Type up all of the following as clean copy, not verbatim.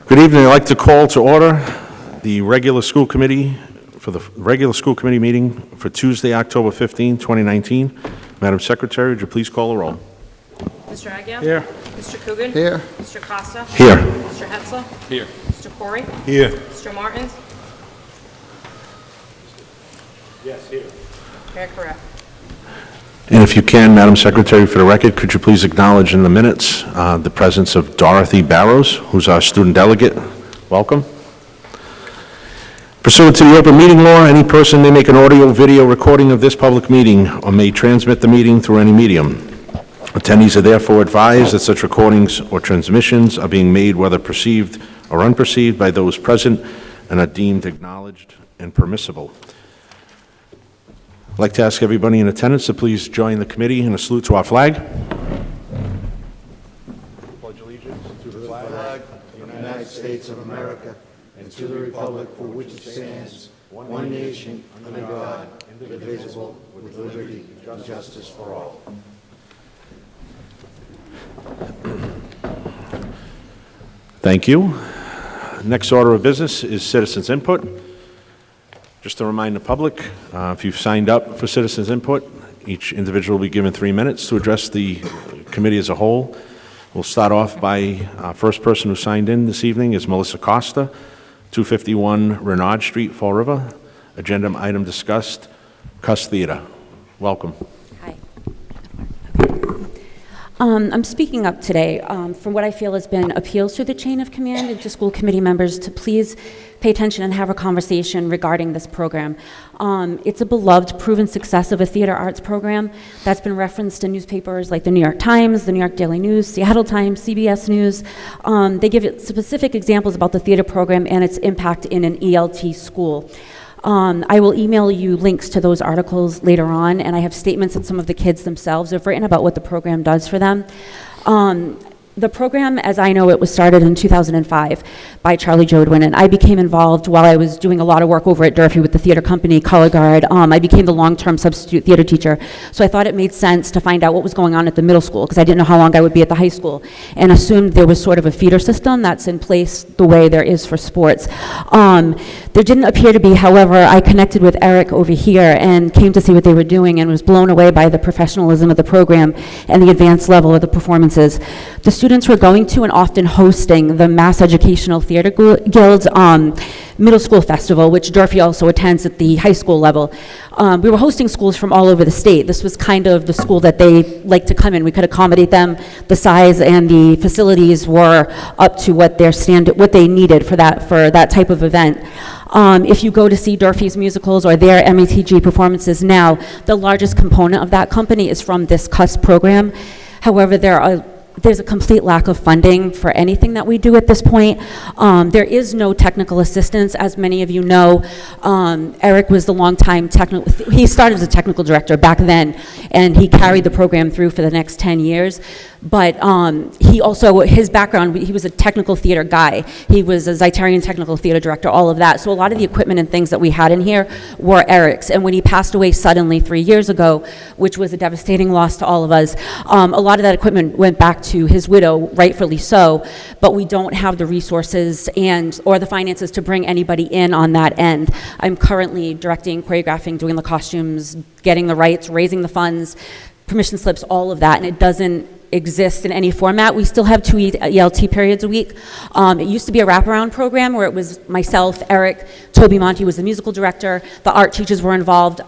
Good evening. I'd like to call to order the regular school committee meeting for Tuesday, October 15, 2019. Madam Secretary, would you please call the roll? Mr. Agia? Here. Mr. Coogan? Here. Mr. Costa? Here. Mr. Hetzler? Here. Mr. Corey? Here. Mr. Martins? Yes, here. Mayor Correa. And if you can, Madam Secretary, for the record, could you please acknowledge in the minutes the presence of Dorothy Barrows, who's our student delegate. Welcome. Pursuant to the open meeting law, any person may make an audio video recording of this public meeting or may transmit the meeting through any medium. Attendees are therefore advised that such recordings or transmissions are being made whether perceived or unperceived by those present and are deemed acknowledged and permissible. I'd like to ask everybody in attendance to please join the committee in a salute to our flag. Pledge allegiance to the flag of the United States of America and to the republic for which it stands, one nation, under God, indivisible, with liberty and justice for all. Thank you. Next order of business is citizens' input. Just to remind the public, if you've signed up for citizens' input, each individual will be given 3 minutes to address the committee as a whole. We'll start off by first person who signed in this evening is Melissa Costa, 251 Renard Street, Fall River. Agenda item discussed, Cuss Theater. Welcome. Hi. I'm speaking up today from what I feel has been appeals to the chain of command and to school committee members to please pay attention and have a conversation regarding this program. It's a beloved, proven success of a theater arts program that's been referenced in newspapers like the New York Times, the New York Daily News, Seattle Times, CBS News. They give it specific examples about the theater program and its impact in an ELT school. I will email you links to those articles later on, and I have statements that some of the kids themselves have written about what the program does for them. The program, as I know it, was started in 2005 by Charlie Jodwin, and I became involved while I was doing a lot of work over at Durfee with the theater company, Color Guard. I became the long-term substitute theater teacher, so I thought it made sense to find out what was going on at the middle school, because I didn't know how long I would be at the high school, and assumed there was sort of a feeder system that's in place the way there is for sports. There didn't appear to be, however, I connected with Eric over here and came to see what they were doing and was blown away by the professionalism of the program and the advanced level of the performances. The students were going to and often hosting the Mass Educational Theater Guild's middle school festival, which Durfee also attends at the high school level. We were hosting schools from all over the state. This was kind of the school that they like to come in. We could accommodate them. The size and the facilities were up to what they needed for that type of event. If you go to see Durfee's musicals or their METG performances now, the largest component of that company is from this CUS program. However, there's a complete lack of funding for anything that we do at this point. There is no technical assistance, as many of you know. Eric was the longtime he started as a technical director back then, and he carried the program through for the next 10 years. But he also, his background, he was a technical theater guy. He was a Zeitarian technical theater director, all of that. So a lot of the equipment and things that we had in here were Eric's. And when he passed away suddenly 3 years ago, which was a devastating loss to all of us, a lot of that equipment went back to his widow, rightfully so, but we don't have the resources or the finances to bring anybody in on that end. I'm currently directing, choreographing, doing the costumes, getting the rights, raising the funds, permission slips, all of that, and it doesn't exist in any format. We still have 2 ELT periods a week. It used to be a wraparound program where it was myself, Eric, Toby Monty was the musical director, the art teachers were involved.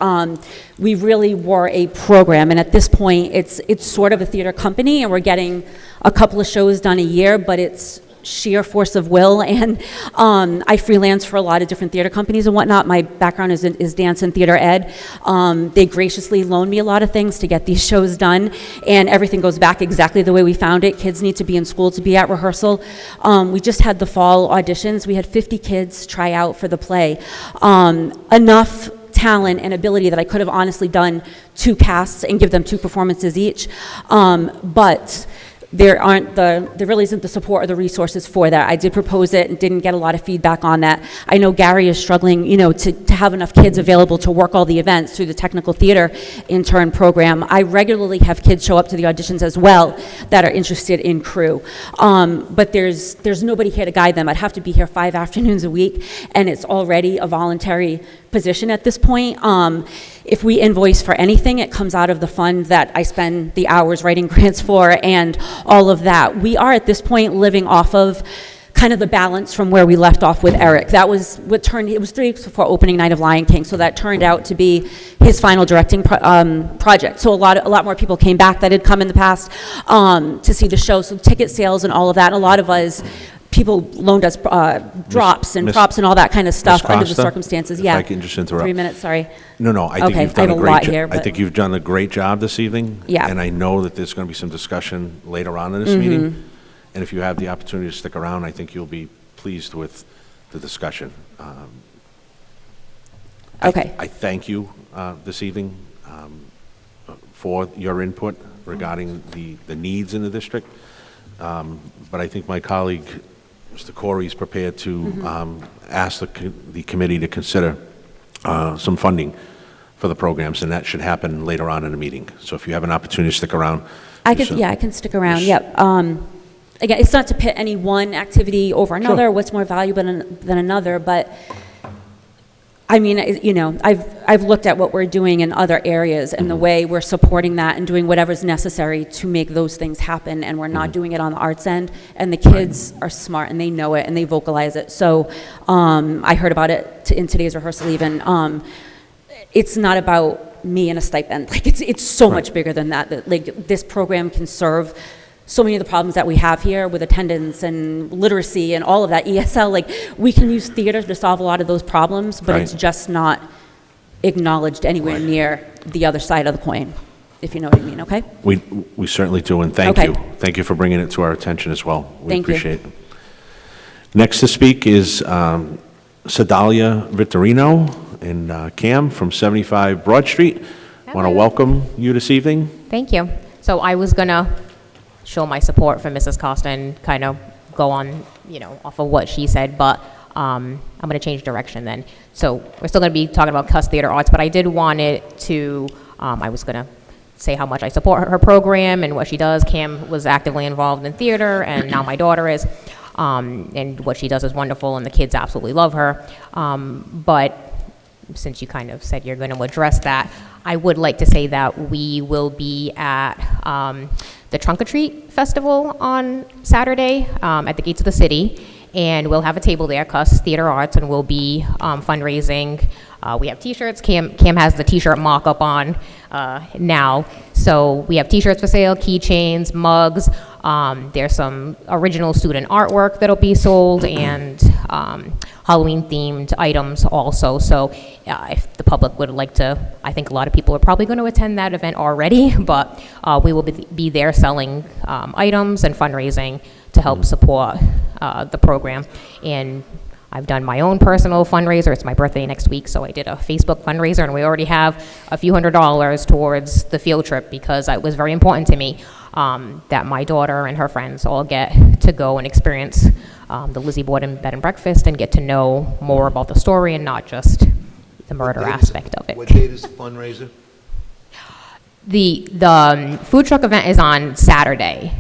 We really were a program, and at this point it's sort of a theater company, and we're getting a couple of shows done a year, but it's sheer force of will, and I freelance for a lot of different theater companies and whatnot. My background is dance and theater ed. They graciously loan me a lot of things to get these shows done, and everything goes back exactly the way we found it. Kids need to be in school to be at rehearsal. We just had the fall auditions. We had 50 kids try out for the play. Enough talent and ability that I could have honestly done 2 casts and give them 2 performances each, but there really isn't the support or the resources for that. I did propose it and didn't get a lot of feedback on that. I know Gary is struggling, to have enough kids available to work all the events through the technical theater intern program. I regularly have kids show up to the auditions as well that are interested in crew. But there's nobody here to guide them. I'd have to be here 5 afternoons a week, and it's already a voluntary position at this point. If we invoice for anything, it comes out of the fund that I spend the hours writing grants for and all of that. We are at this point living off of kind of the balance from where we left off with Eric. That was it was 3 weeks before opening night of Lion King, so that turned out to be his final directing project. So a lot more people came back that had come in the past to see the show. So ticket sales and all of that, and a lot of us, people loaned us drops and props and all that kind of stuff under the circumstances. If Yeah. I can just interrupt. 3 minutes, sorry. No, I think Okay, you've done I a have a great lot job. here, I but- think you've done a great job this evening. Yeah. And I know that there's going to be some discussion later on in this meeting. And if you have the opportunity to stick around, I think you'll be pleased with the discussion. Okay. I thank you this evening for your input regarding the needs in the district. But I think my colleague, Mr. Corey, is prepared to ask the committee to consider some funding for the programs, and that should happen later on in the meeting. So if you have an opportunity to stick around. I can stick around, yep. Again, it's not to pit any one activity over another, what's more valuable than another, but I mean, I've looked at what we're doing in other areas and the way we're supporting that and doing whatever's necessary to make those things happen, and we're not doing it on the arts end, and the kids are smart and they know it and they vocalize it. So I heard about it in today's rehearsal even. It's not about me and a stipend. Like, it's so much bigger than that. Like, this program can serve so many of the problems that we have here with attendance and literacy and all of that, ESL. Like, we can use theater to solve a lot of those problems, but it's just not acknowledged anywhere near the other side of the coin, if you know what I mean, okay? We certainly do, and thank you. Thank you for bringing it to our attention as well. We Thank you. appreciate it. Next to speak is Sedalia Vittorino and Cam from 75 Broad Street. I want to welcome you this evening. Thank you. So I was going to show my support for Mrs. Costa and kind of go on, off of what she said, but I'm going to change direction then. So we're still going to be talking about Cuss Theater Arts, but I did want it to, I was going to say how much I support her program and what she does. Cam was actively involved in theater, and now my daughter is, and what she does is wonderful, and the kids absolutely love her. But since you kind of said you're going to address that, I would like to say that we will be at the Trunk or Treat Festival on Saturday at the gates of the city, and we'll have a table there, Cuss Theater Arts, and we'll be fundraising. We have t-shirts. Cam has the t-shirt mock-up on now. So we have t-shirts for sale, keychains, mugs. There's some original student artwork that'll be sold, and Halloween-themed items also. So if the public would like to, I think a lot of people are probably going to attend that event already, but we will be there selling items and fundraising to help support the program. And I've done my own personal fundraiser. It's my birthday next week, so I did a Facebook fundraiser, and we already have a few $100s towards the field trip, because it was very important to me that my daughter and her friends all get to go and experience the Lizzie Borden Bed and Breakfast and get to know more about the story and not just the murder aspect of it. What date is the fundraiser? The food truck event is on Saturday.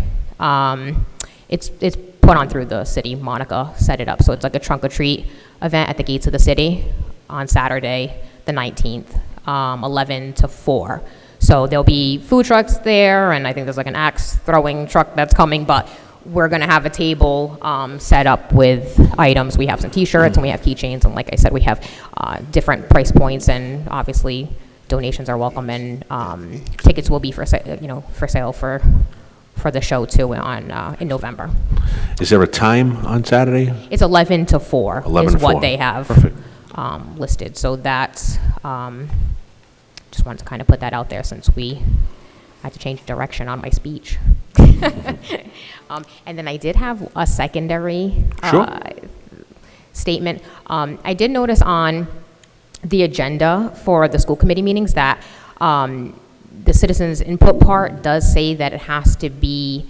It's put on through the city. Monica set it up, so it's like a trunk or treat event at the gates of the city on Saturday, the 19th, 11 to 4. So there'll be food trucks there, and I think there's like an axe throwing truck that's coming, but we're going to have a table set up with items. We have some t-shirts and we have keychains, and like I said, we have different price points, and obviously donations are welcome, and tickets will be for sale for the show too in November. Is there a time on Saturday? It's 11 to 4 11 is to 4. what they have Perfect. listed. So that's, just wanted to kind of put that out there since we had to change direction on my speech. And then I did have a secondary statement. I did notice on the agenda for the school committee meetings that the citizens input part does say that it has to be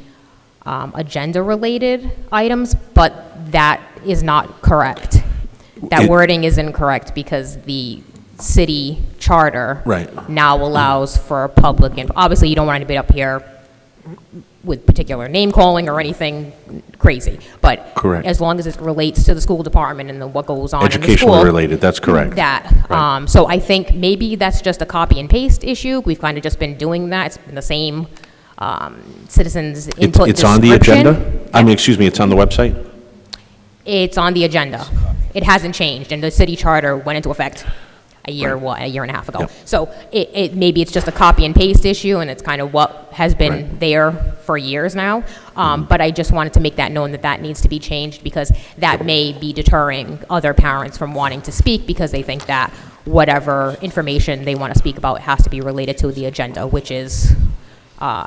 agenda-related items, but that is not correct. That It- wording is incorrect because the city charter Right. now allows for public, and obviously you don't want anybody up here with particular name calling or anything crazy, but Correct. as long as it relates to the school department and what goes on in the school. Educational related, that's correct. That, Right. so I think maybe that's just a copy and paste issue. We've kind of just been doing that. It's been the same citizens input It's on the agenda? description. I mean, excuse me, it's on the website? It's on the agenda. It hasn't changed, and the city charter went into effect a year and a half ago. Yep. So maybe it's just a copy and paste issue, and it's kind of what has been Right. there for years now. But I just wanted to make that known that that needs to be changed, because that may be deterring other parents from wanting to speak, because they think that whatever information they want to speak about has to be related to the agenda, which is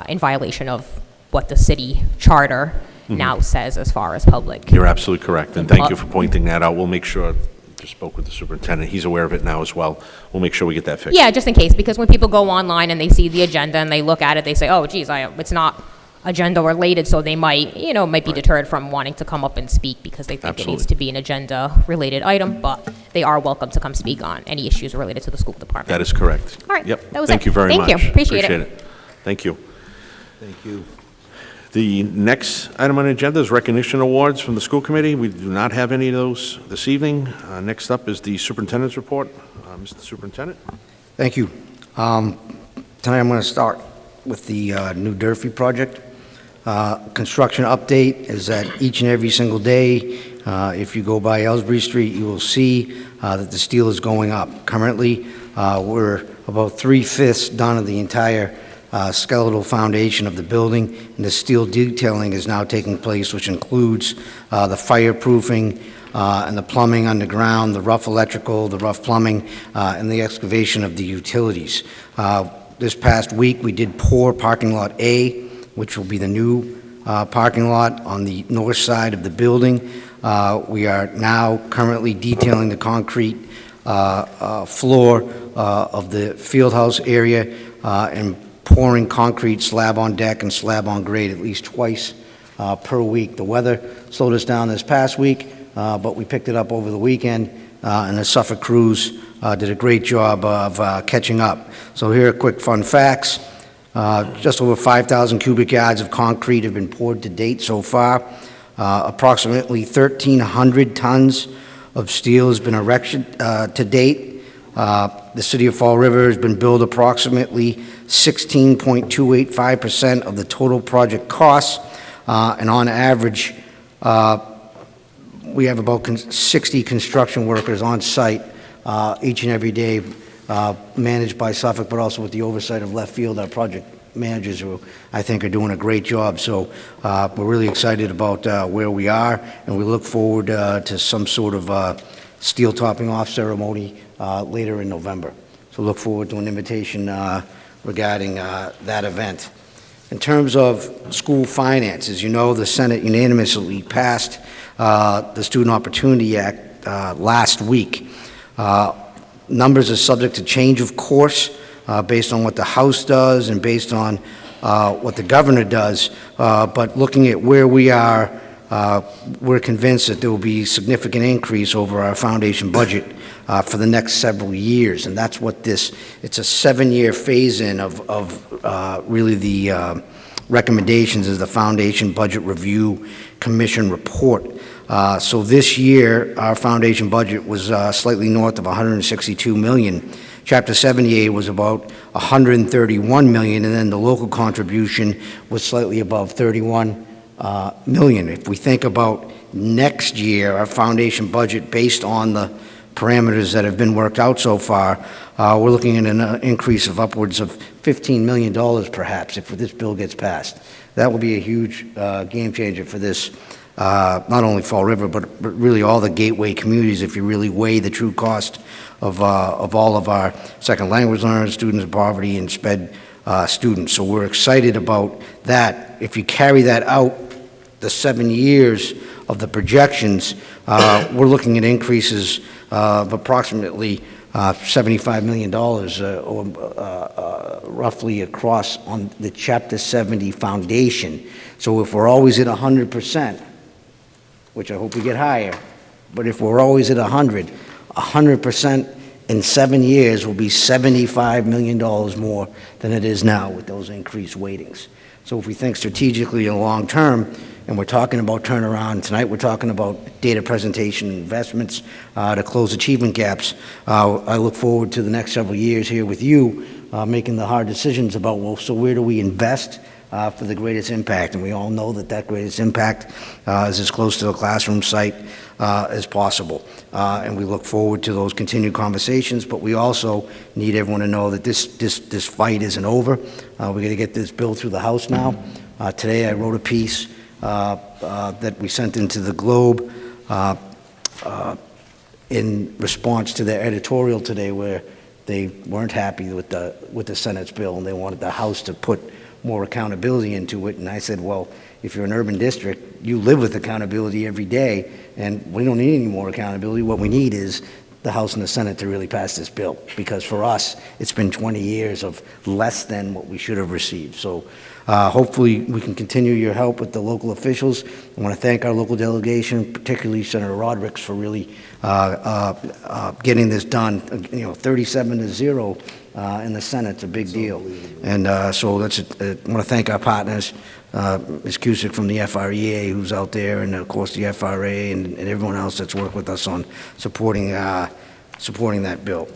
in violation of what the city charter now says as far as public. You're absolutely correct, and thank you for pointing that out. We'll make sure, just spoke with the superintendent, he's aware of it now as well. We'll make sure we get that fixed. Yeah, just in case, because when people go online and they see the agenda and they look at it, they say, oh, geez, it's not agenda related, so they might be deterred from wanting to come up and speak because they think it needs Absolutely. to be an agenda-related item, but they are welcome to come speak on any issues related to the school department. That is correct. All right, Yep. that was Thank it. you very much. Thank you. Appreciate it. Thank you. Thank you. The next item on the agenda is recognition awards from the school committee. We do not have any of those this evening. Next up is the superintendent's report. Mr. Superintendent? Thank you. Tonight I'm going to start with the new Durfee project. Construction update is that each and every single day, if you go by Ellsbury Street, you will see that the steel is going up. Currently, we're about 3/5 done of the entire skeletal foundation of the building, and the steel detailing is now taking place, which includes the fireproofing and the plumbing underground, the rough electrical, the rough plumbing, and the excavation of the utilities. This past week, we did pour parking lot A, which will be the new parking lot on the north side of the building. We are now currently detailing the concrete floor of the field house area and pouring concrete slab on deck and slab on grade at least twice per week. The weather slowed us down this past week, but we picked it up over the weekend, and the Suffolk crews did a great job of catching up. So here are quick fun facts. Just over 5,000 cubic yards of concrete have been poured to date so far. Approximately 1,300 tons of steel has been erected to date. The City of Fall River has been billed approximately 16.285% of the total project costs, and on average, we have about 60 construction workers on site each and every day, managed by Suffolk, but also with the oversight of Left Field, our project managers, who I think are doing a great job. So we're really excited about where we are, and we look forward to some sort of steel topping off ceremony later in November. So look forward to an invitation regarding that event. In terms of school finances, you know, the Senate unanimously passed the Student Opportunity Act last week. Numbers are subject to change, of course, based on what the House does and based on what the governor does. But looking at where we are, we're convinced that there will be a significant increase over our foundation budget for the next several years. And that's what it's a 7-year phase-in of really the recommendations of the Foundation Budget Review Commission report. So this year, our foundation budget was slightly north of $162 million. Chapter 78 was about $131 million, and then the local contribution was slightly above $31 million. If we think about next year, our foundation budget, based on the parameters that have been worked out so far, we're looking at an increase of upwards of $15 million, perhaps, if this bill gets passed. That will be a huge game changer for this, not only Fall River, but really all the gateway communities, if you really weigh the true cost of all of our second language learners, students in poverty, and SPED students. So we're excited about that. If you carry that out, the 7 years of the projections, we're looking at increases of approximately $75 million roughly across on the Chapter 70 foundation. So if we're always at 100%, which I hope we get higher, but if we're always at 100% in 7 years will be $75 million more than it is now with those increased weightings. So if we think strategically and long-term, and we're talking about turnaround, tonight we're talking about data presentation investments to close achievement gaps, I look forward to the next several years here with you making the hard decisions about, well, so where do we invest for the greatest impact? And we all know that that greatest impact is as close to the classroom site as possible. And we look forward to those continued conversations, but we also need everyone to know that this fight isn't over. We're going to get this bill through the House now. Today I wrote a piece that we sent into the Globe in response to their editorial today, where they weren't happy with the Senate's bill and they wanted the House to put more accountability into it. And I said, well, if you're an urban district, you live with accountability every day, and we don't need any more accountability. What we need is the House and the Senate to really pass this bill, because for us, it's been 20 years of less than what we should have received. So hopefully we can continue your help with the local officials. I want to thank our local delegation, particularly Senator Rodericks, for really getting this done. 37-0 in the Senate's a big deal. And so I want to thank our partners, Ms. Cusick from the FREA, who's out there, and of course the FRA and everyone else that's worked with us on supporting that bill.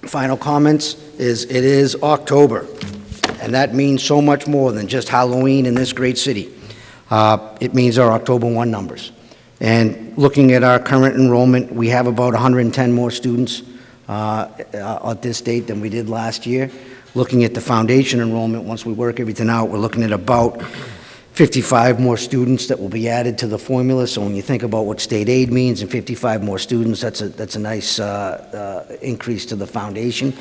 Final comments is it is October, and that means so much more than just Halloween in this great city. It means our October 1 numbers. And looking at our current enrollment, we have about 110 more students at this date than we did last year. Looking at the foundation enrollment, once we work everything out, we're looking at about 55 more students that will be added to the formula. So when you think about what state aid means and 55 more students, that's a nice increase to the foundation.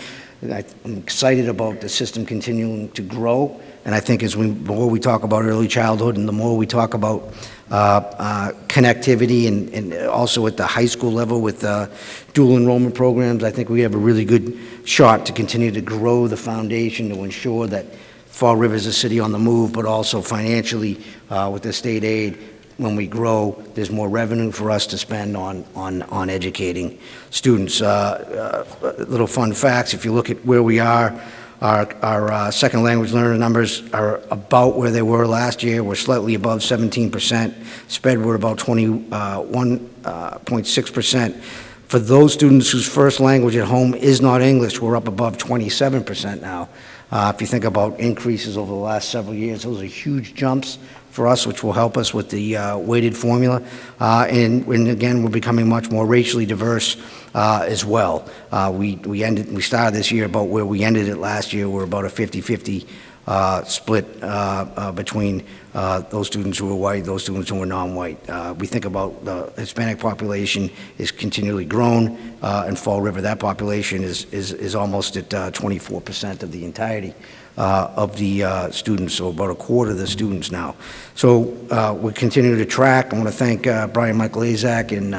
I'm excited about the system continuing to grow. And I think the more we talk about early childhood and the more we talk about connectivity and also at the high school level with dual enrollment programs, I think we have a really good shot to continue to grow the foundation to ensure that Fall River is a city on the move, but also financially with the state aid, when we grow, there's more revenue for us to spend on educating students. Little fun facts, if you look at where we are, our second language learner numbers are about where they were last year. We're slightly above 17%. SPED, we're about 21.6%. For those students whose first language at home is not English, we're up above 27% now. If you think about increases over the last several years, those are huge jumps for us, which will help us with the weighted formula. And again, we're becoming much more racially diverse as well. We started this year about where we ended it last year. We're about a 50-50 split between those students who are white, those students who are non-white. We think about the Hispanic population is continually grown. In Fall River, that population is almost at 24% of the entirety of the students, so about a quarter of the students now. So we continue to track. I want to thank Brian Michael Azak and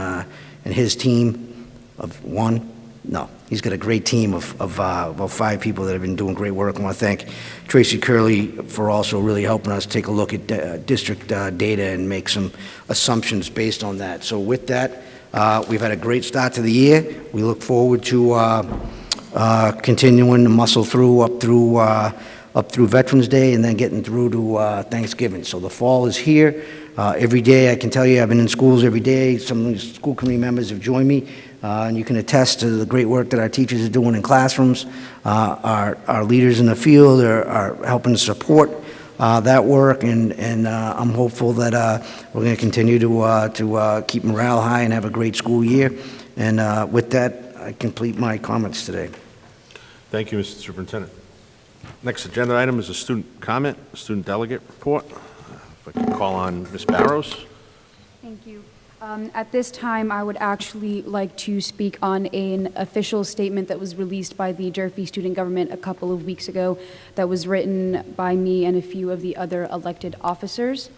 his team of he's got a great team of about 5 people that have been doing great work. I want to thank Tracy Curley for also really helping us take a look at district data and make some assumptions based on that. So with that, we've had a great start to the year. We look forward to continuing to muscle through up through Veterans Day and then getting through to Thanksgiving. So the fall is here. Every day, I can tell you, I've been in schools every day. Some of the school committee members have joined me, and you can attest to the great work that our teachers are doing in classrooms. Our leaders in the field are helping to support that work, and I'm hopeful that we're going to continue to keep morale high and have a great school year. And with that, I complete my comments today. Thank you, Mr. Superintendent. Next agenda item is a student comment, student delegate report. If I can call on Ms. Barrows. Thank you. At this time, I would actually like to speak on an official statement that was released by the Durfee Student Government a couple of weeks ago that was written by me and a few of the other elected officers.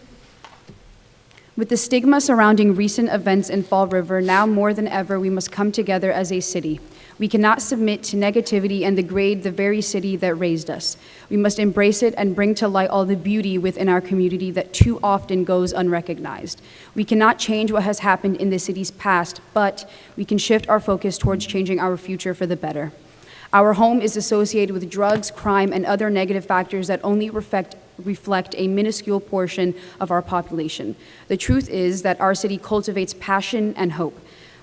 With the stigma surrounding recent events in Fall River, now more than ever, we must come together as a city. We cannot submit to negativity and degrade the very city that raised us. We must embrace it and bring to light all the beauty within our community that too often goes unrecognized. We cannot change what has happened in the city's past, but we can shift our focus towards changing our future for the better. Our home is associated with drugs, crime, and other negative factors that only reflect a minuscule portion of our population. The truth is that our city cultivates passion and hope.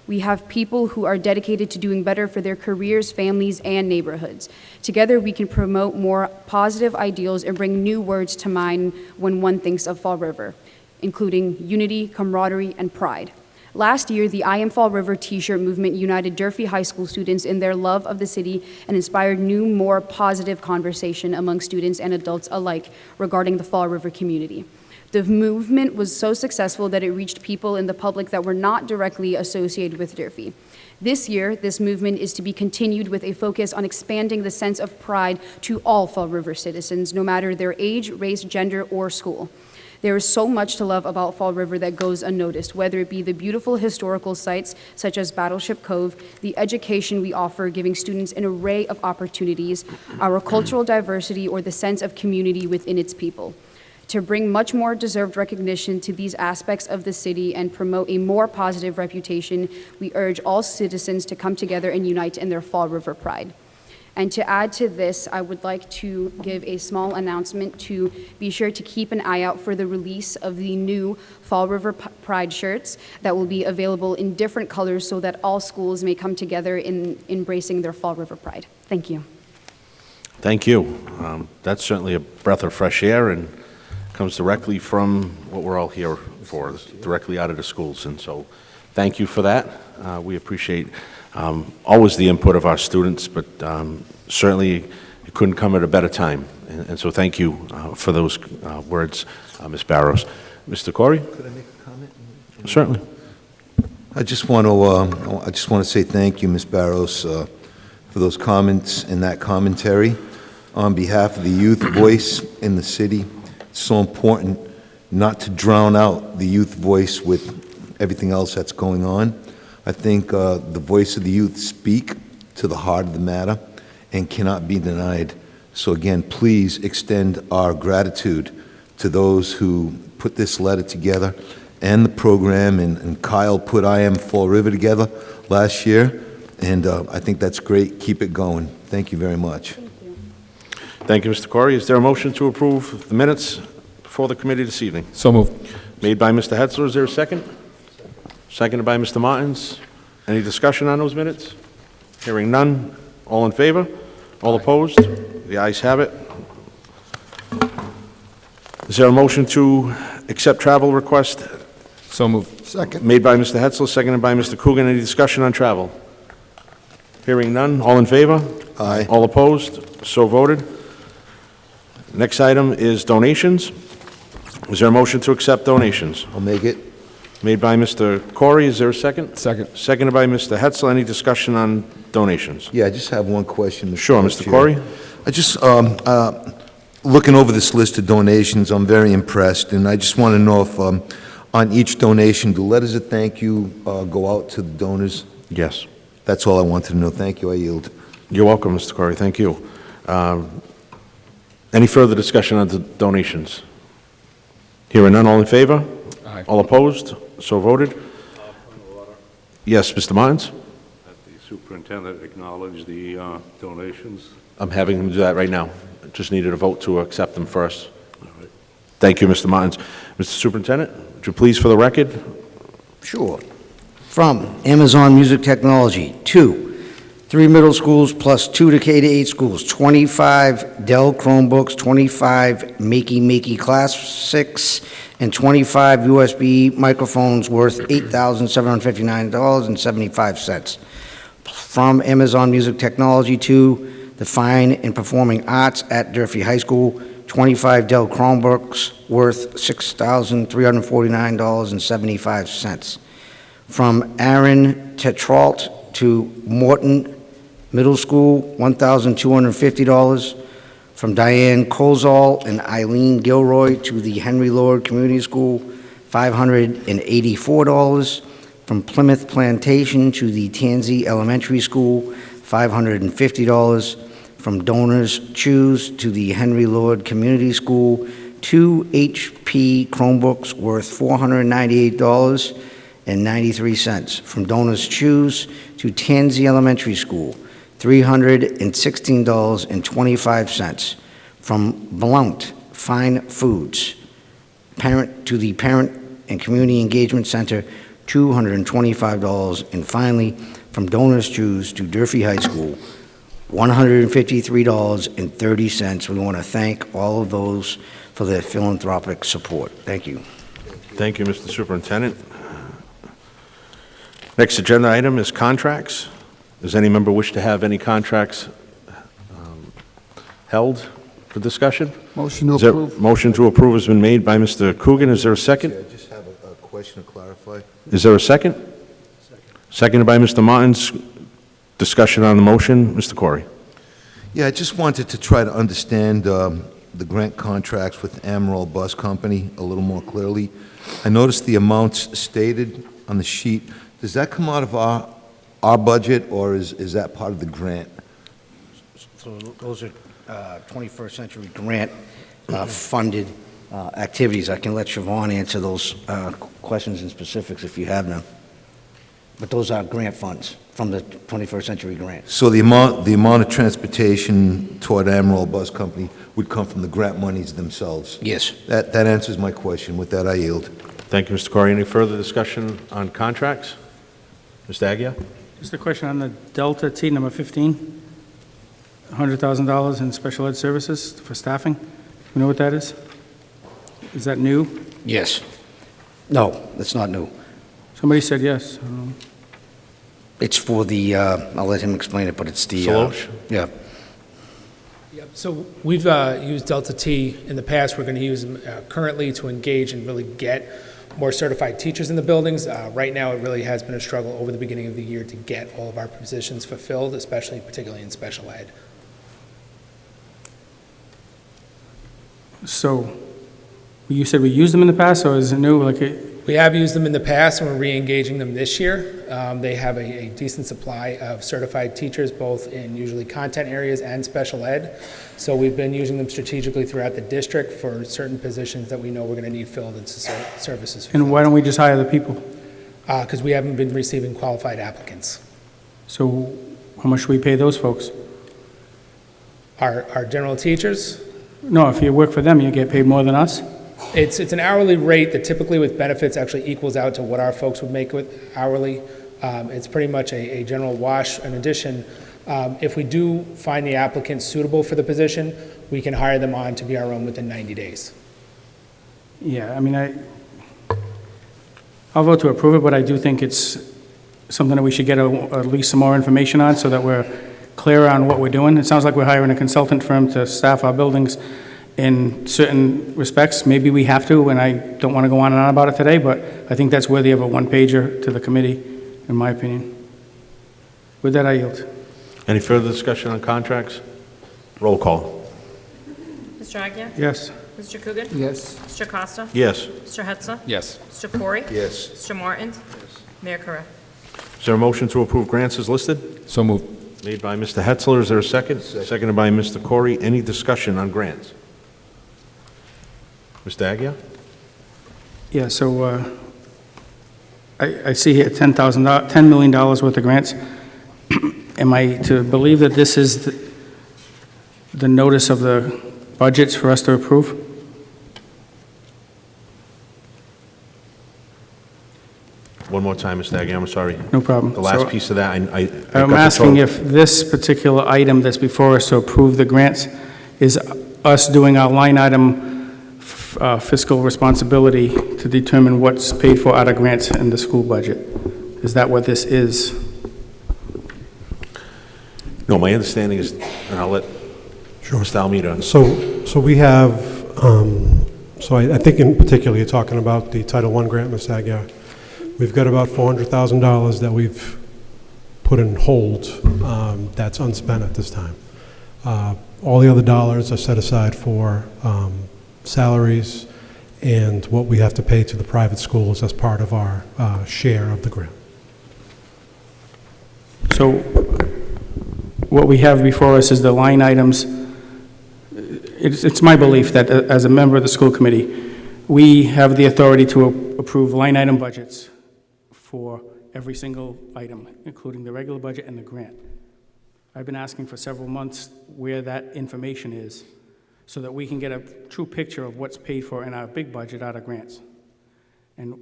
We have people who are dedicated to doing better for their careers, families, and neighborhoods. Together, we can promote more positive ideals and bring new words to mind when one thinks of Fall River, including unity, camaraderie, and pride. Last year, the I Am Fall River t-shirt movement united Durfee High School students in their love of the city and inspired new, more positive conversation among students and adults alike regarding the Fall River community. The movement was so successful that it reached people in the public that were not directly associated with Durfee. This year, this movement is to be continued with a focus on expanding the sense of pride to all Fall River citizens, no matter their age, race, gender, or school. There is so much to love about Fall River that goes unnoticed, whether it be the beautiful historical sites such as Battleship Cove, the education we offer giving students an array of opportunities, our cultural diversity, or the sense of community within its people. To bring much more deserved recognition to these aspects of the city and promote a more positive reputation, we urge all citizens to come together and unite in their Fall River pride. And to add to this, I would like to give a small announcement to be sure to keep an eye out for the release of the new Fall River Pride shirts that will be available in different colors so that all schools may come together in embracing their Fall River pride. Thank you. Thank you. That's certainly a breath of fresh air and comes directly from what we're all here for, directly out of the schools. And so thank you for that. We appreciate always the input of our students, but certainly it couldn't come at a better time. And so thank you for those words, Ms. Barrows. Mr. Corey? Could I make a comment? Certainly. I just want to say thank you, Ms. Barrows, for those comments and that commentary. On behalf of the youth voice in the city, it's so important not to drown out the youth voice with everything else that's going on. I think the voice of the youth speak to the heart of the matter and cannot be denied. So again, please extend our gratitude to those who put this letter together and the program, and Kyle put I Am Fall River together last year, and I think that's great. Keep it going. Thank you very much. Thank you, Mr. Corey. Is there a motion to approve the minutes before the committee this evening? So moved. Made by Mr. Hetzler. Is there a second? Seconded by Mr. Martins. Any discussion on those minutes? Hearing none. All in favor? All opposed? The ayes have it. Is there a motion to accept travel request? So moved. Second. Made by Mr. Hetzler, seconded by Mr. Coogan. Any discussion on travel? Hearing none. All in favor? Aye. All opposed? So voted. Next item is donations. Is there a motion to accept donations? I'll make it. Made by Mr. Corey. Is there a second? Second. Seconded by Mr. Hetzler. Any discussion on donations? Yeah, I just have one question, Mr. Sure, Vice Mr. Chair. Corey. I just, looking over this list of donations, I'm very impressed, and I just want to know if on each donation, do letters of thank you go out to the donors? Yes. That's all I wanted to know. Thank you. I yield. You're welcome, Mr. Corey. Thank you. Any further discussion on the donations? Hearing none. All in favor? Aye. All opposed? So voted. Yes, Mr. Martins? That the superintendent acknowledge the donations. I'm having him do that right now. Just needed a vote to accept them first. Thank you, Mr. Martins. Mr. Superintendent, would you please, for the record? Sure. From Amazon Music Technology, 3 middle schools plus 2 to K-8 schools, 25 Dell Chromebooks, 25 Makey Classics, and 25 USB microphones worth $8,759.75. From Amazon Music Technology to the Fine and Performing Arts at Durfee High School, 25 Dell Chromebooks worth $6,349.75. From Aaron Tetrault to Morton Middle School, $1,250. From Diane Colzall and Eileen Gilroy to the Henry Lord Community School, $584. From Plymouth Plantation to the Tansy Elementary School, $550. From Donors Choose to the Henry Lord Community School, 2 HP Chromebooks worth $498.93. From Donors Choose to Tansy Elementary School, $316.25. From Blount Fine Foods, to the Parent and Community Engagement Center, $225. And finally, from Donors Choose to Durfee High School, $153.30. We want to thank all of those for their philanthropic support. Thank you. Thank you, Mr. Superintendent. Next agenda item is contracts. Does any member wish to have any contracts held for discussion? Motion to Is there- approve. Motion to approve has been made by Mr. Coogan. Is there a second? I just have a question to clarify. Is there a second? Seconded by Mr. Martins. Discussion on the motion. Mr. Corey. Yeah, I just wanted to try to understand the grant contracts with Amaral Bus Company a little more clearly. I noticed the amounts stated on the sheet. Does that come out of our budget, or is that part of the grant? So those are 21st Century Grant funded activities. I can let Siobhan answer those questions and specifics if you have them. But those are grant funds from the 21st Century Grant. So the amount of transportation toward Amaral Bus Company would come from the grant monies themselves? Yes. That answers my question. With that, I yield. Thank you, Mr. Corey. Any further discussion on contracts? Mr. Agia? Just a question on the Delta T number 15, $100,000 in special ed services for staffing. You know what that is? Is that new? Yes. No, that's not new. Somebody said yes. It's for the, I'll let him explain it, but it's the... Salosh? Yeah. Yep, so we've used Delta T in the past. We're going to use them currently to engage and really get more certified teachers in the buildings. Right now, it really has been a struggle over the beginning of the year to get all of our positions fulfilled, particularly in special ed. So you said we used them in the past, or is it new? We have used them in the past, and we're re-engaging them this year. They have a decent supply of certified teachers, both in usually content areas and special ed. So we've been using them strategically throughout the district for certain positions that we know we're going to need filled and services. And why don't we just hire the people? Because we haven't been receiving qualified applicants. So how much should we pay those folks? Our general teachers, No, if you work for them, you get paid more than us? it's an hourly rate that typically with benefits actually equals out to what our folks would make with hourly. It's pretty much a general wash. In addition, if we do find the applicant suitable for the position, we can hire them on to be our own within 90 days. Yeah, I mean, I'll vote to approve it, but I do think it's something that we should get at least some more information on so that we're clear on what we're doing. It sounds like we're hiring a consultant firm to staff our buildings in certain respects. Maybe we have to, and I don't want to go on and on about it today, but I think that's worthy of a one-pager to the committee, in my opinion. With that, I yield. Any further discussion on contracts? Roll call. Mr. Agia? Yes. Mr. Coogan? Yes. Mr. Costa? Yes. Mr. Hetzler? Yes. Mr. Corey? Yes. Mr. Martins? Mayor Correa? Is there a motion to approve grants as listed? So moved. Made by Mr. Hetzler. Is there a second? Seconded by Mr. Corey. Any discussion on grants? Mr. Agia? Yeah, so I see here $10 million worth of grants. Am I to believe that this is the notice of the budgets for us to approve? One more time, Mr. Agia. I'm sorry. No problem. The last So piece of that, I got I'm the asking total. if this particular item that's before us to approve the grants is us doing our line item fiscal responsibility to determine what's paid for out of grants in the school budget. Is that what this is? No, my understanding is, and I'll let Mr. Almeida. So we have, so I think in particular you're talking about the Title I grant, Ms. Aguirre. We've got about $400,000 that we've put in hold that's unspent at this time. All the other dollars are set aside for salaries and what we have to pay to the private schools as part of our share of the grant. So what we have before us is the line items. It's my belief that as a member of the school committee, we have the authority to approve line item budgets for every single item, including the regular budget and the grant. I've been asking for several months where that information is so that we can get a true picture of what's paid for in our big budget out of grants. And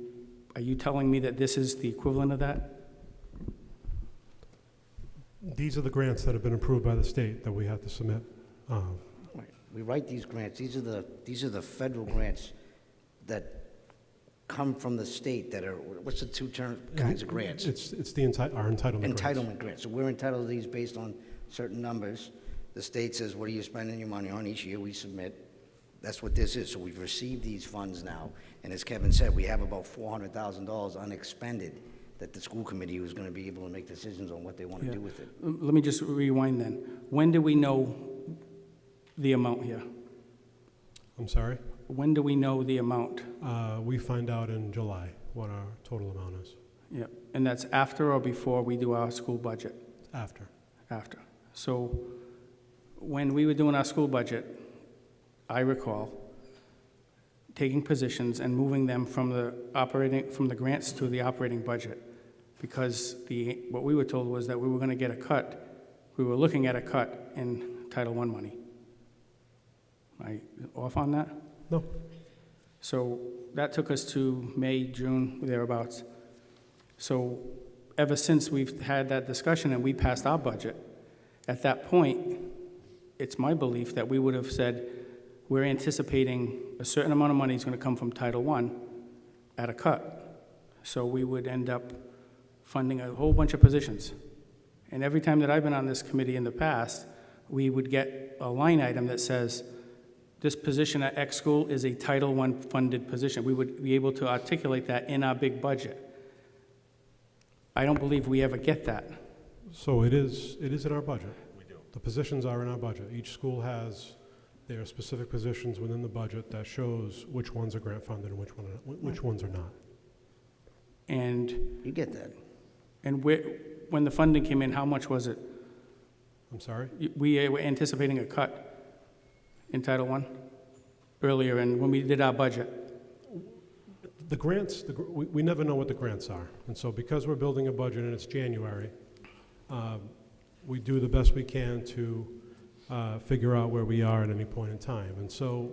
are you telling me that this is the equivalent of that? These are the grants that have been approved by the state that we have to submit. Right. We write these grants, these are the federal grants that come from the state that are, what's the two kinds of grants? It's our entitlement grants. Entitlement grants. So we're entitled to these based on certain numbers. The state says, what are you spending your money on? Each year we submit. That's what this is. So we've received these funds now. And as Kevin said, we have about $400,000 unexpended that the school committee was going to be able to make decisions on what they want to do with it. Let me just rewind then. When do we know the amount here? I'm sorry? When do we know the amount? We find out in July what our total amount is. Yep. And that's after or before we do our school budget? After. After. So when we were doing our school budget, I recall taking positions and moving them from the grants to the operating budget, because what we were told was that we were going to get a cut. We were looking at a cut in Title I money. Am I off on that? No. So that took us to May, June, thereabouts. So ever since we've had that discussion and we passed our budget, at that point, it's my belief that we would have said, we're anticipating a certain amount of money is going to come from Title I at a cut. So we would end up funding a whole bunch of positions. And every time that I've been on this committee in the past, we would get a line item that says, this position at X school is a Title I funded position. We would be able to articulate that in our big budget. I don't believe we ever get that. So it is in our budget. We do. The positions are in our budget. Each school has their specific positions within the budget that shows which ones are grant funded and which ones are not. And You get that. and when the funding came in, how much was it? I'm sorry? We were anticipating a cut in Title I earlier, and when we did our budget. The grants, we never know what the grants are. And so because we're building a budget and it's January, we do the best we can to figure out where we are at any point in time. And so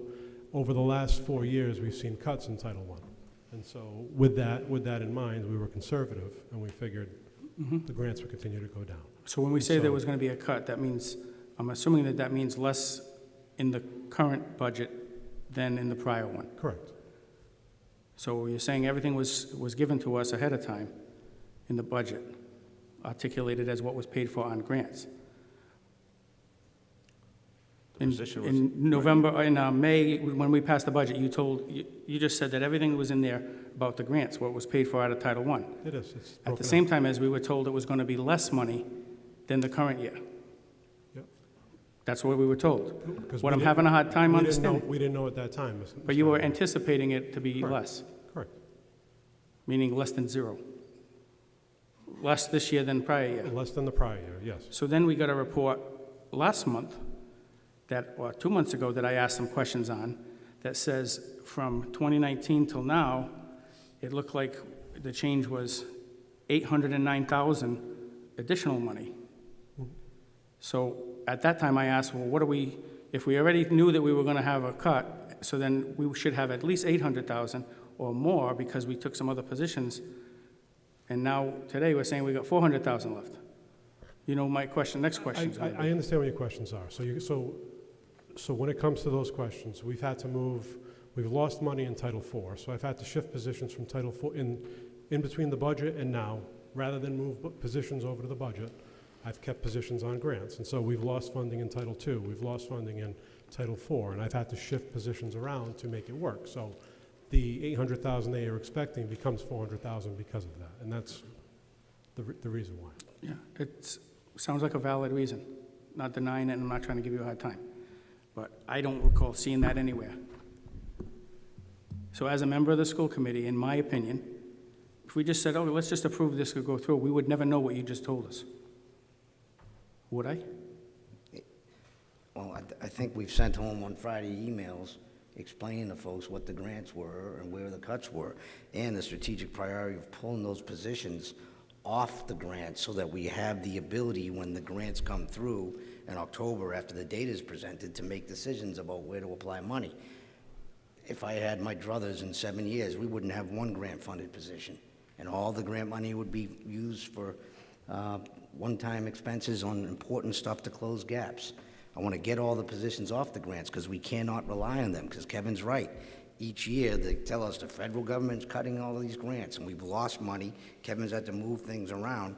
over the last 4 years, we've seen cuts in Title I. And so with that in mind, we were conservative, and we figured the grants would continue to go down. So when we say there was going to be a cut, that means, I'm assuming that that means less in the current budget than in the prior one. Correct. So you're saying everything was given to us ahead of time in the budget, articulated as what was paid for on grants. In November, in May, when we passed the budget, you just said that everything was in there about the grants, what was paid for out of Title I. It is. It's At broken the out. same time as we were told it was going to be less money than the current year. Yep. That's what we were told. 'Cause What we I'm didn't- having a hard time we didn't know- understanding. We didn't know at that time. But you were Mr. anticipating it to be Correct. less, Correct. meaning less than zero. Less this year than prior year. Less than the prior year, yes. So then we got a report last month, or 2 months ago, that I asked some questions on, that says from 2019 till now, it looked like the change was 809,000 additional money. So at that time, I asked, well, if we already knew that we were going to have a cut, so then we should have at least 800,000 or more, because we took some other positions. And now, today, we're saying we got 400,000 left. You know, my next question is going to be. I understand what your questions are. So when it comes to those questions, we've lost money in Title IV, so I've had to shift positions from Title IV in between the budget and now. Rather than move positions over to the budget, I've kept positions on grants. And so we've lost funding in Title II, we've lost funding in Title IV, and I've had to shift positions around to make it work. So the 800,000 they are expecting becomes 400,000 because of that, and that's the reason why. Yeah, it sounds like a valid reason. Not denying it, and I'm not trying to give you a hard time. But I don't recall seeing that anywhere. So as a member of the school committee, in my opinion, if we just said, oh, let's just approve this to go through, we would never know what you just told us. Would I? I think we've sent home on Friday emails explaining to folks what the grants were and where the cuts were, and the strategic priority of pulling those positions off the grants so that we have the ability, when the grants come through in October after the data is presented, to make decisions about where to apply money. If I had my druthers in 7 years, we wouldn't have one grant-funded position, and all the grant money would be used for one-time expenses on important stuff to close gaps. I want to get all the positions off the grants because we cannot rely on them, because Kevin's right. Each year, they tell us the federal government's cutting all of these grants, and we've lost money. Kevin's had to move things around.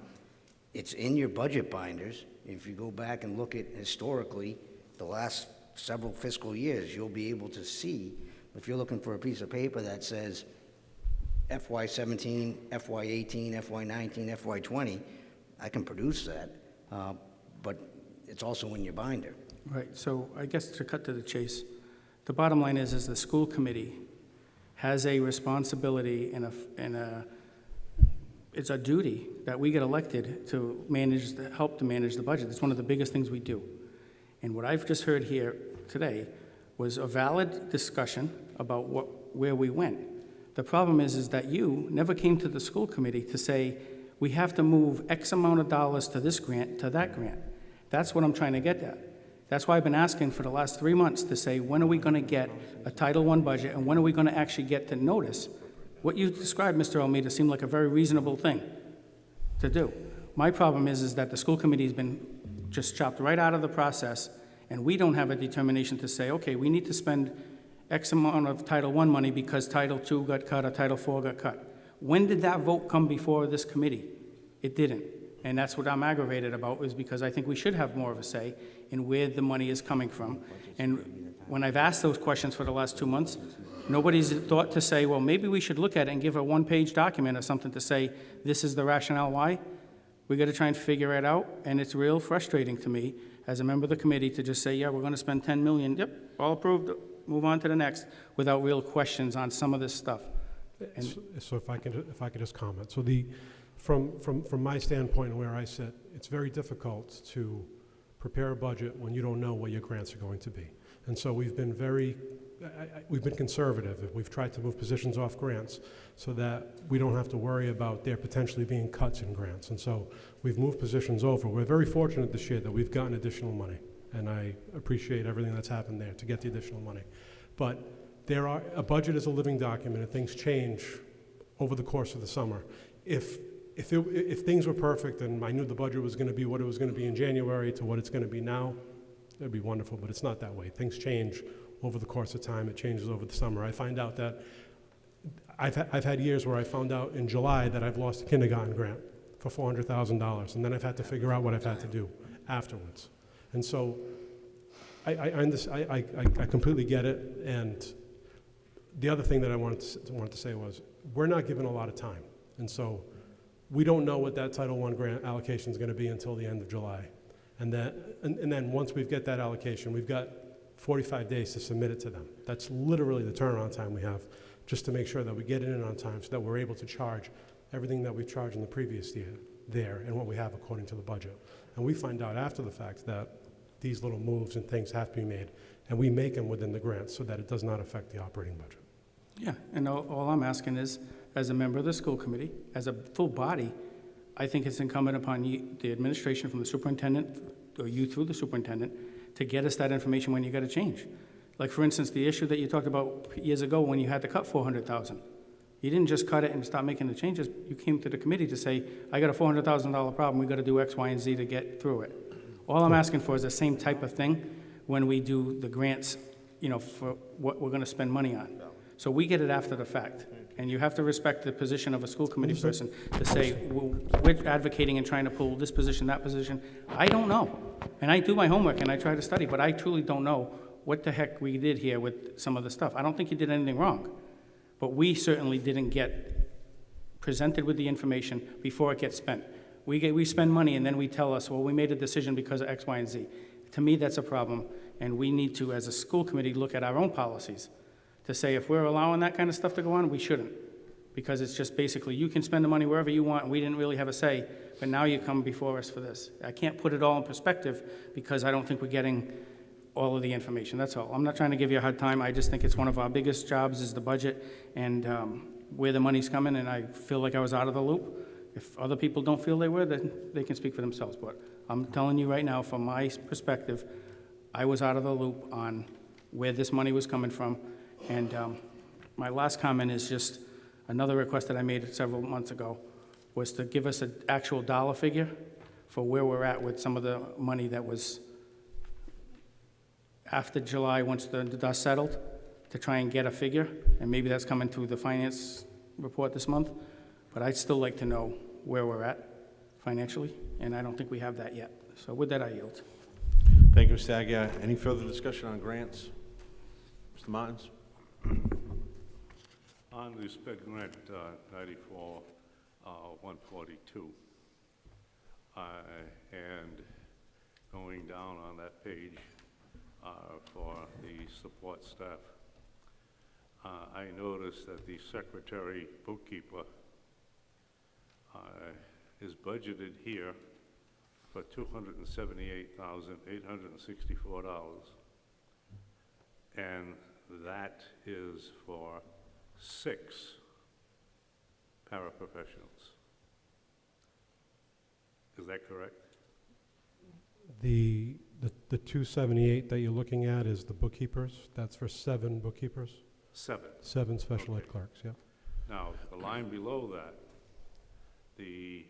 It's in your budget binders. If you go back and look at historically the last several fiscal years, you'll be able to see, if you're looking for a piece of paper that says FY17, FY18, FY19, FY20, I can produce that, but it's also in your binder. Right, so I guess to cut to the chase, the bottom line is the school committee has a responsibility and it's a duty that we get elected to help to manage the budget. It's one of the biggest things we do. And what I've just heard here today was a valid discussion about where we went. The problem is that you never came to the school committee to say, we have to move X amount of dollars to this grant, to that grant. That's what I'm trying to get at. That's why I've been asking for the last 3 months to say, when are we going to get a Title I budget, and when are we going to actually get to notice? What you described, Mr. Almeida, seemed like a very reasonable thing to do. My problem is that the school committee has been just chopped right out of the process, and we don't have a determination to say, okay, we need to spend X amount of Title I money because Title II got cut or Title IV got cut. When did that vote come before this committee? It didn't. And that's what I'm aggravated about, is because I think we should have more of a say in where the money is coming from. And when I've asked those questions for the last 2 months, nobody's thought to say, well, maybe we should look at it and give a one-page document or something to say, this is the rationale why. We got to try and figure it out, and it's real frustrating to me as a member of the committee to just say, yeah, we're going to spend $10 million, yep, all approved, move on to the next, without real questions on some of this stuff. So if I could just comment. So from my standpoint and where I sit, it's very difficult to prepare a budget when you don't know what your grants are going to be. And so we've been we've been conservative. We've tried to move positions off grants so that we don't have to worry about there potentially being cuts in grants. And so we've moved positions over. We're very fortunate this year that we've gotten additional money, and I appreciate everything that's happened there to get the additional money. But a budget is a living document, and things change over the course of the summer. If things were perfect and I knew the budget was going to be what it was going to be in January to what it's going to be now, it'd be wonderful, but it's not that way. Things change over the course of time. It changes over the summer. I find out that I've had years where I found out in July that I've lost a kindergarten grant for $400,000, and then I've had to figure out what I've had to do afterwards. And so I completely get it. And the other thing that I wanted to say was, we're not given a lot of time. And so we don't know what that Title I grant allocation is going to be until the end of July. And then once we get that allocation, we've got 45 days to submit it to them. That's literally the turnaround time we have, just to make sure that we get it in on time so that we're able to charge everything that we've charged in the previous year there and what we have according to the budget. And we find out after the fact that these little moves and things have to be made, and we make them within the grants so that it does not affect the operating budget. Yeah, and all I'm asking is, as a member of the school committee, as a full body, I think it's incumbent upon you, the administration from the superintendent, or you through the superintendent, to get us that information when you got to change. Like, for instance, the issue that you talked about years ago when you had to cut $400,000. You didn't just cut it and stop making the changes. You came to the committee to say, I got a $400,000 problem, we got to do X, Y, and Z to get through it. All I'm asking for is the same type of thing when we do the grants, for what we're going to spend money on. So we get it after the fact. And you have to respect the position of a school committee person to say, well, we're advocating and trying to pull this position, that position. I don't know. And I do my homework and I try to study, but I truly don't know what the heck we did here with some of the stuff. I don't think you did anything wrong. But we certainly didn't get presented with the information before it gets spent. We spend money and then we tell us, well, we made a decision because of X, Y, and Z. To me, that's a problem. And we need to, as a school committee, look at our own policies to say if we're allowing that kind of stuff to go on, we shouldn't. Because it's just basically, you can spend the money wherever you want, and we didn't really have a say, but now you come before us for this. I can't put it all in perspective because I don't think we're getting all of the information, that's all. I'm not trying to give you a hard time, I just think it's one of our biggest jobs is the budget and where the money's coming, and I feel like I was out of the loop. If other people don't feel they were, then they can speak for themselves, but I'm telling you right now, from my perspective, I was out of the loop on where this money was coming from, and my last comment is just another request that I made several months ago, was to give us an actual dollar figure for where we're at with some of the money that was after July, once the dust settled, to try and get a figure, and maybe that's coming through the finance report this month, but I'd still like to know where we're at financially, and I don't think we have that yet. So with that, I yield. Thank you, Mr. Aguirre. Any further discussion on grants? Mr. Martins? On the SPED grant 94-142, and going down on that page for the support staff, I noticed that the secretary bookkeeper is budgeted here for $278,864, and that is for 6 paraprofessionals. Is that correct? The 278 that you're looking at is the bookkeepers. That's for 7 bookkeepers, 7. 7 special ed Okay. clerks, yep. Now, the line below that, the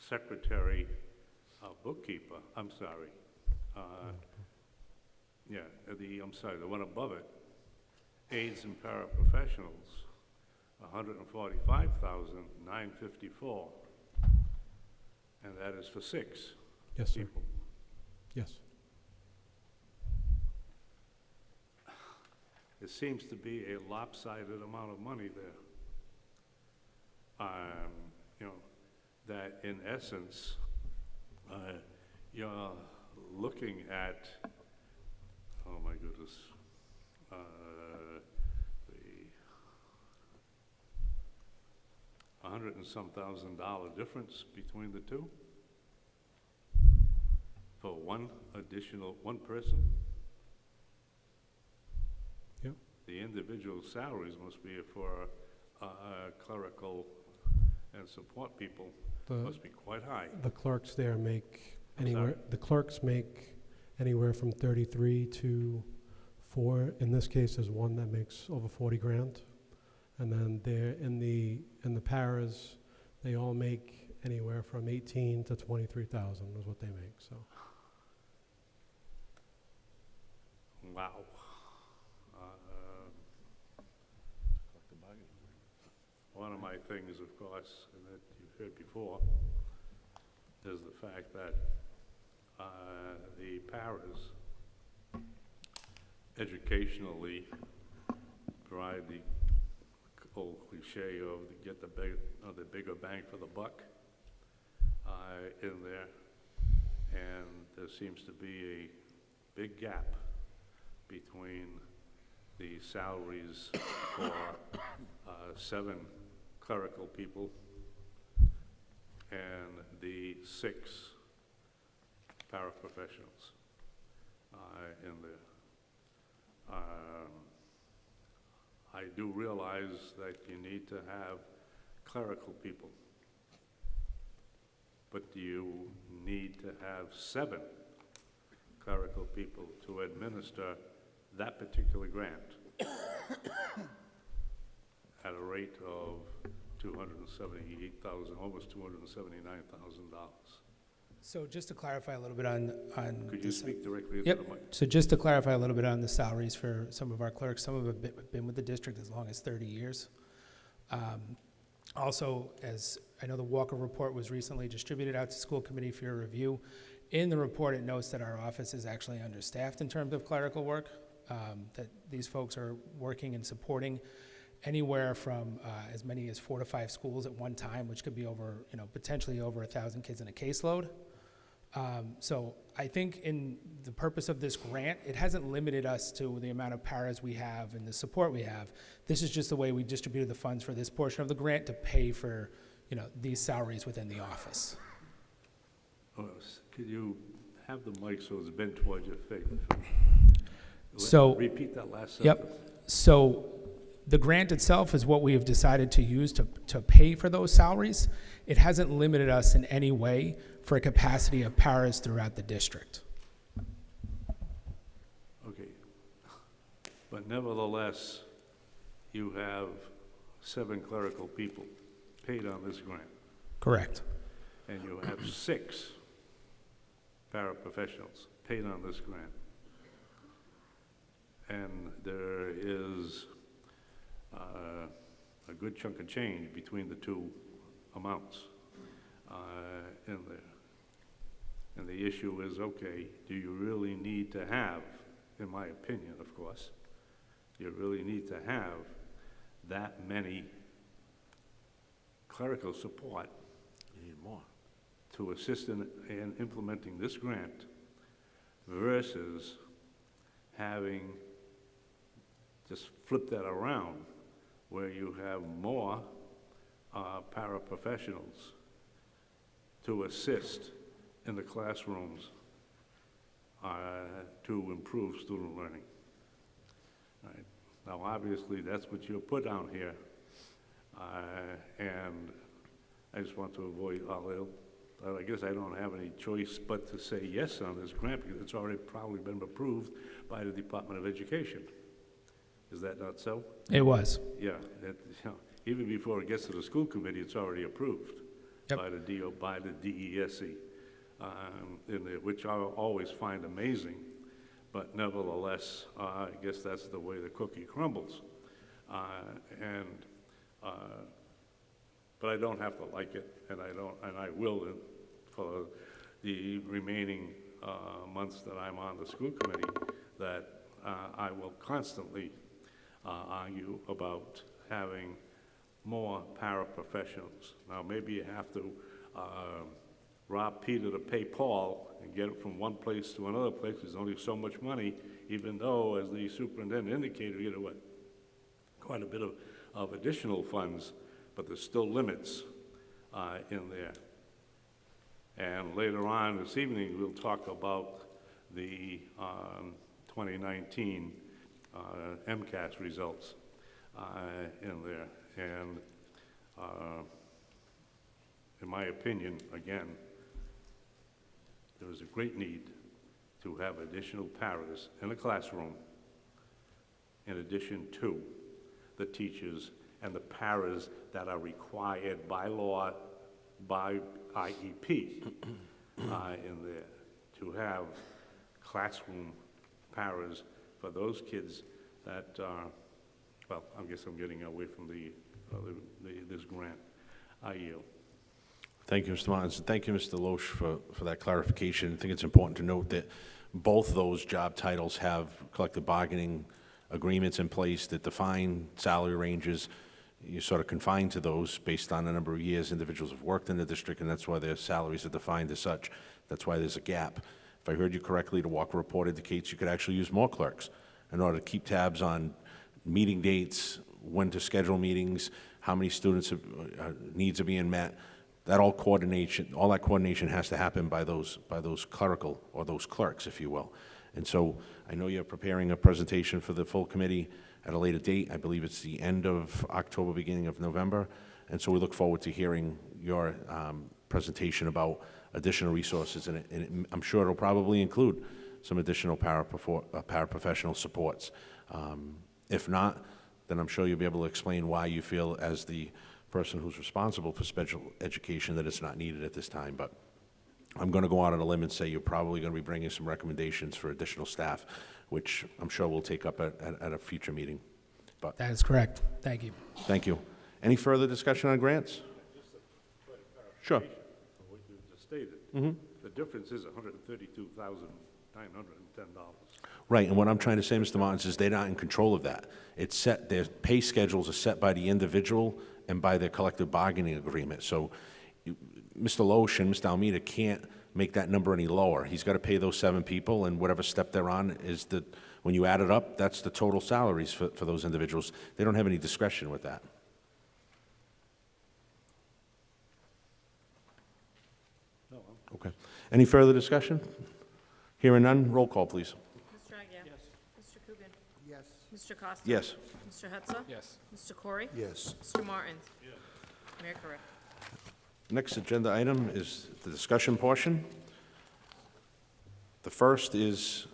secretary bookkeeper, I'm sorry, the one above it, aides and paraprofessionals, $145,954, and that is for 6 Yes, sir. people. Yes. It seems to be a lopsided amount of money there. That in essence, you're looking at, oh my goodness, the $100 and some thousand difference between the two for one person. Yep. The individual salaries must be for clerical and support people, must be quite high. The clerks there make I'm anywhere, sorry? the clerks make anywhere from 33 to 4. In this case, there's one that makes over 40 grand. And then they're in the paras, they all make anywhere from 18 to 23,000 is what they make, so. Wow. One of my things, of course, and that you've heard before, is the fact that the paras educationally provide the old cliche of get the bigger bang for the buck in there, and there seems to be a big gap between the salaries for 7 clerical people and the 6 paraprofessionals in there. I do realize that you need to have clerical people, but do you need to have 7 clerical people to administer that particular grant at a rate of $278,000, almost $279,000? So just to clarify a little bit on Could you this- speak directly into the mic? Yep. So just to clarify a little bit on the salaries for some of our clerks, some of them have been with the district as long as 30 years. Also, as I know the Walker Report was recently distributed out to school committee for your review. In the report, it notes that our office is actually understaffed in terms of clerical work, that these folks are working and supporting anywhere from as many as 4 to 5 schools at one time, which could be over, potentially over 1,000 kids in a caseload. So I think in the purpose of this grant, it hasn't limited us to the amount of paras we have and the support we have. This is just the way we distributed the funds for this portion of the grant to pay for, these salaries within the office. Could you Have the mic so it's bent towards your face. So- Repeat that last sentence. Yep. So the grant itself is what we have decided to use to pay for those salaries. It hasn't limited us in any way for a capacity of paras throughout the district. Okay. But nevertheless, you have 7 clerical people paid on this grant, Correct. and you have 6 paraprofessionals paid on this grant. And there is a good chunk of change between the two amounts in there. And the issue is, okay, do you really need to have, in my opinion, of course, you really need to have that many clerical support You need more. to assist in implementing this grant versus having, just flip that around, where you have more paraprofessionals to assist in the classrooms to improve student learning. Right. Now, obviously, that's what you put down here, and I just want to avoid all I guess I don't have any choice but to say yes on this grant because it's already probably been approved by the Department of Education. Is that not so? It was. Yeah, even before it gets to the school committee, it's already approved Yep. by the DESE, which I always find amazing, but nevertheless, I guess that's the way the cookie crumbles. But I don't have to like it, and I will for the remaining months that I'm on the school committee, that I will constantly argue about having more paraprofessionals. Now, maybe you have to rob Peter to pay Paul and get it from one place to another place. There's only so much money, even though, as the superintendent indicated, you know what, quite a bit of additional funds, but there's still limits in there. And later on this evening, we'll talk about the 2019 MCAS results in there. And in my opinion, again, there is a great need to have additional paras in the classroom in addition to the teachers and the paras that are required by law, by IEP in there, to have classroom paras for those kids that are, well, I guess I'm getting away from this grant. I yield. Thank you, Mr. Martins. Thank you, Mr. Loesch, for that clarification. I think it's important to note that both those job titles have collective bargaining agreements in place that define salary ranges. You're sort of confined to those based on the number of years individuals have worked in the district, and that's why their salaries are defined as such. That's why there's a gap. If I heard you correctly, the Walker report indicates you could actually use more clerks in order to keep tabs on meeting dates, when to schedule meetings, how many students' needs are being met. All that coordination has to happen by those clerical, or those clerks, if you will. And so I know you're preparing a presentation for the full committee at a later date. I believe it's the end of October, beginning of November. And so we look forward to hearing your presentation about additional resources. And I'm sure it'll probably include some additional paraprofessional supports. If not, then I'm sure you'll be able to explain why you feel, as the person who's responsible for special education, that it's not needed at this time. But I'm going to go out on a limb and say you're probably going to be bringing some recommendations for additional staff, which I'm sure we'll take up at a future meeting. But That is correct. Thank you. thank you. Any further discussion on grants? Sure. For what you just stated. The difference is $132,910. Right, and what I'm trying to say, Mr. Martins, is they're not in control of that. It's set, their pay schedules are set by the individual and by their collective bargaining agreement. So Mr. Loesch and Mr. Almeida can't make that number any lower. He's got to pay those 7 people, and whatever step they're on is when you add it up, that's the total salaries for those individuals. They don't have any discretion with that. Okay. Any further discussion? Hearing none, roll call, please. Mr. Agia? Yes. Mr. Coogan? Yes. Mr. Costa? Yes. Mr. Hetzler? Yes. Mr. Corey? Yes. Mr. Martins? Mayor Corrigan? Next agenda item is the discussion portion. The first is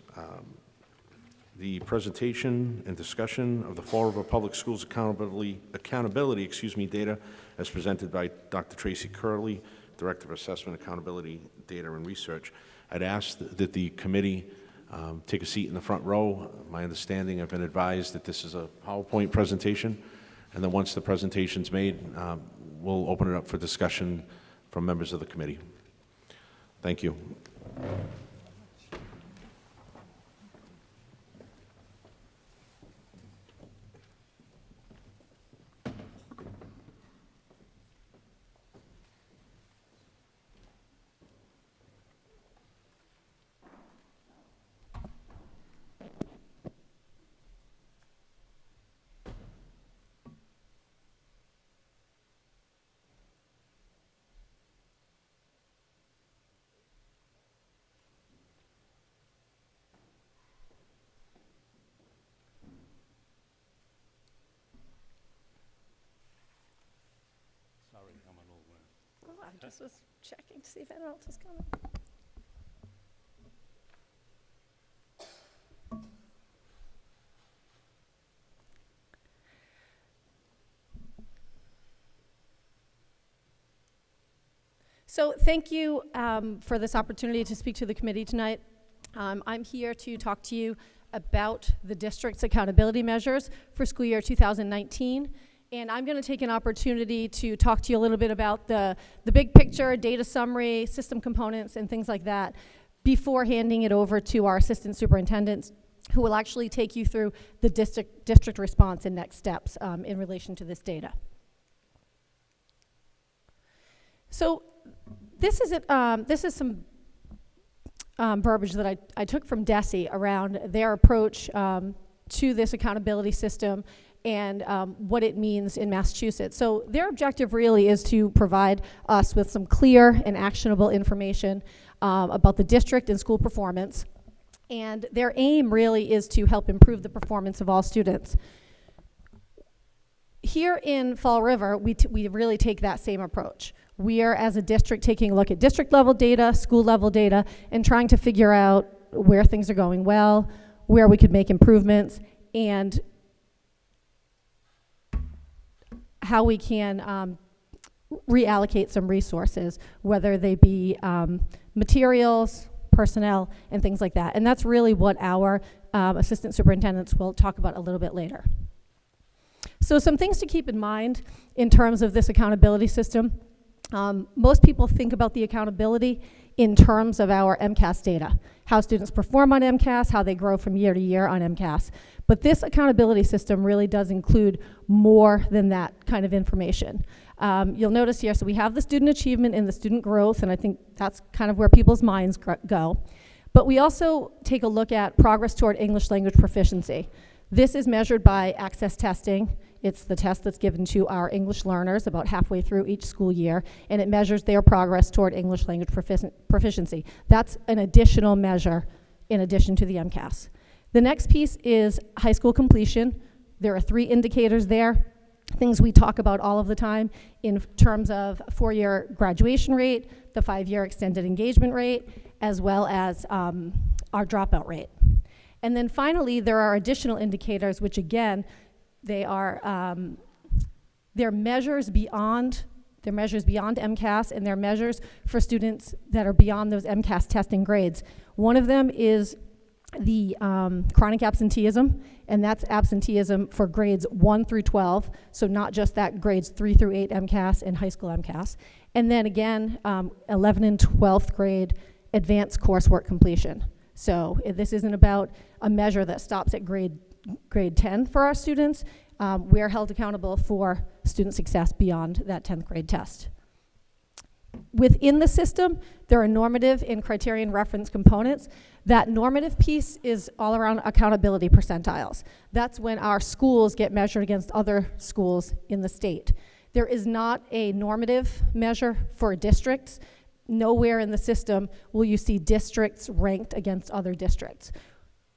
the presentation and discussion of the Fall River Public Schools accountability data as presented by Dr. Tracy Curley, Director of Assessment, Accountability, Data, and Research. I'd ask that the committee take a seat in the front row. My understanding, I've been advised that this is a PowerPoint presentation, and then once the presentation's made, we'll open it up for discussion from members of the committee. Thank you. Oh, I just was checking to see if anyone else was coming. So thank you for this opportunity to speak to the committee tonight. I'm here to talk to you about the district's accountability measures for school year 2019. And I'm going to take an opportunity to talk to you a little bit about the big picture, data summary, system components, and things like that before handing it over to our assistant superintendents, who will actually take you through the district response and next steps in relation to this data. So this is some verbiage that I took from DESE around their approach to this accountability system and what it means in Massachusetts. So their objective really is to provide us with some clear and actionable information about the district and school performance. And their aim really is to help improve the performance of all students. Here in Fall River, we really take that same approach. We are, as a district, taking a look at district level data, school level data, and trying to figure out where things are going well, where we could make improvements, and how we can reallocate some resources, whether they be materials, personnel, and things like that. And that's really what our assistant superintendents will talk about a little bit later. So some things to keep in mind in terms of this accountability system. Most people think about the accountability in terms of our MCAS data, how students perform on MCAS, how they grow from year to year on MCAS. But this accountability system really does include more than that kind of information. You'll notice here, so we have the student achievement and the student growth, and I think that's kind of where people's minds go. But we also take a look at progress toward English language proficiency. This is measured by access testing. It's the test that's given to our English learners about halfway through each school year, and it measures their progress toward English language proficiency. That's an additional measure in addition to the MCAS. The next piece is high school completion. There are 3 indicators there, things we talk about all of the time in terms of 4-year graduation rate, the 5-year extended engagement rate, as well as our dropout rate. And then finally, there are additional indicators, which again, they're measures beyond MCAS, and they're measures for students that are beyond those MCAS testing grades. One of them is the chronic absenteeism, and that's absenteeism for grades 1 through 12, so not just that grades 3 through 8 MCAS and high school MCAS. And then again, 11th and 12th grade advanced coursework completion. So this isn't about a measure that stops at grade 10 for our students. We're held accountable for student success beyond that 10th grade test. Within the system, there are normative and criterion reference components. That normative piece is all around accountability percentiles. That's when our schools get measured against other schools in the state. There is not a normative measure for districts. nowhere in the system will you see districts ranked against other districts.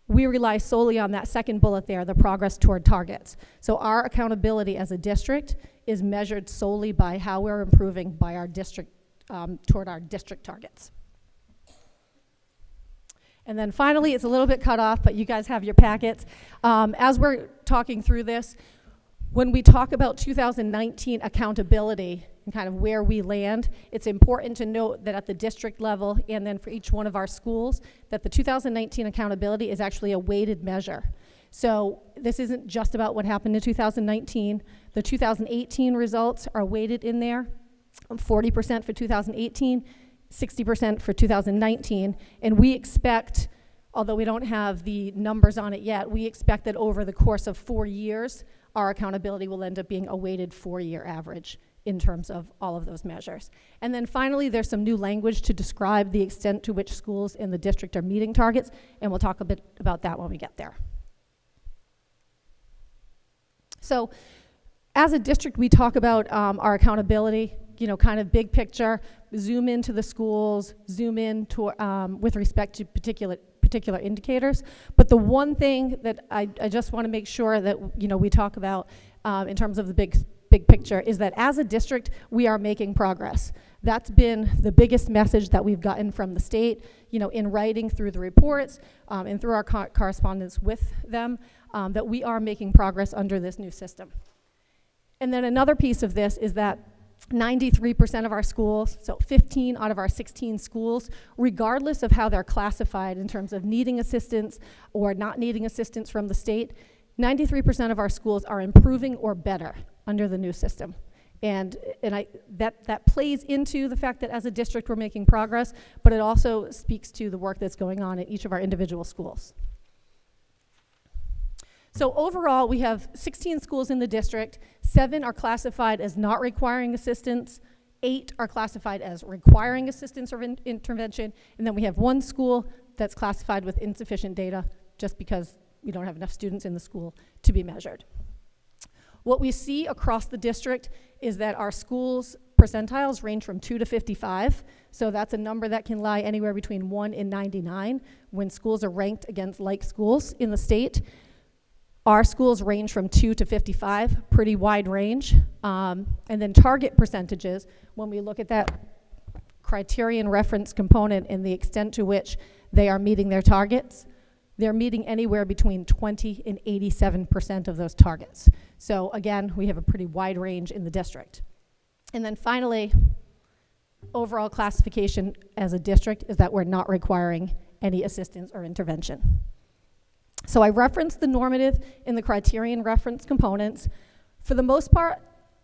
We rely solely on that second bullet there, the progress toward targets. So our accountability as a district is measured solely by how we're improving by our district, toward our district targets. And then finally, it's a little bit cut off, but you guys have your packets. As we're talking through this, when we talk about 2019 accountability and kind of where we land, it's important to note that at the district level and then for each one of our schools, that the 2019 accountability is actually a weighted measure. So this isn't just about what happened in 2019. The 2018 results are weighted in there, 40% for 2018, 60% for 2019, and we expect, although we don't have the numbers on it yet, we expect that over the course of 4 years, our accountability will end up being a weighted 4-year average in terms of all of those measures. And then finally, there's some new language to describe the extent to which schools in the district are meeting targets, and we'll talk a bit about that when we get there. So as a district, we talk about our accountability, you know, kind of big picture, zoom into the schools, zoom in to, with respect to particular indicators. But the one thing that I just want to make sure that, you know, we talk about in terms of the big picture is that as a district, we are making progress. That's been the biggest message that we've gotten from the state, you know, in writing through the reports and through our correspondence with them, that we are making progress under this new system. And then another piece of this is that 93% of our schools, so 15 out of our 16 schools, regardless of how they're classified in terms of needing assistance or not needing assistance from the state, 93% of our schools are improving or better under the new system. And that plays into the fact that as a district we're making progress, but it also speaks to the work that's going on at each of our individual schools. So overall, we have 16 schools in the district. 7 are classified as not requiring assistance. 8 are classified as requiring assistance or intervention. And then we have 1 school that's classified with insufficient data just because we don't have enough students in the school to be measured. What we see across the district is that our schools' percentiles range from 2 to 55. So that's a number that can lie anywhere between 1 and 99 when schools are ranked against like schools in the state. Our schools range from 2 to 55, pretty wide range. And then target percentages, when we look at that criterion reference component and the extent to which they are meeting their targets, they're meeting anywhere between 20 and 87% of those targets. So again, we have a pretty wide range in the district. And then finally, overall classification as a district is that we're not requiring any assistance or intervention. So I referenced the normative and the criterion reference components. For the most part,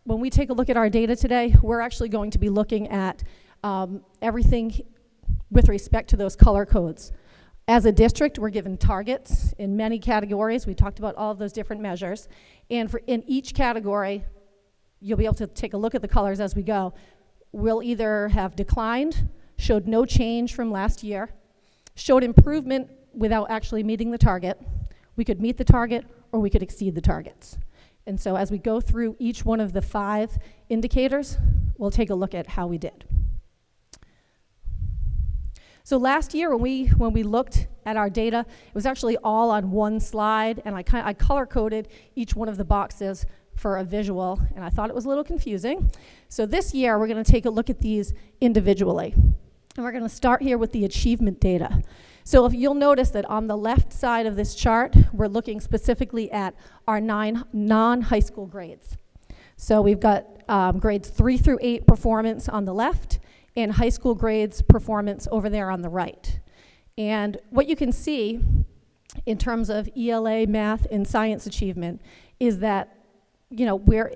when we take a look at our data today, we're actually going to be looking at everything with respect to those color codes. As a district, we're given targets in many categories. We talked about all of those different measures. And in each category, you'll be able to take a look at the colors as we go. We'll either have declined, showed no change from last year, showed improvement without actually meeting the target. We could meet the target or we could exceed the targets. And so as we go through each one of the 5 indicators, we'll take a look at how we did. So last year when we looked at our data, it was actually all on one slide, and I color-coded each one of the boxes for a visual, and I thought it was a little confusing. So this year we're going to take a look at these individually. And we're going to start here with the achievement data. So if you'll notice that on the left side of this chart, we're looking specifically at our 9 non-high school grades. So we've got grades 3 through 8 performance on the left, and high school grades performance over there on the right. And what you can see in terms of ELA, math, and science achievement is that, you know, we're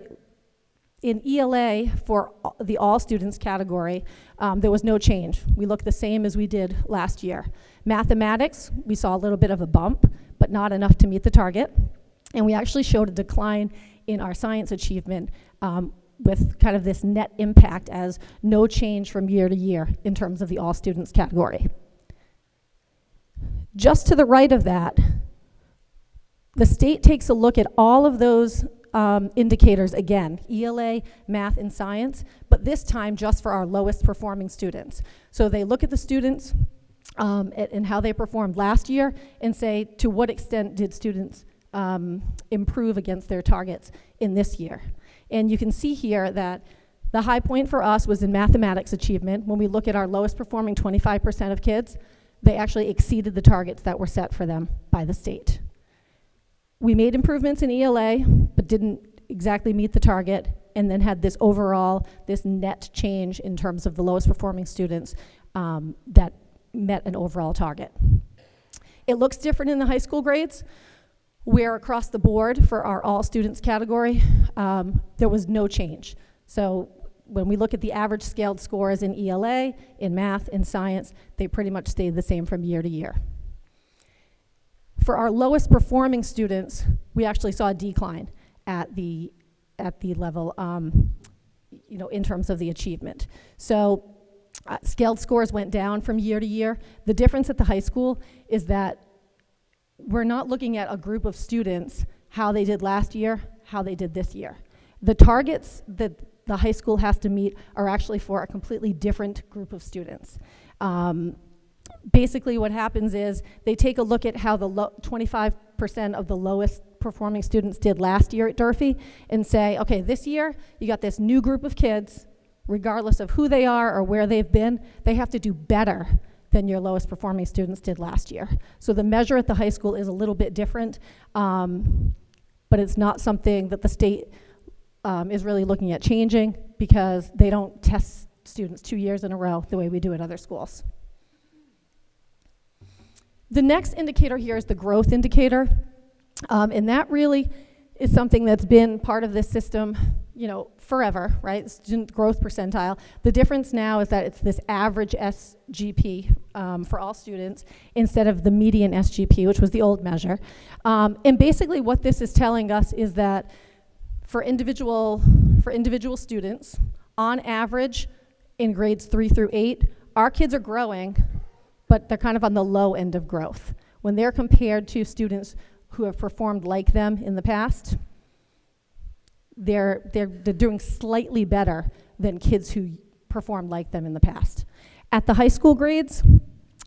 in ELA for the all students category, there was no change. We look the same as we did last year. Mathematics, we saw a little bit of a bump, but not enough to meet the target. And we actually showed a decline in our science achievement with kind of this net impact as no change from year to year in terms of the all students category. Just to the right of that, the state takes a look at all of those indicators again, ELA, math, and science, but this time just for our lowest performing students. So they look at the students and how they performed last year and say, to what extent did students improve against their targets in this year? And you can see here that the high point for us was in mathematics achievement. When we look at our lowest performing 25% of kids, they actually exceeded the targets that were set for them by the state. We made improvements in ELA, but didn't exactly meet the target, and then had this overall, this net change in terms of the lowest performing students that met an overall target. It looks different in the high school grades, where across the board for our all students category, there was no change. So when we look at the average scaled scores in ELA, in math, in science, they pretty much stayed the same from year to year. For our lowest performing students, we actually saw a decline at the level, in terms of the achievement. So scaled scores went down from year to year. The difference at the high school is that we're not looking at a group of students, how they did last year, how they did this year. The targets that the high school has to meet are actually for a completely different group of students. Basically what happens is they take a look at how the 25% of the lowest performing students did last year at Durfee and say, okay, this year you got this new group of kids, regardless of who they are or where they've been, they have to do better than your lowest performing students did last year. So the measure at the high school is a little bit different, but it's not something that the state is really looking at changing, because they don't test students 2 years in a row the way we do at other schools. The next indicator here is the growth indicator, and that really is something that's been part of this system, forever, right? Student growth percentile. The difference now is that it's this average SGP for all students instead of the median SGP, which was the old measure. And basically what this is telling us is that for individual students, on average, in grades 3 through 8, our kids are growing, but they're kind of on the low end of growth. When they're compared to students who have performed like them in the past, they're doing slightly better than kids who performed like them in the past. At the high school grades,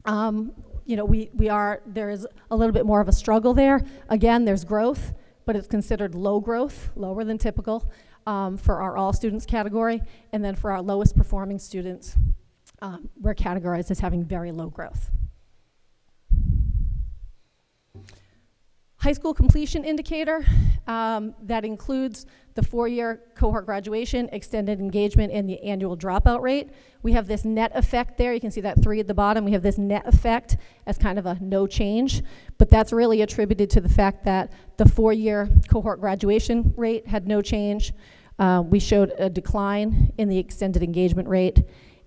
there is a little bit more of a struggle there. Again, there's growth, but it's considered low growth, lower than typical, for our all students category. And then for our lowest performing students, we're categorized as having very low growth. High school completion indicator, that includes the 4-year cohort graduation, extended engagement, and the annual dropout rate. We have this net effect there. You can see that 3 at the bottom. We have this net effect as kind of a no change, but that's really attributed to the fact that the 4-year cohort graduation rate had no change. We showed a decline in the extended engagement rate,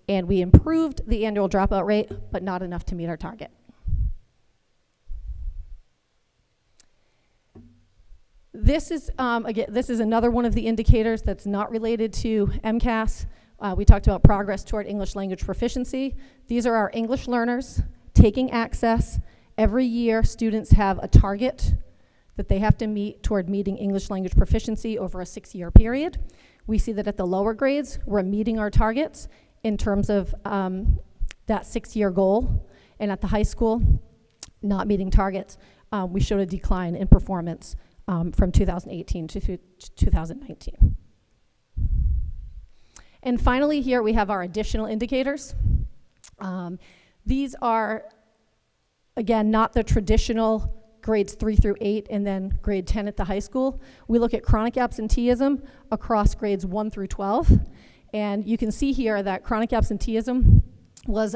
and we improved the annual dropout rate, but not enough to meet our target. This is, again, this is another one of the indicators that's not related to MCAS. We talked about progress toward English language proficiency. These are our English learners taking access. Every year, students have a target that they have to meet toward meeting English language proficiency over a 6-year period. We see that at the lower grades, we're meeting our targets in terms of that 6-year goal. And at the high school, not meeting targets, we showed a decline in performance from 2018 to 2019. And finally here we have our additional indicators. These are, again, not the traditional grades 3 through 8 and then grade 10 at the high school. We look at chronic absenteeism across grades 1 through 12. And you can see here that chronic absenteeism was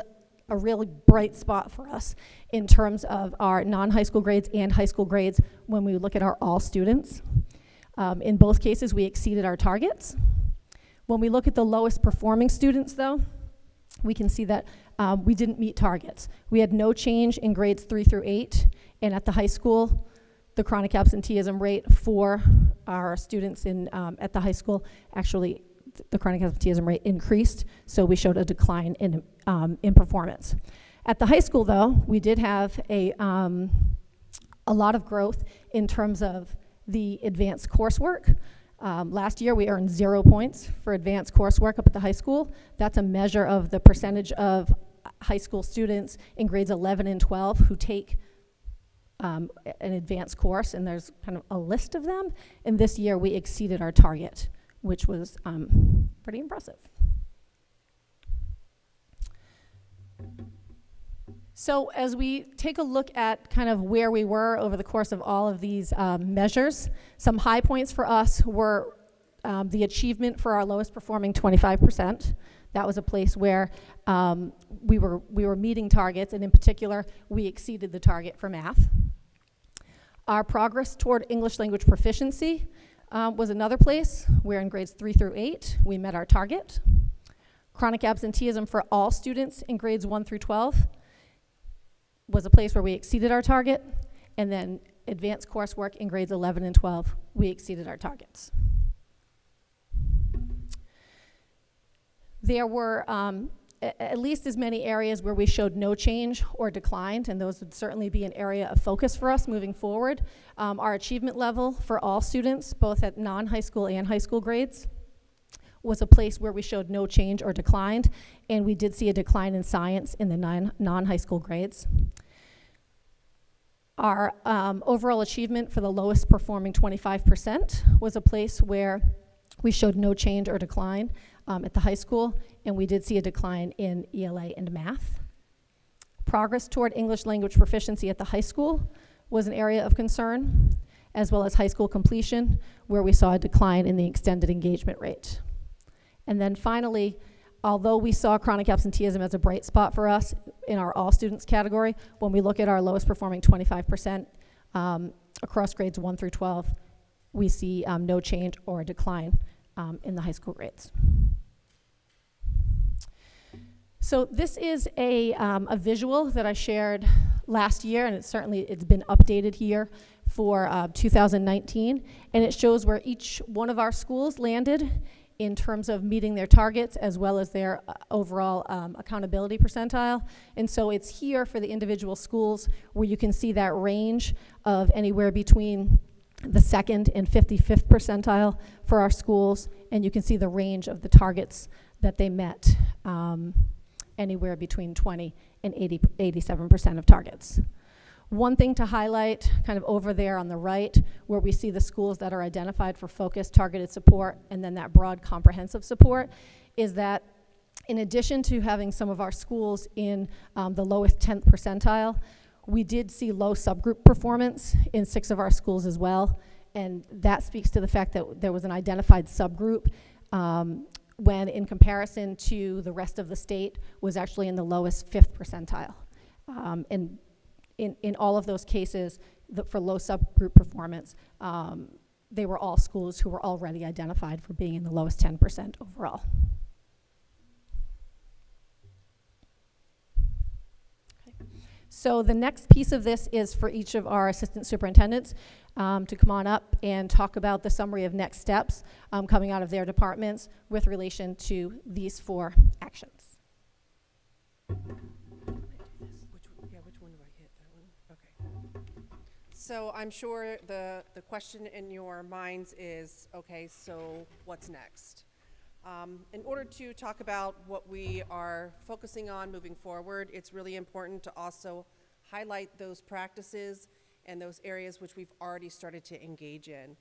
a really bright spot for us in terms of our non-high school grades and high school grades when we look at our all students. In both cases, we exceeded our targets. When we look at the lowest performing students, though, we can see that we didn't meet targets. We had no change in grades 3 through 8, and at the high school, the chronic absenteeism rate for our students at the high school, actually the chronic absenteeism rate increased, so we showed a decline in performance. At the high school, though, we did have a lot of growth in terms of the advanced coursework. Last year, we earned 0 points for advanced coursework up at the high school. That's a measure of the percentage of high school students in grades 11 and 12 who take an advanced course, and there's kind of a list of them. And this year, we exceeded our target, which was pretty impressive. So as we take a look at kind of where we were over the course of all of these measures, some high points for us were the achievement for our lowest performing 25%. That was a place where we were meeting targets, and in particular, we exceeded the target for math. Our progress toward English language proficiency was another place where in grades 3 through 8, we met our target. Chronic absenteeism for all students in grades 1 through 12 was a place where we exceeded our target. And then advanced coursework in grades 11 and 12, we exceeded our targets. There were at least as many areas where we showed no change or declined, and those would certainly be an area of focus for us moving forward. Our achievement level for all students, both at non-high school and high school grades, was a place where we showed no change or declined, and we did see a decline in science in the non-high school grades. Our overall achievement for the lowest performing 25% was a place where we showed no change or decline at the high school, and we did see a decline in ELA and math. Progress toward English language proficiency at the high school was an area of concern, as well as high school completion, where we saw a decline in the extended engagement rate. And then finally, although we saw chronic absenteeism as a bright spot for us in our all students category, when we look at our lowest performing 25% across grades 1 through 12, we see no change or a decline in the high school grades. So this is a visual that I shared last year, and it's been updated here for 2019, and it shows where each one of our schools landed in terms of meeting their targets as well as their overall accountability percentile. And so it's here for the individual schools where you can see that range of anywhere between the 2nd and 55th percentile for our schools, and you can see the range of the targets that they met, anywhere between 20 and 87% of targets. One thing to highlight, kind of over there on the right, where we see the schools that are identified for focused, targeted support, and then that broad comprehensive support, is that in addition to having some of our schools in the lowest 10th percentile, we did see low subgroup performance in 6 of our schools as well, and that speaks to the fact that there was an identified subgroup when in comparison to the rest of the state was actually in the lowest 5th percentile. And in all of those cases, for low subgroup performance, they were all schools who were already identified for being in the lowest 10% overall. Okay. So the next piece of this is for each of our assistant superintendents to come on up and talk about the summary of next steps coming out of their departments with relation to these 4 actions. So I'm sure the question in your minds is, okay, so what's next? In order to talk about what we are focusing on moving forward, it's really important to also highlight those practices and those areas which we've already started to engage in.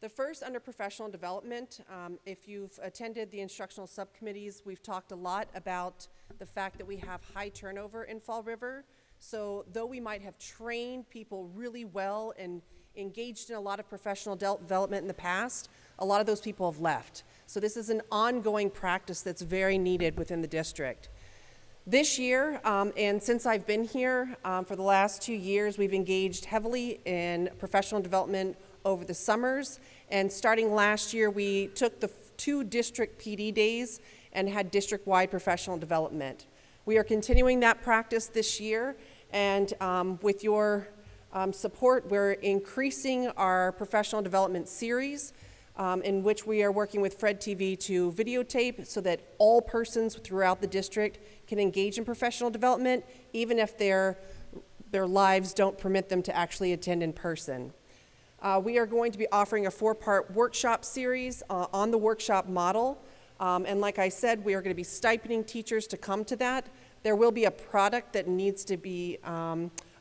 The first, under professional development, if you've attended the instructional subcommittees, we've talked a lot about the fact that we have high turnover in Fall River. So though we might have trained people really well and engaged in a lot of professional development in the past, a lot of those people have left. So this is an ongoing practice that's very needed within the district. This year, and since I've been here for the last 2 years, we've engaged heavily in professional development over the summers. And starting last year, we took the 2 district PD days and had district-wide professional development. We are continuing that practice this year, and with your support, we're increasing our professional development series in which we are working with Fred TV to videotape so that all persons throughout the district can engage in professional development, even if their lives don't permit them to actually attend in person. We are going to be offering a 4-part workshop series on the workshop model. And like I said, we are going to be stipending teachers to come to that. There will be a product that needs to be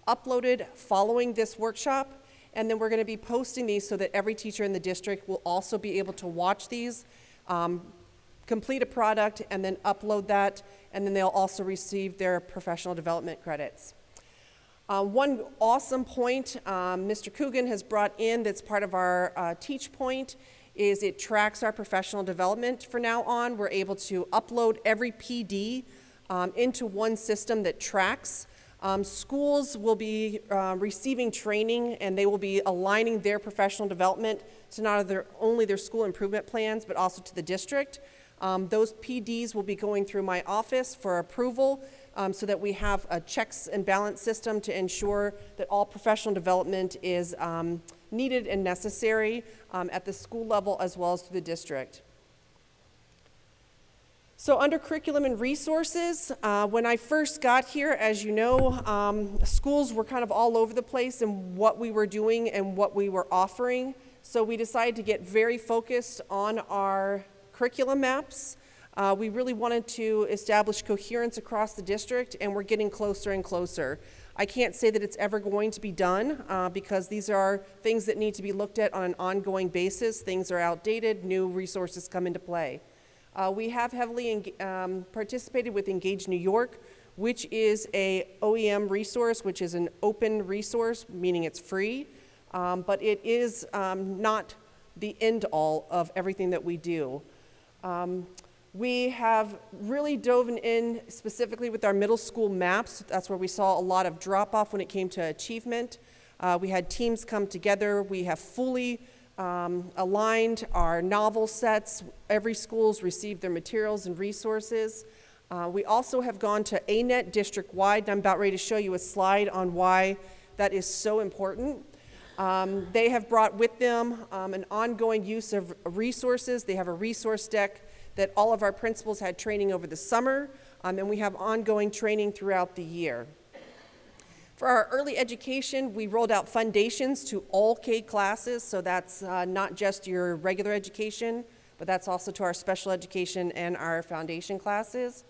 uploaded following this workshop. And then we're going to be posting these so that every teacher in the district will also be able to watch these, complete a product, and then upload that. And then they'll also receive their professional development credits. One awesome point Mr. Coogan has brought in that's part of our Teach Point is it tracks our professional development from now on. We're able to upload every PD into one system that tracks. Schools will be receiving training, and they will be aligning their professional development to not only their school improvement plans, but also to the district. Those PDs will be going through my office for approval so that we have a checks and balance system to ensure that all professional development is needed and necessary at the school level as well as to the district. So under curriculum and resources, when I first got here, as you know, schools were kind of all over the place in what we were doing and what we were offering. So we decided to get very focused on our curriculum maps. We really wanted to establish coherence across the district, and we're getting closer and closer. I can't say that it's ever going to be done because these are things that need to be looked at on an ongoing basis. Things are outdated, new resources come into play. We have heavily participated with Engage New York, which is a OEM resource, which is an open resource, meaning it's free, but it is not the end all of everything that we do. We have really dove in specifically with our middle school maps. That's where we saw a lot of drop-off when it came to achievement. We had teams come together. We have fully aligned our novel sets. Every school's received their materials and resources. We also have gone to ANET district-wide, and I'm about ready to show you a slide on why that is so important. They have brought with them an ongoing use of resources. They have a resource deck that all of our principals had training over the summer, and we have ongoing training throughout the year. For our early education, we rolled out foundations to all K classes, so that's not just your regular education, but that's also to our special education and our foundation classes.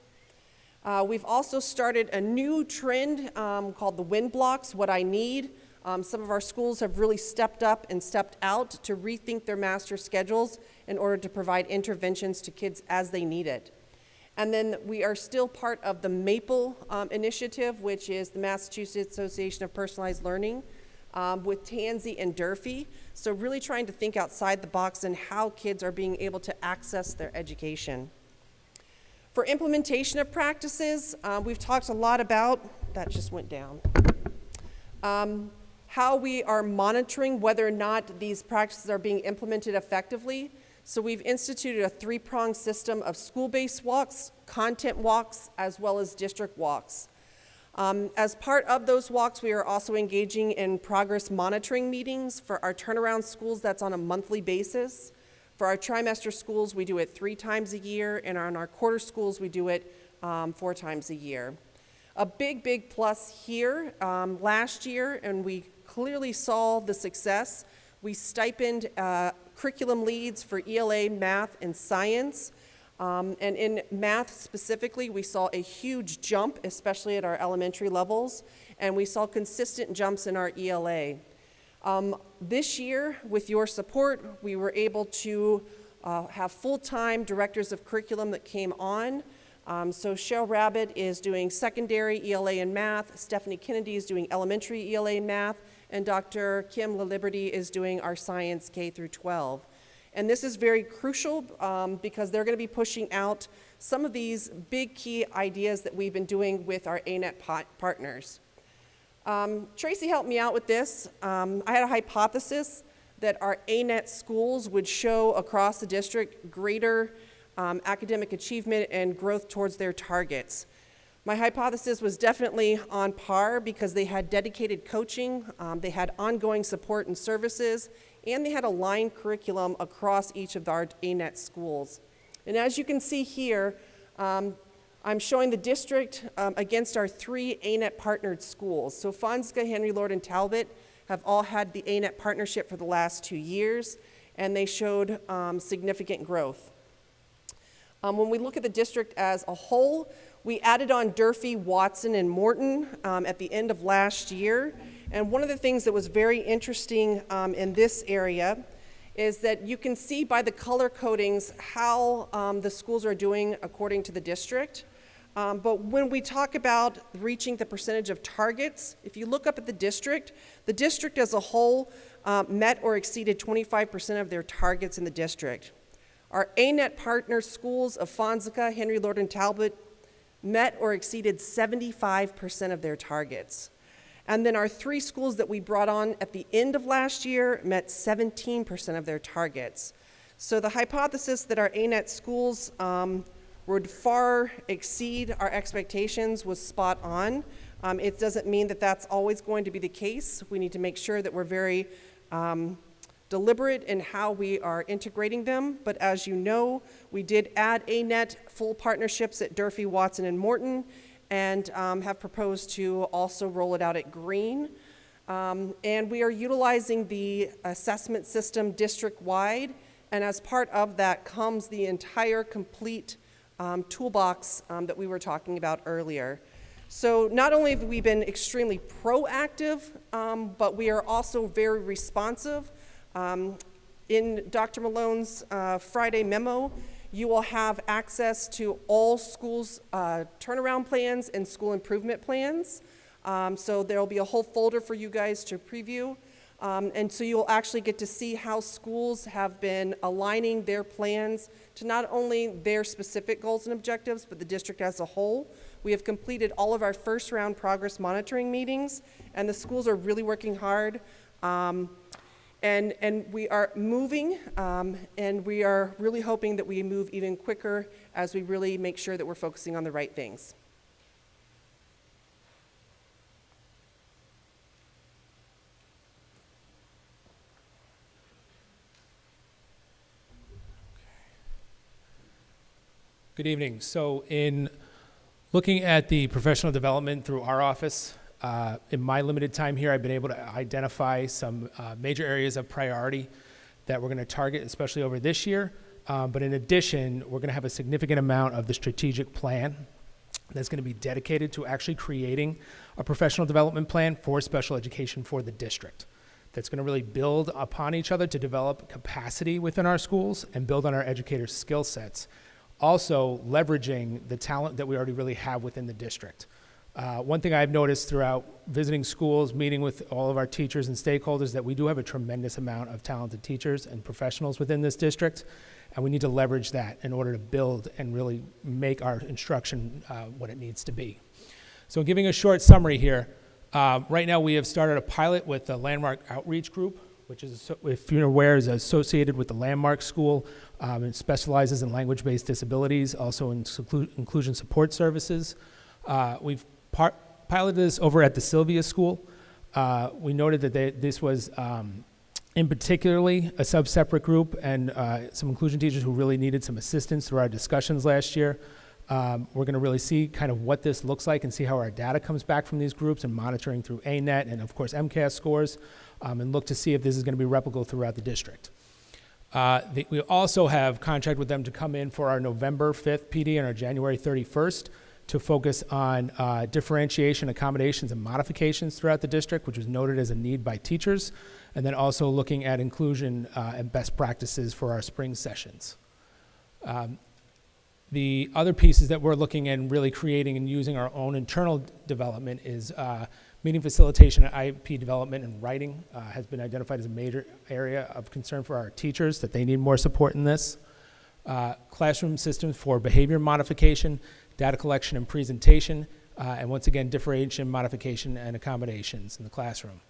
We've also started a new trend called the WIN blocks, What I Need. Some of our schools have really stepped up and stepped out to rethink their master schedules in order to provide interventions to kids as they need it. And then we are still part of the MAPLE initiative, which is the Massachusetts Association of Personalized Learning, with Tansy and Durfee. So really trying to think outside the box and how kids are being able to access their education. For implementation of practices, we've talked a lot about, that just went down, how we are monitoring whether or not these practices are being implemented effectively. So we've instituted a 3-pronged system of school-based walks, content walks, as well as district walks. As part of those walks, we are also engaging in progress monitoring meetings. For our turnaround schools, that's on a monthly basis. For our trimester schools, we do it 3 times a year, and on our quarter schools, we do it 4 times a year. A big, big plus here, last year, and we clearly saw the success, we stipend curriculum leads for ELA, math, and science. And in math specifically, we saw a huge jump, especially at our elementary levels, and we saw consistent jumps in our ELA. This year, with your support, we were able to have full-time directors of curriculum that came on. So Cheryl Rabbit is doing secondary ELA in math, Stephanie Kennedy is doing elementary ELA in math, and Dr. Kim LaLiberty is doing our science K through 12. And this is very crucial because they're going to be pushing out some of these big key ideas that we've been doing with our ANET partners. Tracy helped me out with this. I had a hypothesis that our ANET schools would show across the district greater academic achievement and growth towards their targets. My hypothesis was definitely on par because they had dedicated coaching, they had ongoing support and services, and they had aligned curriculum across each of our ANET schools. And as you can see here, I'm showing the district against our 3 ANET partnered schools. So Fonseca, Henry Lord, and Talbot have all had the ANET partnership for the last 2 years, and they showed significant growth. When we look at the district as a whole, we added on Durfee, Watson, and Morton at the end of last year. And one of the things that was very interesting in this area is that you can see by the color codings how the schools are doing according to the district. But when we talk about reaching the percentage of targets, if you look up at the district as a whole met or exceeded 25% of their targets in the district. Our ANET partner schools of Fonseca, Henry Lord, and Talbot met or exceeded 75% of their targets. And then our 3 schools that we brought on at the end of last year met 17% of their targets. So the hypothesis that our ANET schools would far exceed our expectations was spot on. It doesn't mean that that's always going to be the case. We need to make sure that we're very deliberate in how we are integrating them. But as you know, we did add ANET full partnerships at Durfee, Watson, and Morton, and have proposed to also roll it out at Green. And we are utilizing the assessment system district-wide, and as part of that comes the entire complete toolbox that we were talking about earlier. So not only have we been extremely proactive, but we are also very responsive. In Dr. Malone's Friday memo, you will have access to all schools' turnaround plans and school improvement plans. So there will be a whole folder for you guys to preview. And so you'll actually get to see how schools have been aligning their plans to not only their specific goals and objectives, but the district as a whole. We have completed all of our first round progress monitoring meetings, and the schools are really working hard. And we are moving, and we are really hoping that we move even quicker as we really make sure that we're focusing on the right things. Good evening. So in looking at the professional development through our office, in my limited time here, I've been able to identify some major areas of priority that we're going to target, especially over this year. But in addition, we're going to have a significant amount of the strategic plan that's going to be dedicated to actually creating a professional development plan for special education for the district. That's going to really build upon each other to develop capacity within our schools and build on our educators' skill sets. Also leveraging the talent that we already really have within the district. One thing I've noticed throughout visiting schools, meeting with all of our teachers and stakeholders, that we do have a tremendous amount of talented teachers and professionals within this district, and we need to leverage that in order to build and really make our instruction what it needs to be. So giving a short summary here, right now we have started a pilot with the Landmark Outreach Group, which is, if you're aware, is associated with the Landmark School. It specializes in language-based disabilities, also in inclusion support services. We've piloted this over at the Sylvia School. We noted that this was in particularly a sub-separate group and some inclusion teachers who really needed some assistance through our discussions last year. We're going to really see kind of what this looks like and see how our data comes back from these groups and monitoring through ANET and, of course, MCAS scores, and look to see if this is going to be replicable throughout the district. We also have contracted with them to come in for our November 5th PD and our January 31st to focus on differentiation, accommodations, and modifications throughout the district, which was noted as a need by teachers, and then also looking at inclusion and best practices for our spring sessions. The other pieces that we're looking at and really creating and using our own internal development is meeting facilitation and IEP development and writing has been identified as a major area of concern for our teachers, that they need more support in this. Classroom systems for behavior modification, data collection and presentation, and once again, differentiation, modification, and accommodations in the classroom.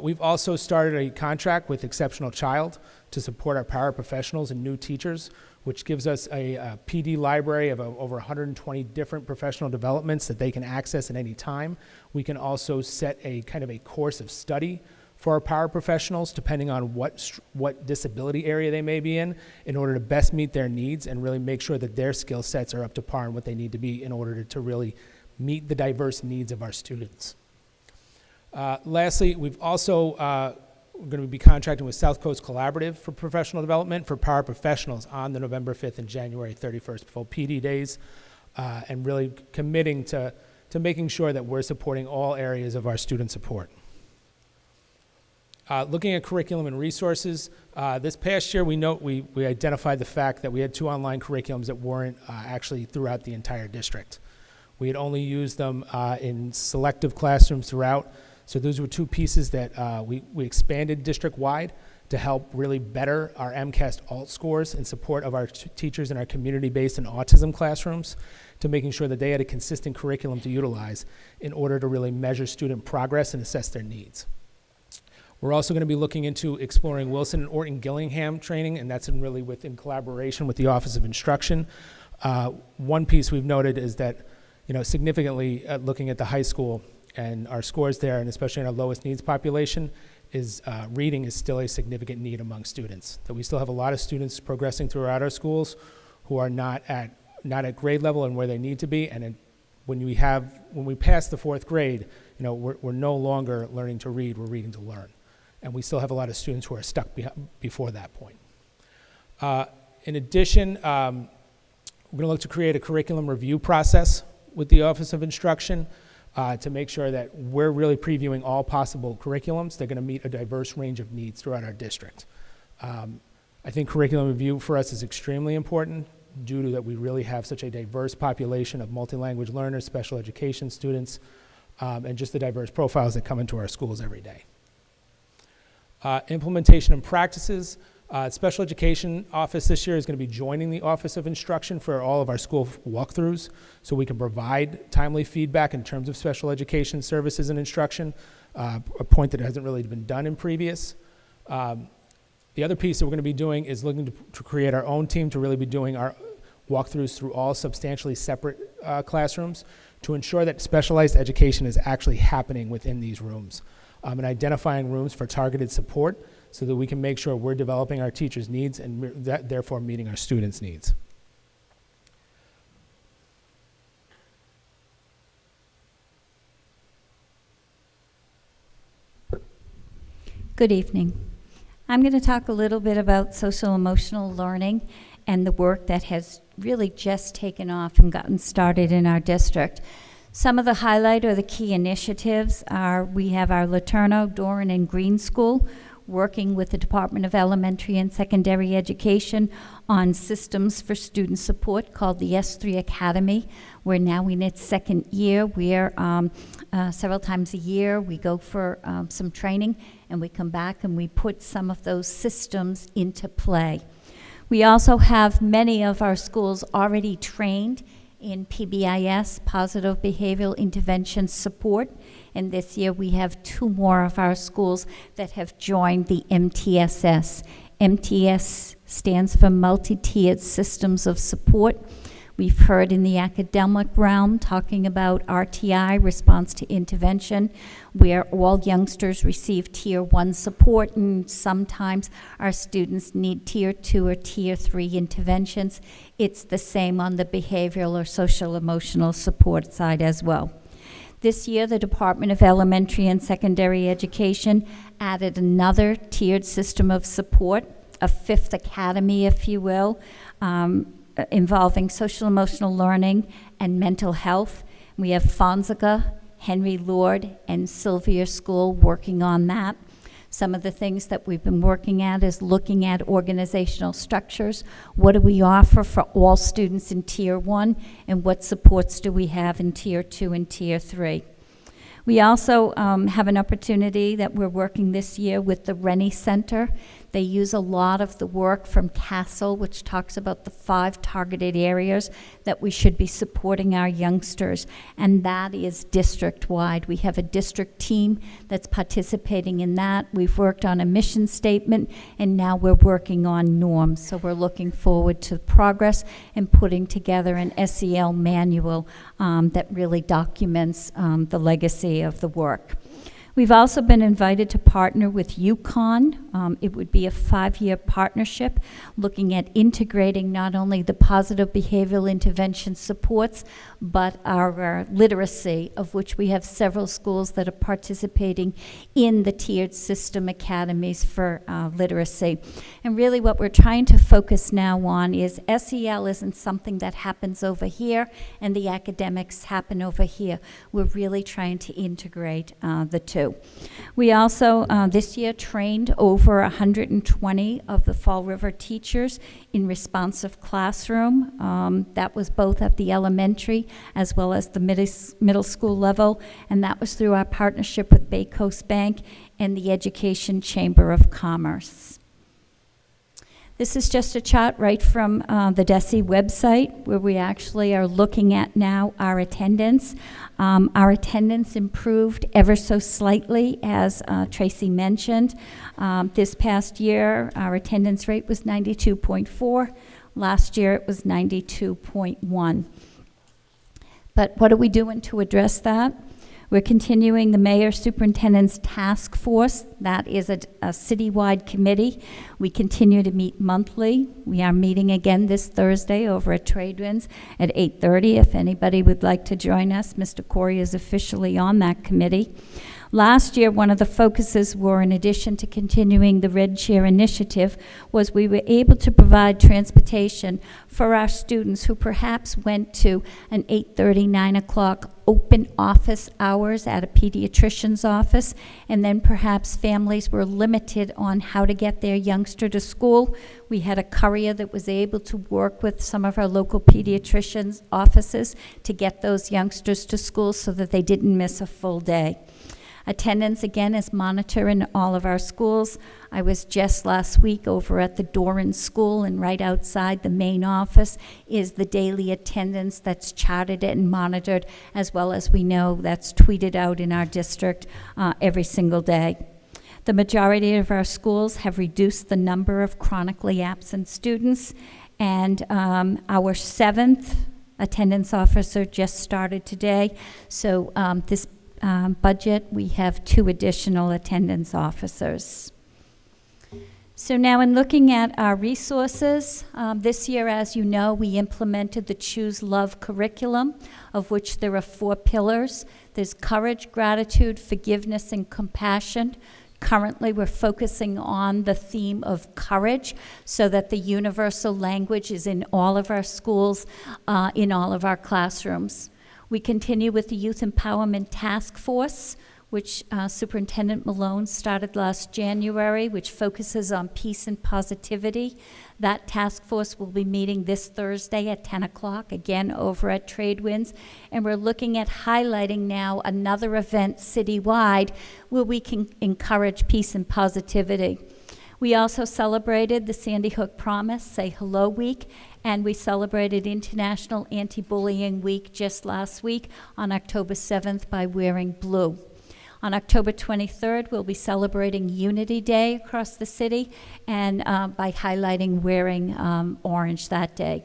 We've also started a contract with Exceptional Child to support our paraprofessionals and new teachers, which gives us a PD library of over 120 different professional developments that they can access at any time. We can also set a kind of a course of study for our paraprofessionals, depending on what disability area they may be in order to best meet their needs and really make sure that their skill sets are up to par and what they need to be in order to really meet the diverse needs of our students. Lastly, we've also we're going to be contracting with South Coast Collaborative for professional development for paraprofessionals on the November 5th and January 31st full PD days, and really committing to making sure that we're supporting all areas of our student support. Looking at curriculum and resources, this past year we identified the fact that we had 2 online curriculums that weren't actually throughout the entire district. We had only used them in selective classrooms throughout. So those were 2 pieces that we expanded district-wide to help really better our MCAS ALT scores in support of our teachers in our community-based and autism classrooms, to making sure that they had a consistent curriculum to utilize in order to really measure student progress and assess their needs. We're also going to be looking into exploring Wilson and Orton Gillingham training, and that's in collaboration with the Office of Instruction. One piece we've noted is that, significantly looking at the high school and our scores there, and especially in our lowest needs population, is reading is still a significant need among students. That we still have a lot of students progressing throughout our schools who are not at grade level and where they need to be, and when we pass the 4th grade, we're no longer learning to read, we're reading to learn. And we still have a lot of students who are stuck before that point. In addition, we're going to look to create a curriculum review process with the Office of Instruction to make sure that we're really previewing all possible curriculums. They're going to meet a diverse range of needs throughout our district. I think curriculum review for us is extremely important due to that we really have such a diverse population of multilanguage learners, special education students, and just the diverse profiles that come into our schools every day. Implementation and practices. Special Education Office this year is going to be joining the Office of Instruction for all of our school walkthroughs, so we can provide timely feedback in terms of special education services and instruction, a point that hasn't really been done in previous. The other piece that we're going to be doing is looking to create our own team to really be doing our walkthroughs through all substantially separate classrooms to ensure that specialized education is actually happening within these rooms, and identifying rooms for targeted support so that we can make sure we're developing our teachers' needs and therefore meeting our students' needs. Good evening. I'm going to talk a little bit about social emotional learning and the work that has really just taken off and gotten started in our district. Some of the highlight or the key initiatives are we have our Laterno, Doran, and Green School working with the Department of Elementary and Secondary Education on systems for student support called the S3 Academy. We're now in its 2nd year. We're several times a year we go for some training, and we come back and we put some of those systems into play. We also have many of our schools already trained in PBIS, Positive Behavioral Intervention Support, and this year we have 2 more of our schools that have joined the MTSS. MTS stands for Multi-Tiered Systems of Support. We've heard in the academic realm talking about RTI, Response to Intervention, where all youngsters receive Tier 1 support, and sometimes our students need Tier 2 or Tier 3 interventions. It's the same on the behavioral or social emotional support side as well. This year, the Department of Elementary and Secondary Education added another tiered system of support, a 5th academy, if you will, involving social emotional learning and mental health. We have Fonseca, Henry Lord, and Sylvia School working on that. Some of the things that we've been working at is looking at organizational structures. What do we offer for all students in Tier 1, and what supports do we have in Tier 2 and Tier 3? We also have an opportunity that we're working this year with the Rennie Center. They use a lot of the work from CASEL, which talks about the 5 targeted areas that we should be supporting our youngsters, and that is district-wide. We have a district team that's participating in that. We've worked on a mission statement, and now we're working on norms. So we're looking forward to progress and putting together an SEL manual that really documents the legacy of the work. We've also been invited to partner with UConn. It would be a 5-year partnership looking at integrating not only the positive behavioral intervention supports, but our literacy, of which we have several schools that are participating in the tiered system academies for literacy. And really what we're trying to focus now on is SEL isn't something that happens over here and the academics happen over here. We're really trying to integrate the two. We also this year trained over 120 of the Fall River teachers in responsive classroom. That was both at the elementary as well as the middle school level, and that was through our partnership with Bay Coast Bank and the Education Chamber of Commerce. This is just a chart right from the DESE website, where we actually are looking at now our attendance. Our attendance improved ever so slightly, as Tracy mentioned. This past year, our attendance rate was 92.4. Last year, it was 92.1. But what are we doing to address that? We're continuing the Mayor Superintendent's Task Force. That is a citywide committee. We continue to meet monthly. We are meeting again this Thursday over at Tradewinds at 8:30. If anybody would like to join us, Mr. Corey is officially on that committee. Last year, one of the focuses were, in addition to continuing the Red Chair initiative, was we were able to provide transportation for our students who perhaps went to an 8:30, 9 o'clock open office hours at a pediatrician's office, and then perhaps families were limited on how to get their youngster to school. We had a courier that was able to work with some of our local pediatricians' offices to get those youngsters to school so that they didn't miss a full day. Attendance, again, is monitored in all of our schools. I was just last week over at the Doran School, and right outside the main office is the daily attendance that's charted and monitored, as well as we know that's tweeted out in our district every single day. The majority of our schools have reduced the number of chronically absent students, and our 7th attendance officer just started today. So this budget, we have 2 additional attendance officers. So now in looking at our resources, this year, as you know, we implemented the Choose Love curriculum, of which there are 4 pillars. There's courage, gratitude, forgiveness, and compassion. Currently, we're focusing on the theme of courage so that the universal language is in all of our schools, in all of our classrooms. We continue with the Youth Empowerment Task Force, which Superintendent Malone started last January, which focuses on peace and positivity. That task force will be meeting this Thursday at 10 o'clock, again over at Tradewinds. And we're looking at highlighting now another event citywide where we can encourage peace and positivity. We also celebrated the Sandy Hook Promise, Say Hello Week, and we celebrated International Anti-Bullying Week just last week on October 7th by wearing blue. On October 23rd, we'll be celebrating Unity Day across the city, and by highlighting wearing orange that day.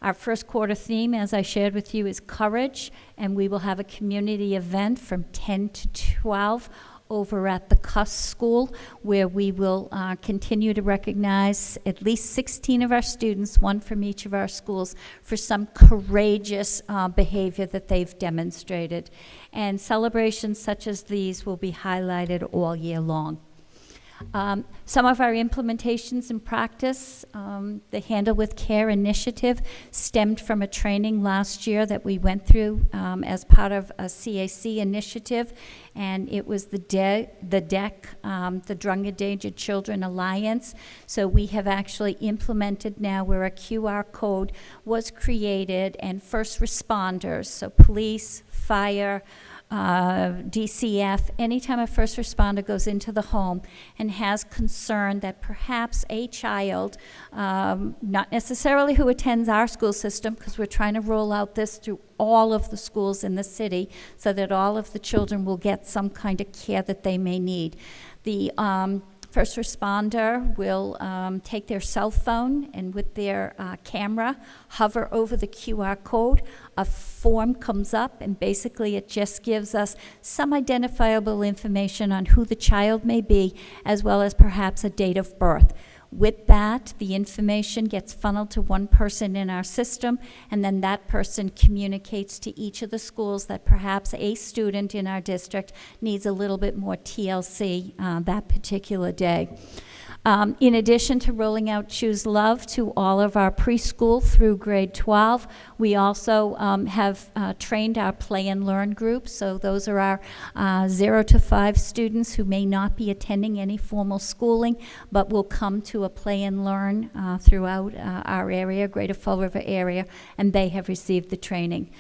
Our first quarter theme, as I shared with you, is courage, and we will have a community event from 10 to 12 over at the Cuss School, where we will continue to recognize at least 16 of our students, 1 from each of our schools, for some courageous behavior that they've demonstrated. And celebrations such as these will be highlighted all year long. Some of our implementations in practice, the Handle with Care initiative stemmed from a training last year that we went through as part of a CAC initiative, and it was the DEC, the Drug Endangered Children Alliance. So we have actually implemented now where a QR code was created, and first responders, so police, fire, DCF, anytime a first responder goes into the home and has concern that perhaps a child, not necessarily who attends our school system, because we're trying to roll out this through all of the schools in the city so that all of the children will get some kind of care that they may need. The first responder will take their cell phone and with their camera hover over the QR code. A form comes up, and basically it just gives us some identifiable information on who the child may be, as well as perhaps a date of birth. With that, the information gets funneled to one person in our system, and then that person communicates to each of the schools that perhaps a student in our district needs a little bit more TLC that particular day. In addition to rolling out Choose Love to all of our preschool through grade 12, we also have trained our Play and Learn groups. So those are our 0 to 5 students who may not be attending any formal schooling, but will come to a Play and Learn throughout our area, Greater Fall River area, and they have received the training.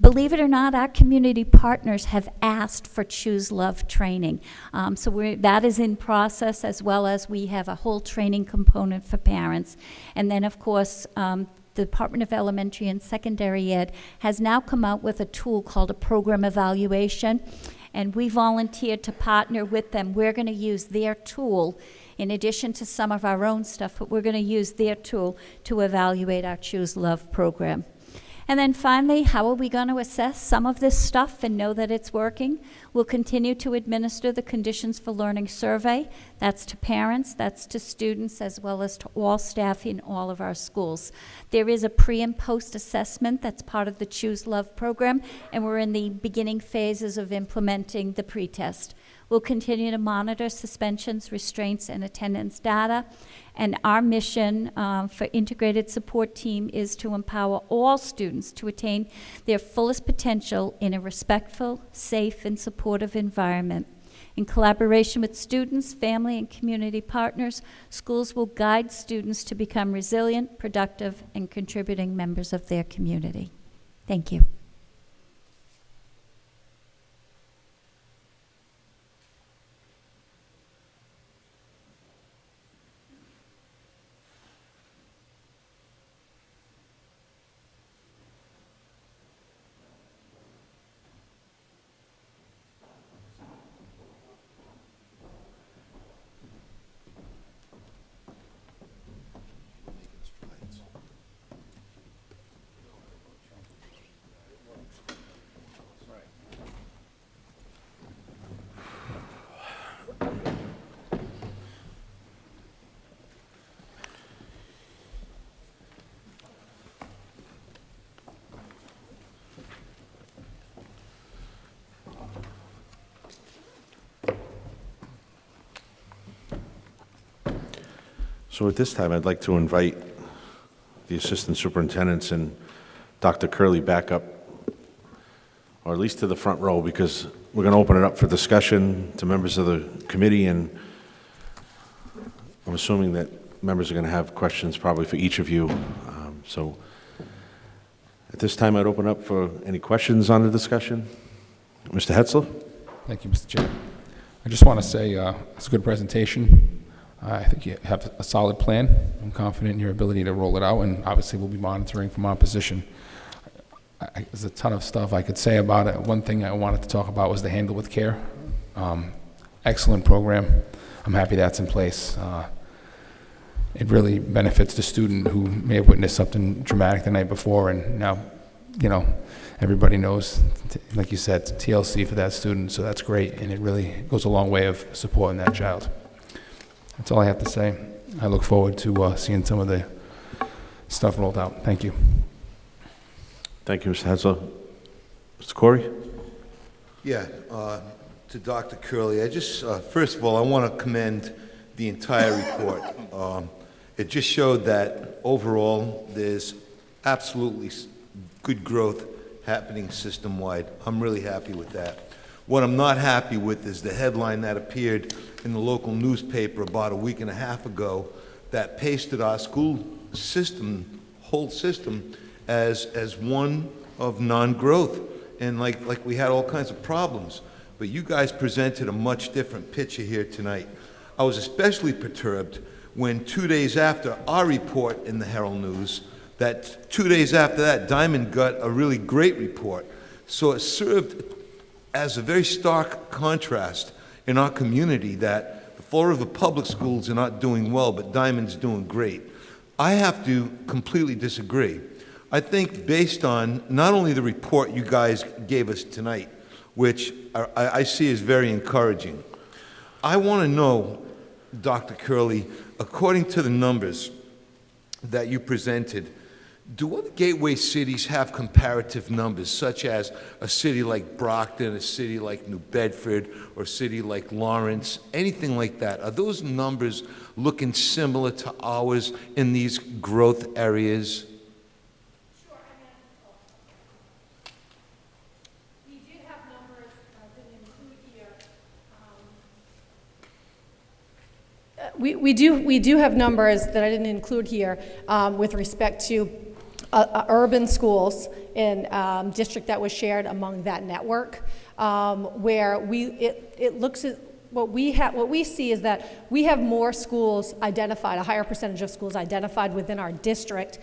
Believe it or not, our community partners have asked for Choose Love training. So that is in process, as well as we have a whole training component for parents. And then, of course, the Department of Elementary and Secondary Ed has now come out with a tool called a program evaluation, and we volunteered to partner with them. We're going to use their tool in addition to some of our own stuff, but we're going to use their tool to evaluate our Choose Love program. And then finally, how are we going to assess some of this stuff and know that it's working? We'll continue to administer the Conditions for Learning survey. That's to parents, that's to students, as well as to all staff in all of our schools. There is a pre and post assessment that's part of the Choose Love program, and we're in the beginning phases of implementing the pretest. We'll continue to monitor suspensions, restraints, and attendance data. And our mission for Integrated Support Team is to empower all students to attain their fullest potential in a respectful, safe, and supportive environment. In collaboration with students, family, and community partners, schools will guide students to become resilient, productive, and contributing members of their community. Thank you. So at this time, I'd like to invite the assistant superintendents and Dr. Curley back up, or at least to the front row, because we're going to open it up for discussion to members of the committee, and I'm assuming that members are going to have questions probably for each of you. So at this time, I'd open up for any questions on the discussion. Mr. Hetzler? Thank you, Mr. Chair. I just want to say it's a good presentation. I think you have a solid plan. I'm confident in your ability to roll it out, and obviously we'll be monitoring from our position. There's a ton of stuff I could say about it. One thing I wanted to talk about was the Handle with Care. Excellent program. I'm happy that's in place. It really benefits the student who may have witnessed something traumatic the night before, and now, you know, everybody knows, like you said, TLC for that student, so that's great, and it really goes a long way of supporting that child. That's all I have to say. I look forward to seeing some of the stuff rolled out. Thank you. Thank you, Mr. Hetzler. Mr. Corey? Yeah, to Dr. Curley, I just, first of all, I want to commend the entire report. It just showed that overall there's absolutely good growth happening system-wide. I'm really happy with that. What I'm not happy with is the headline that appeared in the local newspaper about a week and a half ago that pasted our school system, whole system, as one of non-growth, and like we had all kinds of problems. But you guys presented a much different picture here tonight. I was especially perturbed when 2 days after our report in the Herald News, that 2 days after that, Diamond got a really great report. So it served as a very stark contrast in our community that the Florida public schools are not doing well, but Diamond's doing great. I have to completely disagree. I think based on not only the report you guys gave us tonight, which I see as very encouraging, I want to know, Dr. Curley, according to the numbers that you presented, do other gateway cities have comparative numbers, such as a city like Brockton, a city like New Bedford, or a city like Lawrence, anything like that? Are those numbers looking similar to ours in these growth areas? We do have numbers that didn't include here. We do have numbers that I didn't include here with respect to urban schools in district that was shared among that network, where it looks at what we see is that we have more schools identified, a higher percentage of schools identified within our district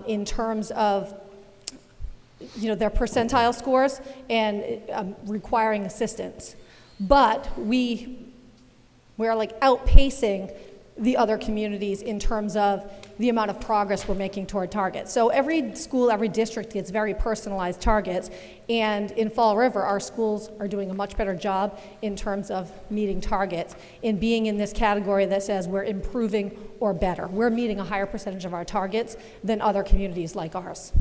in terms of their percentile scores and requiring assistance. But we're like outpacing the other communities in terms of the amount of progress we're making toward targets. So every school, every district gets very personalized targets, and in Fall River, our schools are doing a much better job in terms of meeting targets, in being in this category that says we're improving or better. We're meeting a higher percentage of our targets than other communities like ours.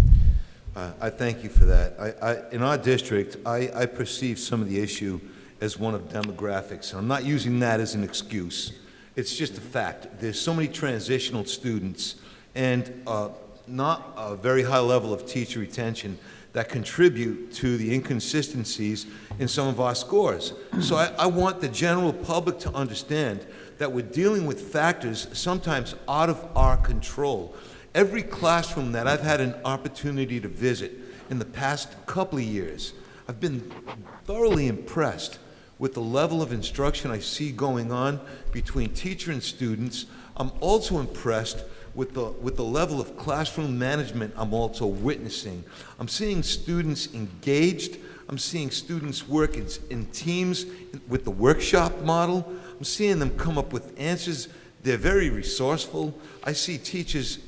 I thank you for that. In our district, I perceive some of the issue as one of demographics. I'm not using that as an excuse. It's just a fact. There's so many transitional students and not a very high level of teacher retention that contribute to the inconsistencies in some of our scores. So I want the general public to understand that we're dealing with factors sometimes out of our control. Every classroom that I've had an opportunity to visit in the past couple of years, I've been thoroughly impressed with the level of instruction I see going on between teacher and students. I'm also impressed with the level of classroom management I'm also witnessing. I'm seeing students engaged. I'm seeing students work in teams with the workshop model. I'm seeing them come up with answers. They're very resourceful. I see teachers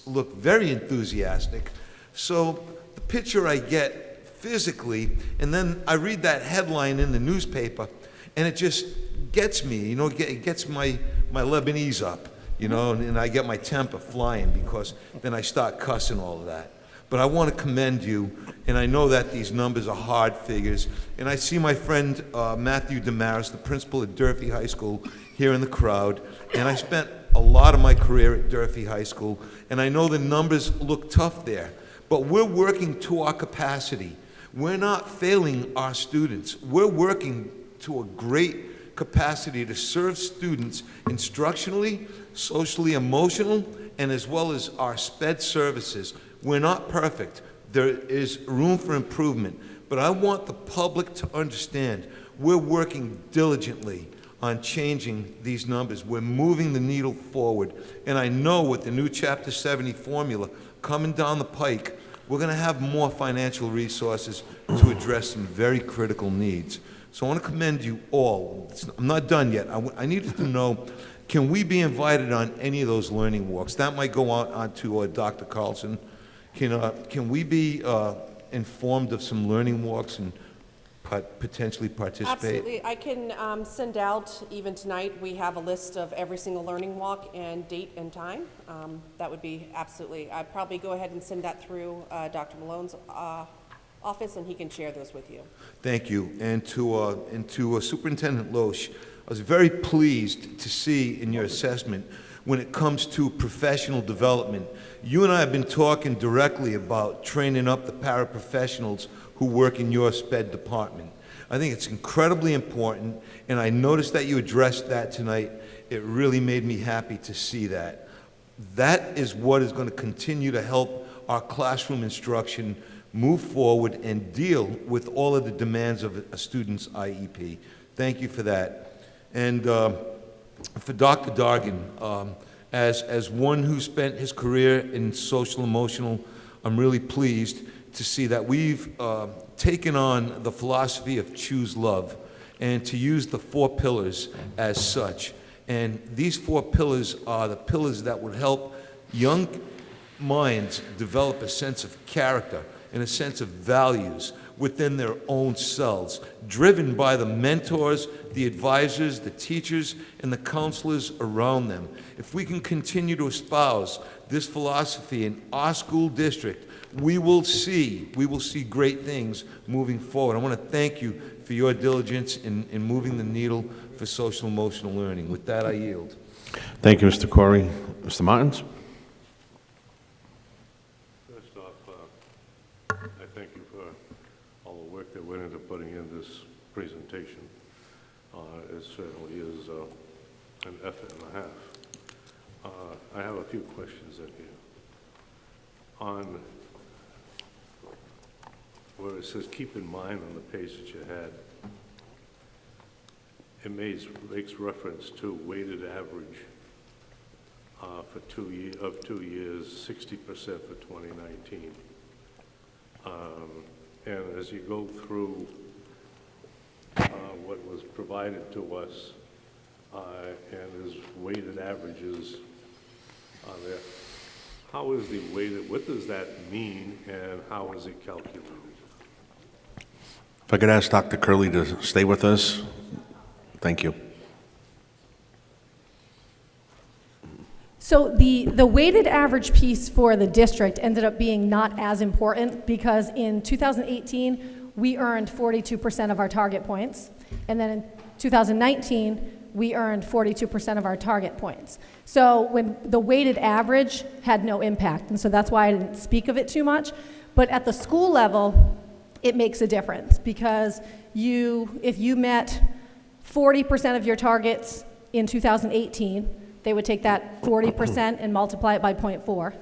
look very enthusiastic. So the picture I get physically, and then I read that headline in the newspaper, and it just gets me, it gets my Lebanese up, and I get my temper flying, because then I start cussing all of that. But I want to commend you, and I know that these numbers are hard figures, and I see my friend Matthew Damaris, the principal at Durfee High School, here in the crowd, and I spent a lot of my career at Durfee High School, and I know the numbers look tough there, but we're working to our capacity. We're not failing our students. We're working to a great capacity to serve students instructionally, socially, emotional, and as well as our SPED services. We're not perfect. There is room for improvement, but I want the public to understand we're working diligently on changing these numbers. We're moving the needle forward, and I know with the new Chapter 70 formula coming down the pike, we're going to have more financial resources to address some very critical needs. So I want to commend you all. I'm not done yet. I needed to know, can we be invited on any of those learning walks? That might go on to Dr. Carlson. Can we be informed of some learning walks and potentially participate? Absolutely. I can send out, even tonight, we have a list of every single learning walk and date and time. That would be absolutely, I'd probably go ahead and send that through Dr. Malone's office, and he can share those with you. Thank you. And to Superintendent Loesch, I was very pleased to see in your assessment when it comes to professional development. You and I have been talking directly about training up the paraprofessionals who work in your SPED department. I think it's incredibly important, and I noticed that you addressed that tonight. It really made me happy to see that. That is what is going to continue to help our classroom instruction move forward and deal with all of the demands of a student's IEP. Thank you for that. And for Dr. Dargan, as one who spent his career in social emotional, I'm really pleased to see that we've taken on the philosophy of choose love. and to use the 4 pillars as such. And these 4 pillars are the pillars that would help young minds develop a sense of character and a sense of values within their own selves, driven by the mentors, the advisors, the teachers, and the counselors around them. If we can continue to espouse this philosophy in our school district, we will see great things moving forward. I want to thank you for your diligence in moving the needle for social emotional learning. With that, I yield. Thank you, Mr. Corey. Mr. Martins? First off, I thank you for all the work that went into putting in this presentation. It certainly is an effort and a half. I have a few questions in here. On where it says, keep in mind on the page that you had, it makes reference to weighted average for 2 years, 60% for 2019. And as you go through what was provided to us and as weighted averages there, how is the weighted, what does that mean and how is it calculated? If I could ask Dr. Curley to stay with us. Thank you. So the weighted average piece for the district ended up being not as important because in 2018, we earned 42% of our target points. And then in 2019, we earned 42% of our target points. So when the weighted average had no impact, and so that's why I didn't speak of it too much. But at the school level, it makes a difference because if you met 40% of your targets in 2018, they would take that 40% and multiply it by 0.4.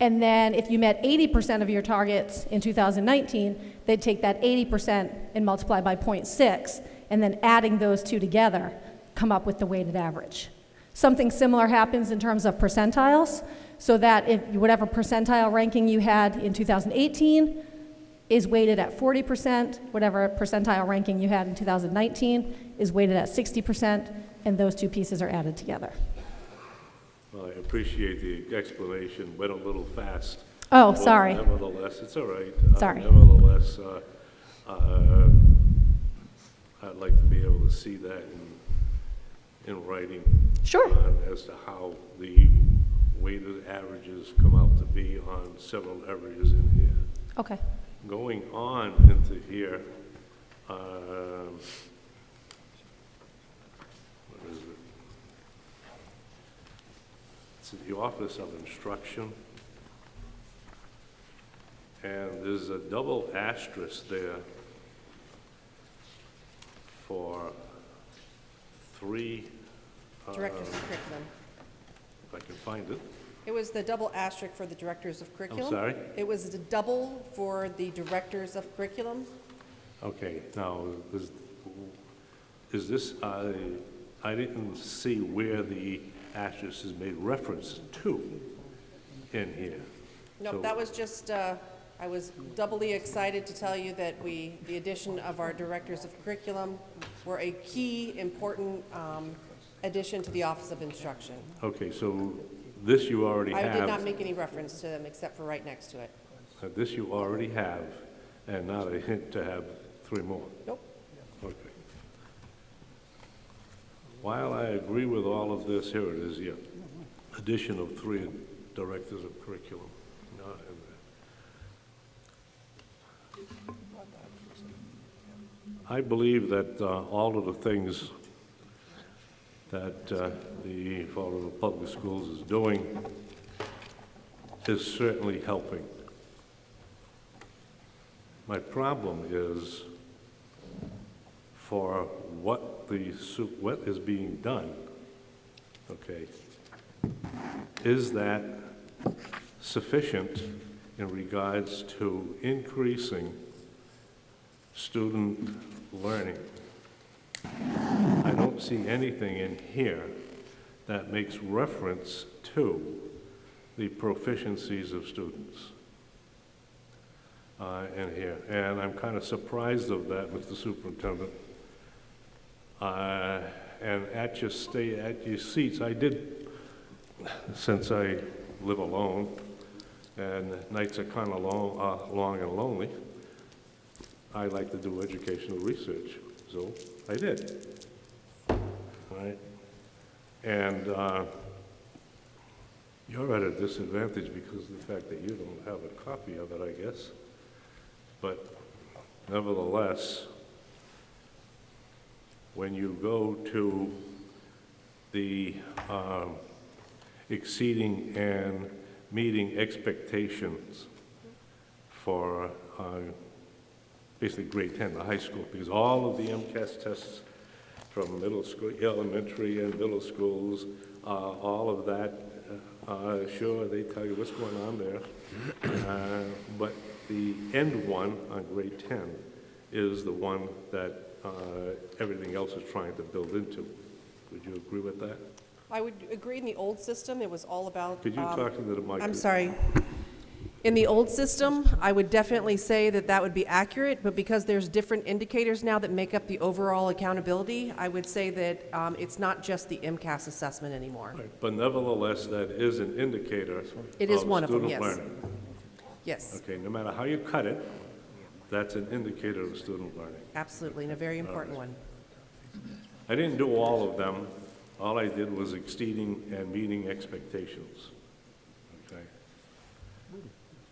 And then if you met 80% of your targets in 2019, they'd take that 80% and multiply by 0.6, and then adding those two together, come up with the weighted average. Something similar happens in terms of percentiles, so that if whatever percentile ranking you had in 2018 is weighted at 40%, whatever percentile ranking you had in 2019 is weighted at 60%, and those two pieces are added together. Well, I appreciate the explanation, went a little fast. Oh, But sorry. Nevertheless, it's all right. Sorry. Nevertheless, I'd like to be able to see that in writing. Sure. As to how the weighted averages come out to be on several areas in here. Okay. Going on into here, what is it? It's the Office of Instruction. And there's a double asterisk there for 3. Directors of curriculum. If I can find it. It was the double asterisk for the directors of curriculum. sorry? It was the double for the directors of curriculum. Okay, now, is this, I didn't see where the asterisk is made reference to in here. No, So- that was just, I was doubly excited to tell you that the addition of our directors of curriculum were a key, important addition to the Office of Instruction. Okay, so this you already I have. did not make any reference to them except for right next to it. This you already have, and not a hint to have 3 more. Nope. Okay. While I agree with all of this, here it is, yeah, addition of 3 directors of curriculum. Not in there. I believe that all of the things that the Fall River Public Schools is doing is certainly helping. My problem is for what is being done, okay, is that sufficient in regards to increasing student learning? I don't see anything in here that makes reference to the proficiencies of students in here. And I'm kind of surprised of that, Mr. Superintendent, And at your seats, I did, since I live alone, and nights are kind of long and lonely, I like to do educational research, so I did. All right? And you're at a disadvantage because of the fact that you don't have a copy of it, I guess. But nevertheless, when you go to the exceeding and meeting expectations for basically grade 10, the high school, because all of the MCAS tests from middle school, elementary and middle schools, all of that, sure, they tell you what's going on there. But the end one on grade 10 is the one that everything else is trying to build into. Would you agree with that? I would agree in the old system, it was all about. Could you talk into the mic? I'm sorry. In the old system, I would definitely say that that would be accurate, but because there's different indicators now that make up the overall accountability, I would say that it's not just the MCAS assessment anymore. Right, but nevertheless, that is an indicator It is of one of them, student yes. learning. Yes, Okay, no matter how you cut it, that's an indicator of student learning. absolutely, and a very important one. I didn't do all of them. All I did was exceeding and meeting expectations. Okay?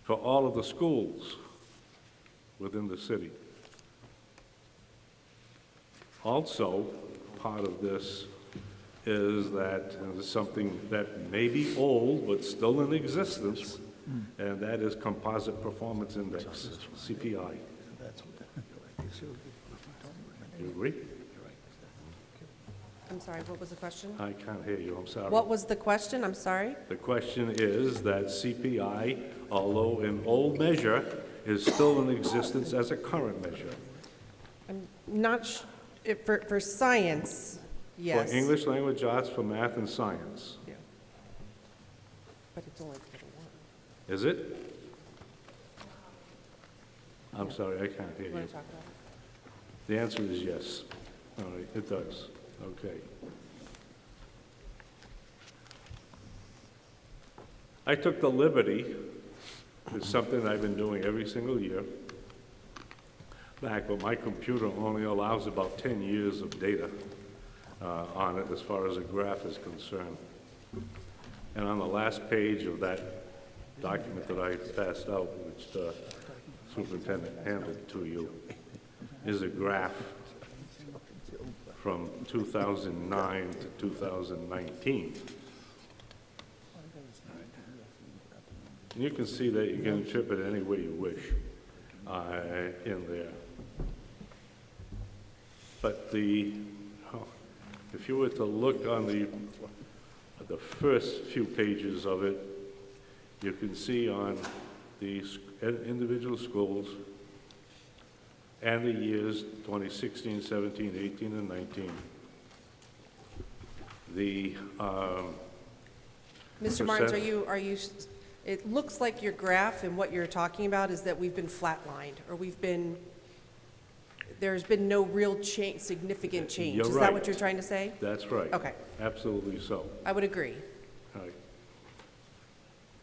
For all of the schools within the city. Also, part of this is that there's something that may be old but still in existence, and that is Composite Performance Index, CPI. You agree? I'm sorry, what was the question? I can't hear you, I'm sorry. What was the question? I'm sorry. The question is that CPI, although an old measure, is still in existence as a current measure. I'm not, for science, yes. For English language arts, for math and science. Yeah. But it's only Title I. Is it? I'm sorry, I can't hear You want you. to talk about it? The answer is yes. All right, it does. Okay. I took the liberty, it's something I've been doing every single year, back when my computer only allows about 10 years of data on it as far as a graph is concerned. And on the last page of that document that I passed out, which the superintendent handed to you, is a graph from 2009 to 2019. And you can see that you can interpret it any way you wish in there. But if you were to look on the first few pages of it, you can see on the individual schools and the years 2016, 17, 18, and 19. Mr. Martins, it looks like your graph and what you're talking about is that we've been flatlined, or there's been no real change, significant change. You're Is right. that what you're trying to say? That's right. Okay. Absolutely so. I would agree. All right.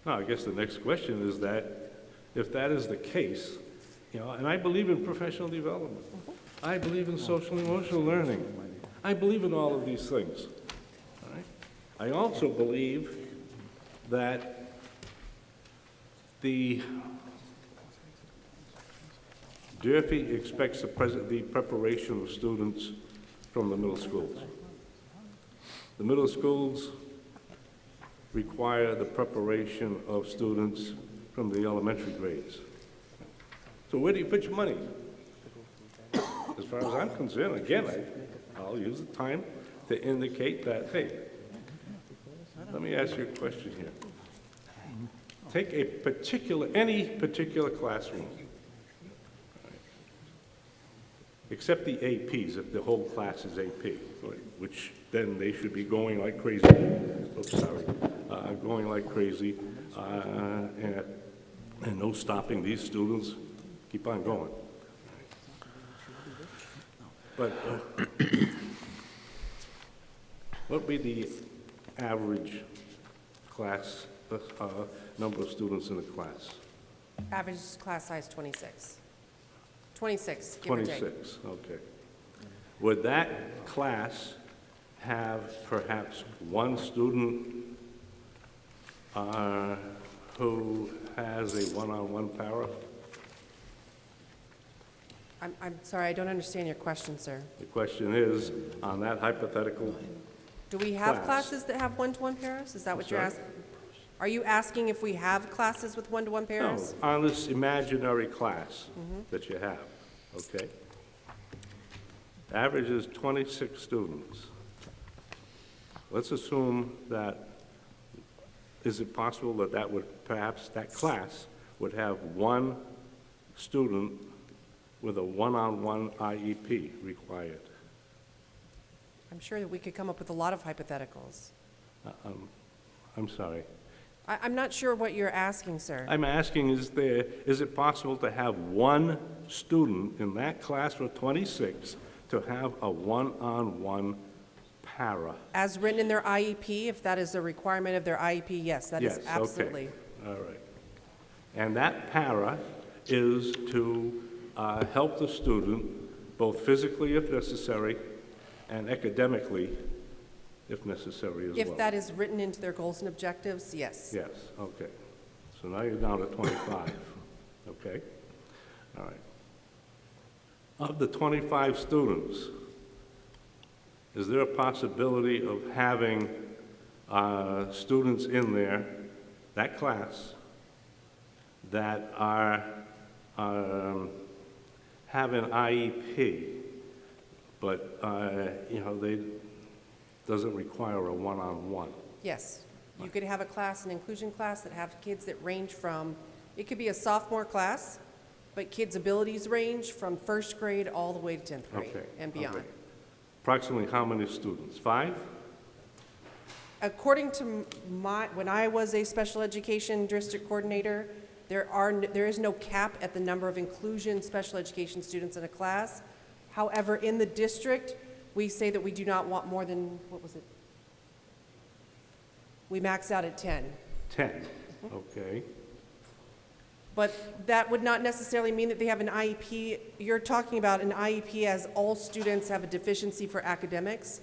Now, I guess the next question is that, if that is the case, and I believe in professional development. I believe in social and emotional learning. I believe in all of these things. All right? I also believe that the Durfee expects the preparation of students from the middle schools. The middle schools require the preparation of students from the elementary grades. So where do you put your money? As far as I'm concerned, again, I'll use the time to indicate that, hey, let me ask you a question here. Take any particular classroom, except the APs, if the whole class is AP, which then they should be going like crazy. Oops, sorry. Going like crazy, and no stopping these students. Keep on going. But what would be the average class, number of students in the class? Average class size 26. 26, give or take. 26, okay. Would that class have perhaps one student who has a one-on-one para? I'm sorry, I don't understand your question, sir. The question is, on that hypothetical, Do we have Class. classes that have one-to-one pairs? Is that what you're sorry? asking? Are you asking if we have classes with one-to-one no, pairs? on this imaginary class that you have, okay? Average is 26 students. Let's assume that, is it possible that that would, perhaps that class would have one student with a one-on-one IEP required? I'm sure that we could come up with a lot of hypotheticals. I'm sorry. I'm not sure what you're asking, sir. I'm asking, is it possible to have one student in that class for 26 to have a one-on-one para? As written in their IEP, if that is a requirement of their IEP, yes, that is Yes, absolutely. okay. All right. And that para is to help the student, both physically if necessary, and academically if necessary as well. If that is written into their goals and objectives, yes. Yes, okay. So now you're down to 25, okay? All right. Of the 25 students, is there a possibility of having students in there, that class, that are have an IEP, but they doesn't require a one-on-one? Yes. You could have a class, an inclusion class, that have kids that range from, it could be a sophomore class, but kids' abilities range from first grade all the way to 10th grade Okay, and beyond. okay. Approximately how many students? 5? According to when I was a special education district coordinator, there is no cap at the number of inclusion special education students in a class. However, in the district, we say that we do not want more than, what was it? We max out at 10. 10, okay. But that would not necessarily mean that they have an IEP. You're talking about an IEP as all students have a deficiency for academics.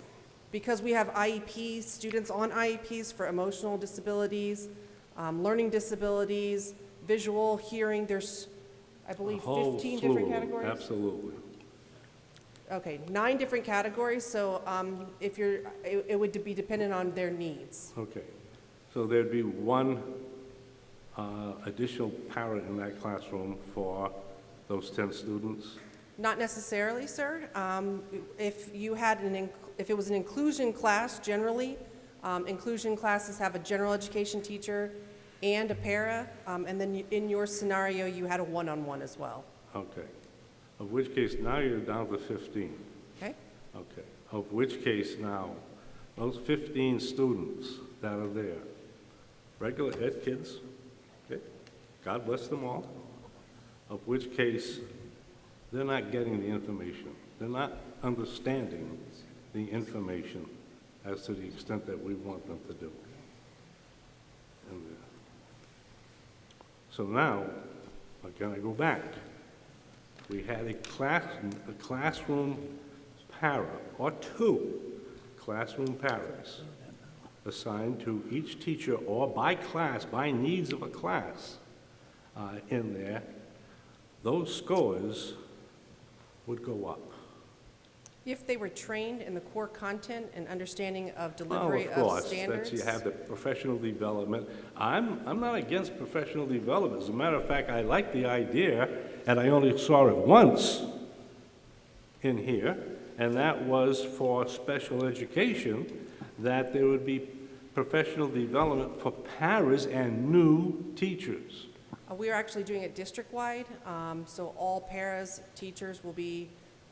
Because we have IEPs, students on IEPs for emotional disabilities, learning disabilities, visual, hearing, there's, I believe, A whole 15 slew different of them, categories? Absolutely. Okay, 9 different categories, so it would be dependent on their needs. Okay. So there'd be one additional parent in that classroom for those 10 students? Not necessarily, sir. If you had if it was an inclusion class, generally, inclusion classes have a general education teacher and a para, and then in your scenario, you had a one-on-one as well. Okay. Of which case, now you're down to 15. Okay? Okay. Of which case now, those 15 students that are there, regular ed kids, okay? God bless them all. Of which case, they're not getting the information. They're not understanding the information as to the extent that we want them to do. And, so now, again, I go back. We had a classroom para, or 2 classroom paras assigned to each teacher or by class, by needs of a class in there. Those scores would go up. If they were trained in the core content and understanding of delivery Of of course, standards. that you have the professional development. I'm not against professional development. As a matter of fact, I like the idea, and I only saw it once in here, and that was for special education, that there would be professional development for paras and new teachers. We are actually doing it district-wide, so all paras teachers will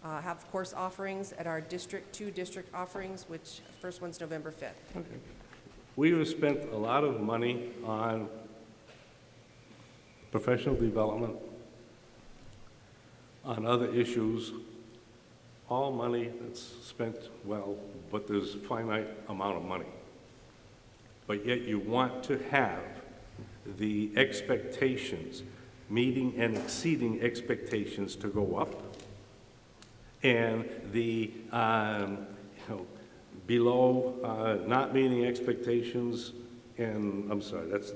have course offerings at our District 2 district offerings, which first one's November 5th. Okay. We have spent a lot of money on professional development, on other issues all money that's spent well, but there's a finite amount of money. But yet you want to have the expectations, meeting and exceeding expectations to go up, and the, below, not meeting expectations, and, I'm sorry, that's,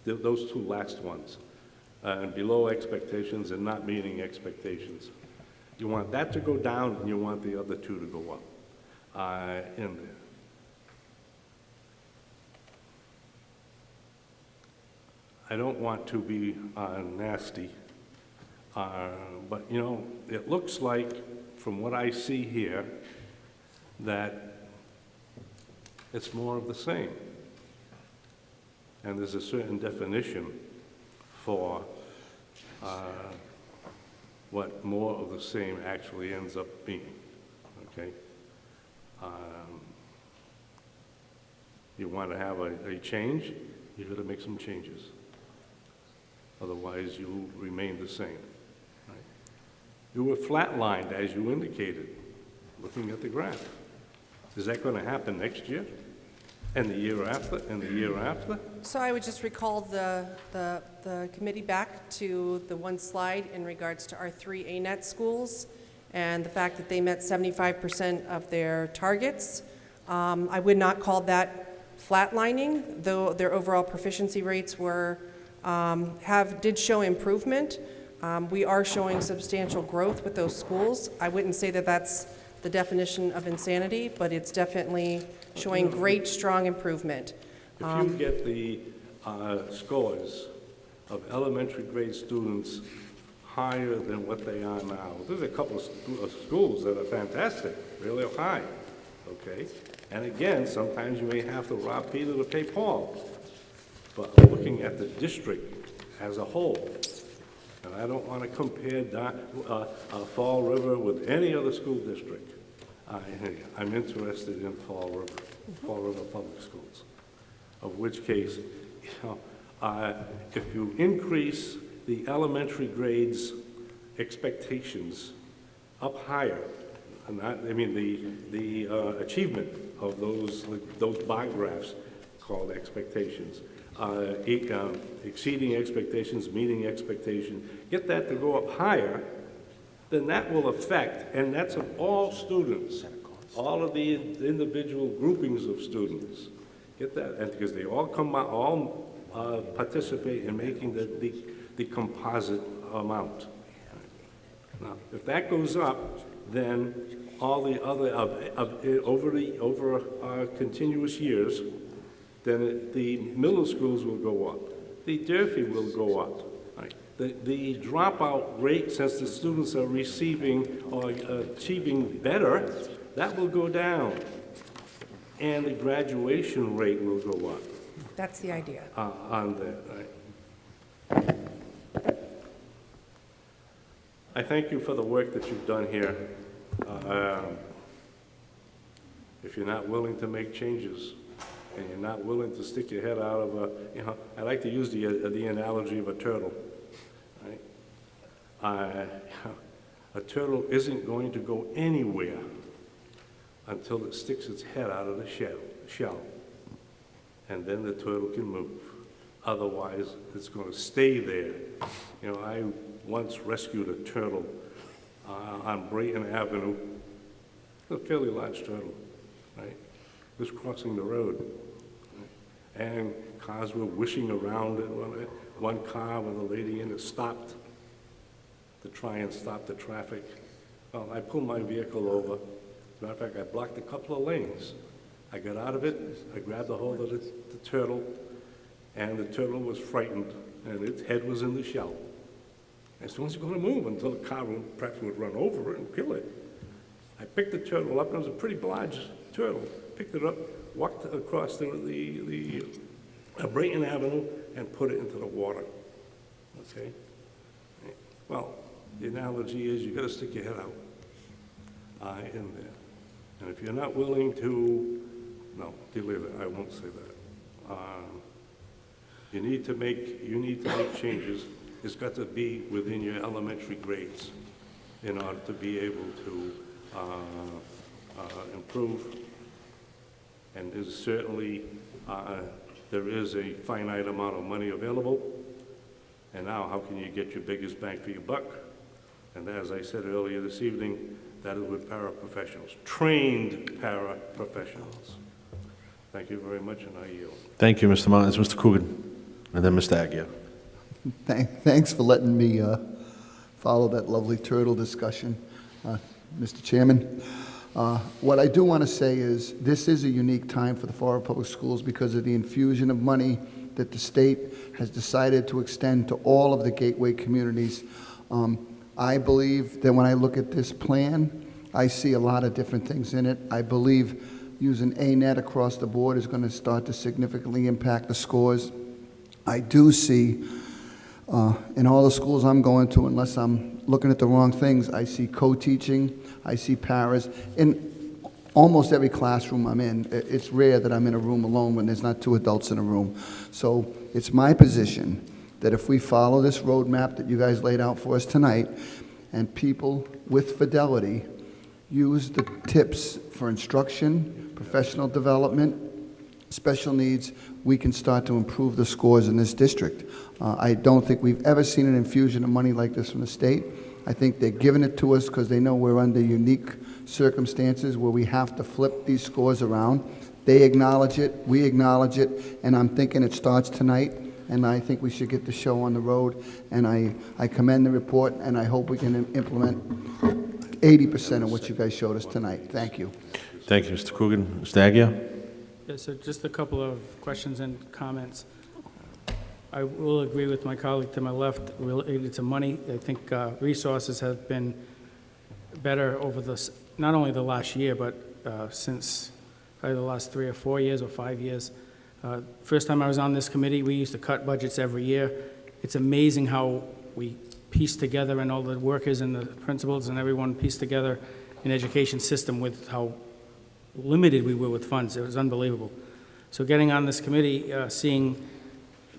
those two last ones, below expectations and not meeting expectations. You want that to go down, and you want the other two to go up in there. I don't want to be nasty, but you know, it looks like, from what I see here, that it's more of the same. And there's a certain definition for what more of the same actually ends up being, okay? You want to have a change, you've got to make some changes. Otherwise, you'll remain the same. Right? You were flatlined, as you indicated, looking at the graph. Is that going to happen next year? And the year after? And the year after? So I would just recall the committee back to the one slide in regards to our 3 ANET schools and the fact that they met 75% of their targets. I would not call that flatlining, though their overall proficiency rates were did show improvement. We are showing substantial growth with those schools. I wouldn't say that that's the definition of insanity, but it's definitely showing great, strong improvement. If you get the scores of elementary grade students higher than what they are now, there's a couple of schools that are fantastic, really high, okay? And again, sometimes you may have to rob Peter to pay Paul. But looking at the district as a whole, and I don't want to compare Fall River with any other school district. I'm interested in Fall River Public Schools, of which case, you know, if you increase the elementary grades expectations up higher, and that, I mean the achievement of those bar graphs called expectations, exceeding expectations, meeting expectations, get that to go up higher, then that will affect, and that's of all students, all of the individual groupings of students. Get that, and because they all participate in making the composite amount. Now, if that goes up, then all the other over continuous years, then the middle schools will go up. The Durfee will go up. Right? The dropout rate, since the students are receiving or achieving better, that will go down. And the graduation rate will go up. That's the idea. On that, right? I thank you for the work that you've done here. If you're not willing to make changes, and you're not willing to stick your head out of a, you know, I like to use the analogy of a turtle, right? A turtle isn't going to go anywhere until it sticks its head out of the shell, and then the turtle can move. Otherwise, it's going to stay there. You know, I once rescued a turtle on Brayton Avenue, a fairly large turtle, right? It was crossing the road, right? And cars were wishing around it. One car with a lady in it stopped to try and stop the traffic. Well, I pulled my vehicle over. As a matter of fact, I blocked a couple of lanes. I got out of it, I grabbed a hold of the turtle, and the turtle was frightened, and its head was in the shell. As soon as it's going to move until the car perhaps would run over it and kill it. I picked the turtle up, and it was a pretty large turtle. Picked it up, walked across the Brayton Avenue, and put it into the water. Okay? Well, the analogy is you got to stick your head out in there. And if you're not willing to, no, delete it, I won't say that. You need to make changes. It's got to be within your elementary grades in order to be able to improve. And there's certainly, there is a finite amount of money available. And now, how can you get your biggest bang for your buck? And as I said earlier this evening, that is with paraprofessionals, trained paraprofessionals. Thank you very much, and I yield. Thank you, Mr. Martins. Mr. Coogan, and then Mr. Agia. Thanks for letting me follow that lovely turtle discussion, Mr. Chairman. What I do want to say is this is a unique time for the Fall River Public Schools because of the infusion of money that the state has decided to extend to all of the gateway communities. I believe that when I look at this plan, I see a lot of different things in it. I believe using ANET across the board is going to start to significantly impact the scores. I do see in all the schools I'm going to, unless I'm looking at the wrong things, I see co-teaching, I see paras. In almost every classroom I'm in, it's rare that I'm in a room alone when there's not two adults in a room. So it's my position that if we follow this roadmap that you guys laid out for us tonight, and people with fidelity use the tips for instruction, professional development, special needs, we can start to improve the scores in this district. I don't think we've ever seen an infusion of money like this from the state. I think they're giving it to us because they know we're under unique circumstances where we have to flip these scores around. They acknowledge it, we acknowledge it, and I'm thinking it starts tonight, and I think we should get the show on the road, and I commend the report, and I hope we can implement 80% of what you guys showed us tonight. Thank you. Thank you, Mr. Coogan. Mr. Agia? Yeah, so just a couple of questions and comments. I will agree with my colleague to my left related to money. I think resources have been better over not only the last year, but since probably the last 3 or 4 years or 5 years. First time I was on this committee, we used to cut budgets every year. It's amazing how we piece together, and all the workers and the principals and everyone pieced together an education system with how limited we were with funds. It was unbelievable. So getting on this committee, seeing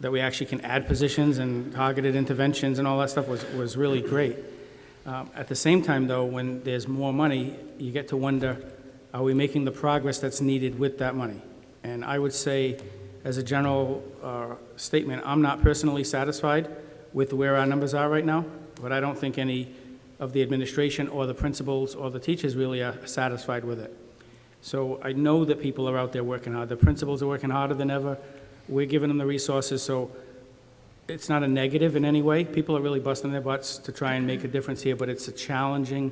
that we actually can add positions and targeted interventions and all that stuff was really great. At the same time, though, when there's more money, you get to wonder, are we making the progress that's needed with that money? And I would say, as a general statement, I'm not personally satisfied with where our numbers are right now, but I don't think any of the administration or the principals or the teachers really are satisfied with it. So I know that people are out there working hard. The principals are working harder than ever. We're giving them the resources, so it's not a negative in any way. People are really busting their butts to try and make a difference here, but it's a challenging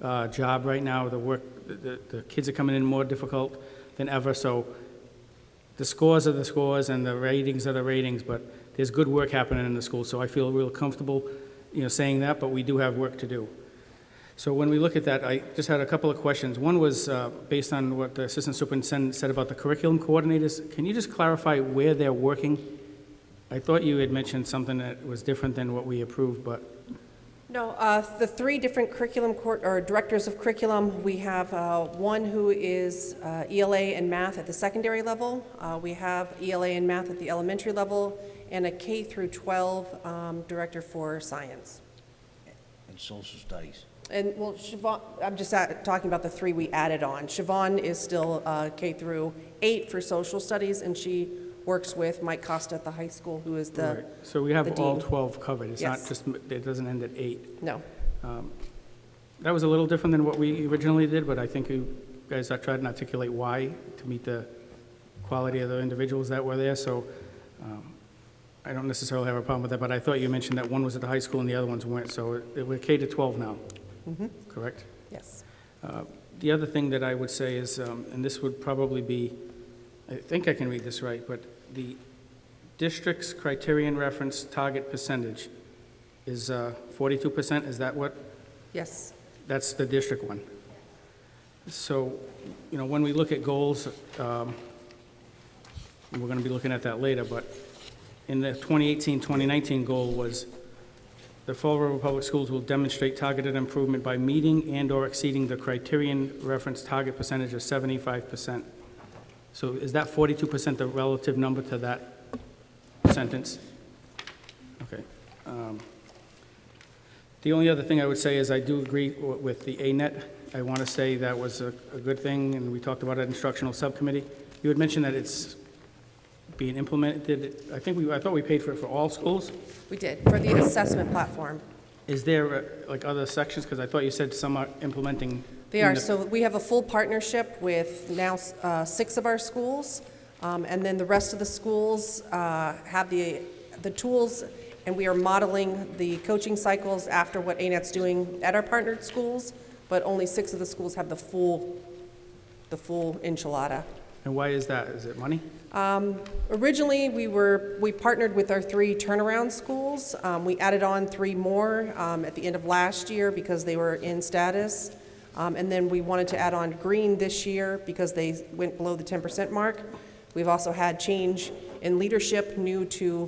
job right now. The kids are coming in more difficult than ever, so the scores are the scores and the ratings are the ratings, but there's good work happening in the school, so I feel real comfortable, saying that, but we do have work to do. So when we look at that, I just had a couple of questions. One was based on what the assistant superintendent said about the curriculum coordinators. Can you just clarify where they're working? I thought you had mentioned something that was different than what we approved, but... No, the 3 different curriculum directors of curriculum, we have one who is ELA and math at the secondary level. We have ELA and math at the elementary level, and a K through 12 director for science. And social studies. And, well, Siobhan, I'm just talking about the 3 we added on. Siobhan is still K through 8 for social studies, and she works with Mike Costa at the high school, who is the Right. So we have all dean. 12 covered. It's not Yes. just, it doesn't end at 8. No. That was a little different than what we originally did, but I think you guys tried to articulate why to meet the quality of the individuals that were there. So I don't necessarily have a problem with that, but I thought you mentioned that one was at the high school and the other ones weren't. So we're K to 12 now, correct? Yes. The other thing that I would say is, and this would probably be, I think I can read this right, but the district's criterion reference target percentage is 42%. Is that what? Yes. That's the district one. So, when we look at goals, and we're going to be looking at that later, but in the 2018-2019 goal was the Fall River Public Schools will demonstrate targeted improvement by meeting and/or exceeding the criterion reference target percentage of 75%. So is that 42% the relative number to that sentence? Okay. The only other thing I would say is I do agree with the ANET I want to say that was a good thing, and we talked about it at instructional subcommittee. You had mentioned that it's being implemented, I thought we paid for it for all schools. We did, for the assessment platform. Is there, like, other sections? Because I thought you said some are implementing. They are, so we have a full partnership with now 6 of our schools, and then the rest of the schools have the tools, and we are modeling the coaching cycles after what ANET's doing at our partnered schools, but only 6 of the schools have the full enchilada. And why is that? Is it money? Originally, we partnered with our 3 turnaround schools. We added on 3 more at the end of last year because they were in status. And then we wanted to add on Green this year because they went below the 10% mark. We've also had change in leadership new to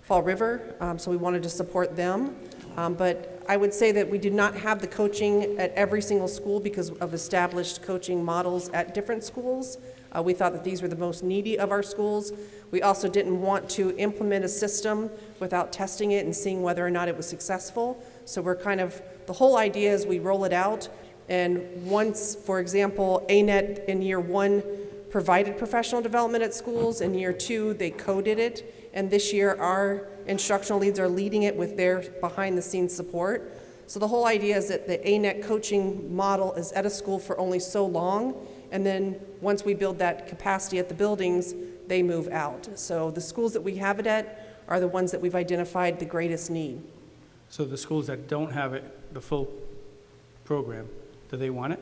Fall River, so we wanted to support them. But I would say that we did not have the coaching at every single school because of established coaching models at different schools. We thought that these were the most needy of our schools. We also didn't want to implement a system without testing it and seeing whether or not it was successful. So we're the whole idea is we roll it out, and once, for example, ANET in year 1 provided professional development at schools, in year 2 they coded it, and this year our instructional leads are leading it with their behind-the-scenes support. So the whole idea is that the ANET coaching model is at a school for only so long, and then once we build that capacity at the buildings, they move out. So the schools that we have it at are the ones that we've identified the greatest need. So the schools that don't have it, the full program, do they want it?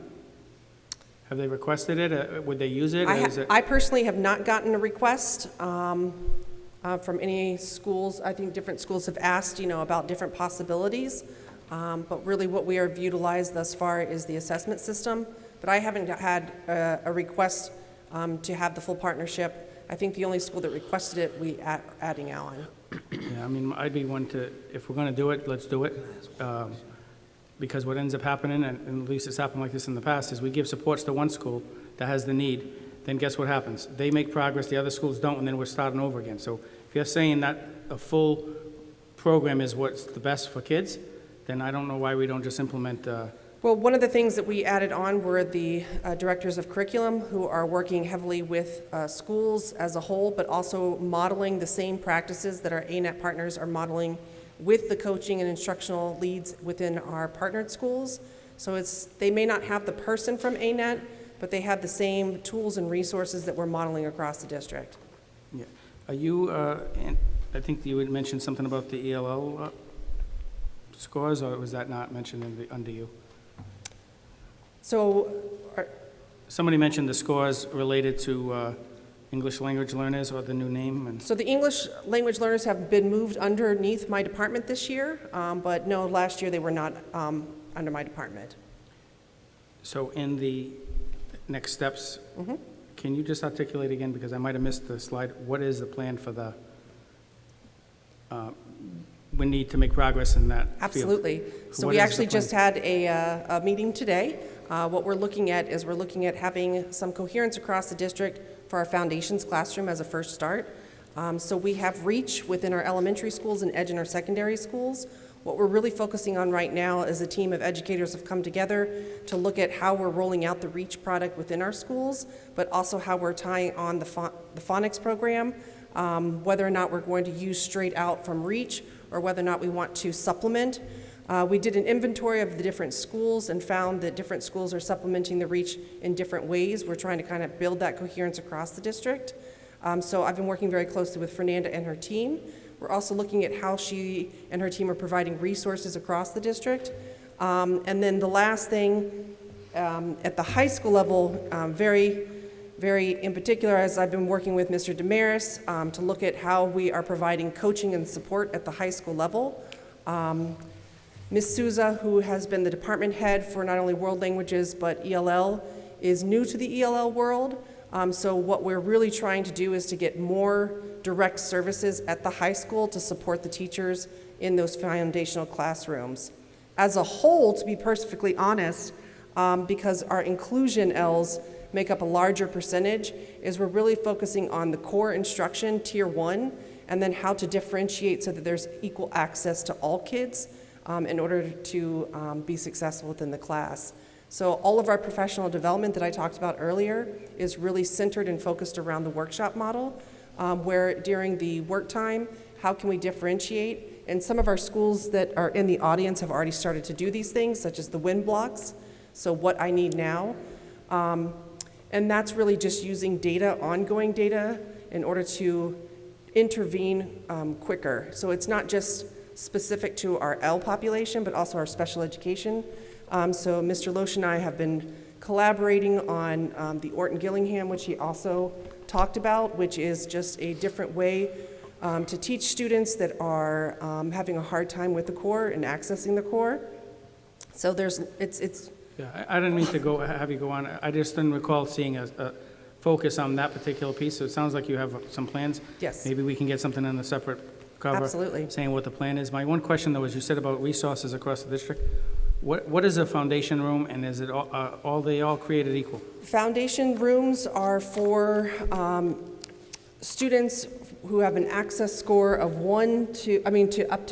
Have they requested it? Would they use it? I personally have not gotten a request from any schools. I think different schools have asked, about different possibilities. But really what we have utilized thus far is the assessment system. But I haven't had a request to have the full partnership. I think the only school that requested it, we adding on. Yeah, I mean, I'd be one to, if we're going to do it, let's do it. Because what ends up happening, and at least it's happened like this in the past, is we give supports to one school that has the need, then guess what happens? They make progress, the other schools don't, and then we're starting over again. So if you're saying that a full program is what's the best for kids, then I don't know why we don't just implement. Well, one of the things that we added on were the directors of curriculum who are working heavily with schools as a whole, but also modeling the same practices that our ANET partners are modeling with the coaching and instructional leads within our partnered schools. So they may not have the person from ANET, but they have the same tools and resources that we're modeling across the district. Yeah. Are you, I think you had mentioned something about the ELL scores, or was that not mentioned under you? So, somebody mentioned the scores related to English language learners, or the new name. So the English language learners have been moved underneath my department this year, but no, last year they were not under my department. So in the next steps, can you just articulate again, because I might have missed the slide, what is the plan for the, we need to make progress in that field? Absolutely. So we actually just had a meeting today. What we're looking at is we're looking at having some coherence across the district for our foundations classroom as a first start. So we have REACH within our elementary schools and EDGE in our secondary schools. What we're really focusing on right now is a team of educators have come together to look at how we're rolling out the REACH product within our schools, but also how we're tying on the phonics program, whether or not we're going to use straight out from REACH or whether or not we want to supplement. We did an inventory of the different schools and found that different schools are supplementing the REACH in different ways. We're trying to kind of build that coherence across the district. So I've been working very closely with Fernanda and her team. We're also looking at how she and her team are providing resources across the district. And then the last thing, at the high school level, very in particular, as I've been working with Mr. Damaris to look at how we are providing coaching and support at the high school level. Ms. Souza, who has been the department head for not only world languages but ELL, is new to the ELL world. So what we're really trying to do is to get more direct services at the high school to support the teachers in those foundational classrooms. As a whole, to be perfectly honest, because our inclusion Ls make up a larger percentage, is we're really focusing on the core instruction, tier 1, and then how to differentiate so that there's equal access to all kids in order to be successful within the class. So all of our professional development that I talked about earlier is really centered and focused around the workshop model, where during the work time, how can we differentiate? And some of our schools that are in the audience have already started to do these things, such as the WIN blocks, so what I need now. And that's really just using data, ongoing data, in order to intervene quicker. So it's not just specific to our L population, but also our special education. So Mr. Loesch and I have been collaborating on the Orton Gillingham, which he also talked about, which is just a different way to teach students that are having a hard time with the core and accessing the core. So it's Yeah, I didn't mean to have you go on. I just didn't recall seeing a focus on that particular piece. So it sounds like you have some plans. Yes. Maybe we can get something in the separate cover. Absolutely. Saying what the plan is. My one question, though, is you said about resources across the district. What is a foundation room, and is it all created equal? Foundation rooms are for students who have an access score of up to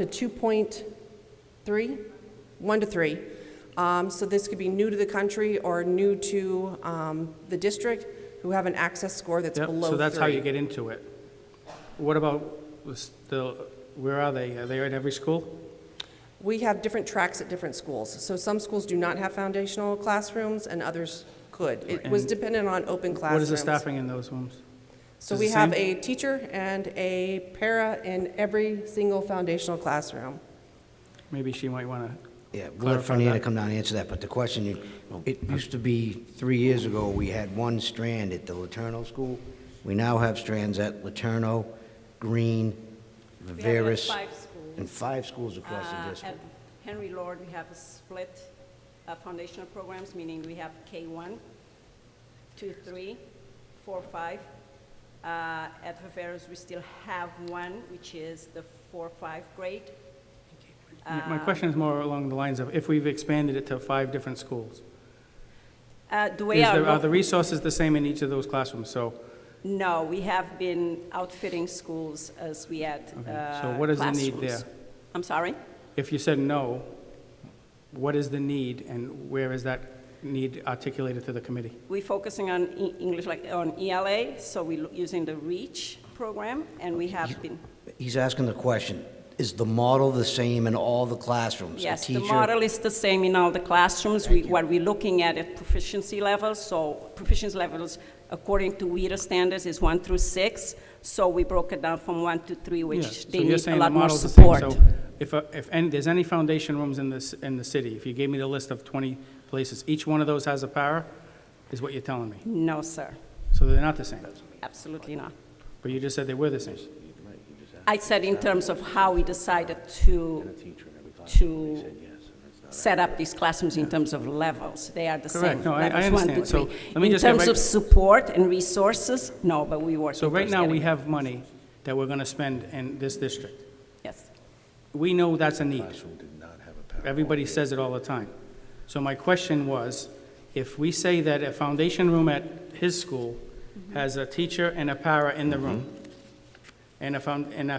2.3, 1 to 3. So this could be new to the country or new to the district who have an access score that's below 3. So that's how you get into it. What about where are they? Are they at every school? We have different tracks at different schools. So some schools do not have foundational classrooms and others could. It was dependent on open classrooms. What is the staffing in those rooms? So Is it we the have same? a teacher and a para in every single foundational classroom. Maybe she might want to. Yeah, we'll let Fernanda come down and answer that, but the question, it used to be 3 years ago, we had one strand at the Laterno School. We now have strands at Laterno, Green, Viveris, and 5 schools across the district. At Henry Lord, we have a split foundational programs, meaning we have K1, 2, 3, 4, 5. At Viveris, we still have one, which is the 4-5 grade. My question is more along the lines of if we've expanded it to 5 different schools. The way Are the resources the same in each of those classrooms? So, No, we have been outfitting schools as we add so what is the need there? classrooms. I'm sorry? If you said no, what is the need, and where is that need articulated to the committee? We're focusing on English, like on ELA, so we're using the REACH program, and we have been. He's asking the question, is the model the same in all the classrooms? A Yes, the teacher- model is the same in all the classrooms. What we're looking at proficiency levels, so proficiency levels according to WIDA standards is 1 through 6. So we broke it down from 1 to 3, which Yeah, so they you're need a saying lot the more model's the same. support. So if there's any foundation rooms in the city, if you gave me the list of 20 places, each one of those has a para, is what you're telling me? No, sir, So they're not the same? absolutely not. But you just said they were the same. I said in terms of how we decided to set up these classrooms in terms of levels. They are the same. Correct. No, I levels 1 understand. to So 3. let me just get In terms right- of support and resources, no, but we work. So right now, we have money that we're going to spend in this district. Yes. We know that's a need. Everybody says it all the time. So my question was, if we say that a foundation room at his school has a teacher and a para in the room, and a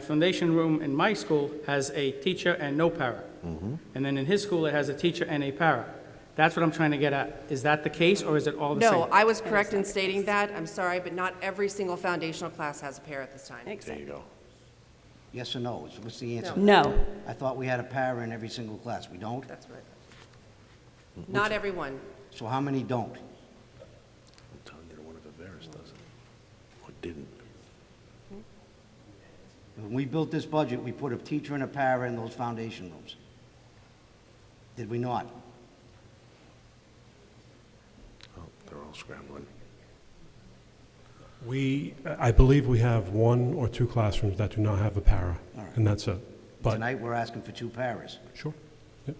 foundation room in my school has a teacher and no para, and then in his school it has a teacher and a para, that's what I'm trying to get at. Is that the case, or is it all the same? No, I was correct in stating that. I'm sorry, but not every single foundational class has a pair at this time. There you go. Yes or no? What's the answer? No. I thought we had a para in every single class. We don't? That's right. Not everyone. So how many don't? I'm telling you, one of the Viveris doesn't, or didn't. When we built this budget, we put a teacher and a para in those foundation rooms. Did we not? Oh, they're all scrambling. I believe we have 1 or 2 classrooms that do not have a para, All right. and that's it. But, Tonight, we're asking for 2 paras. sure. Yep.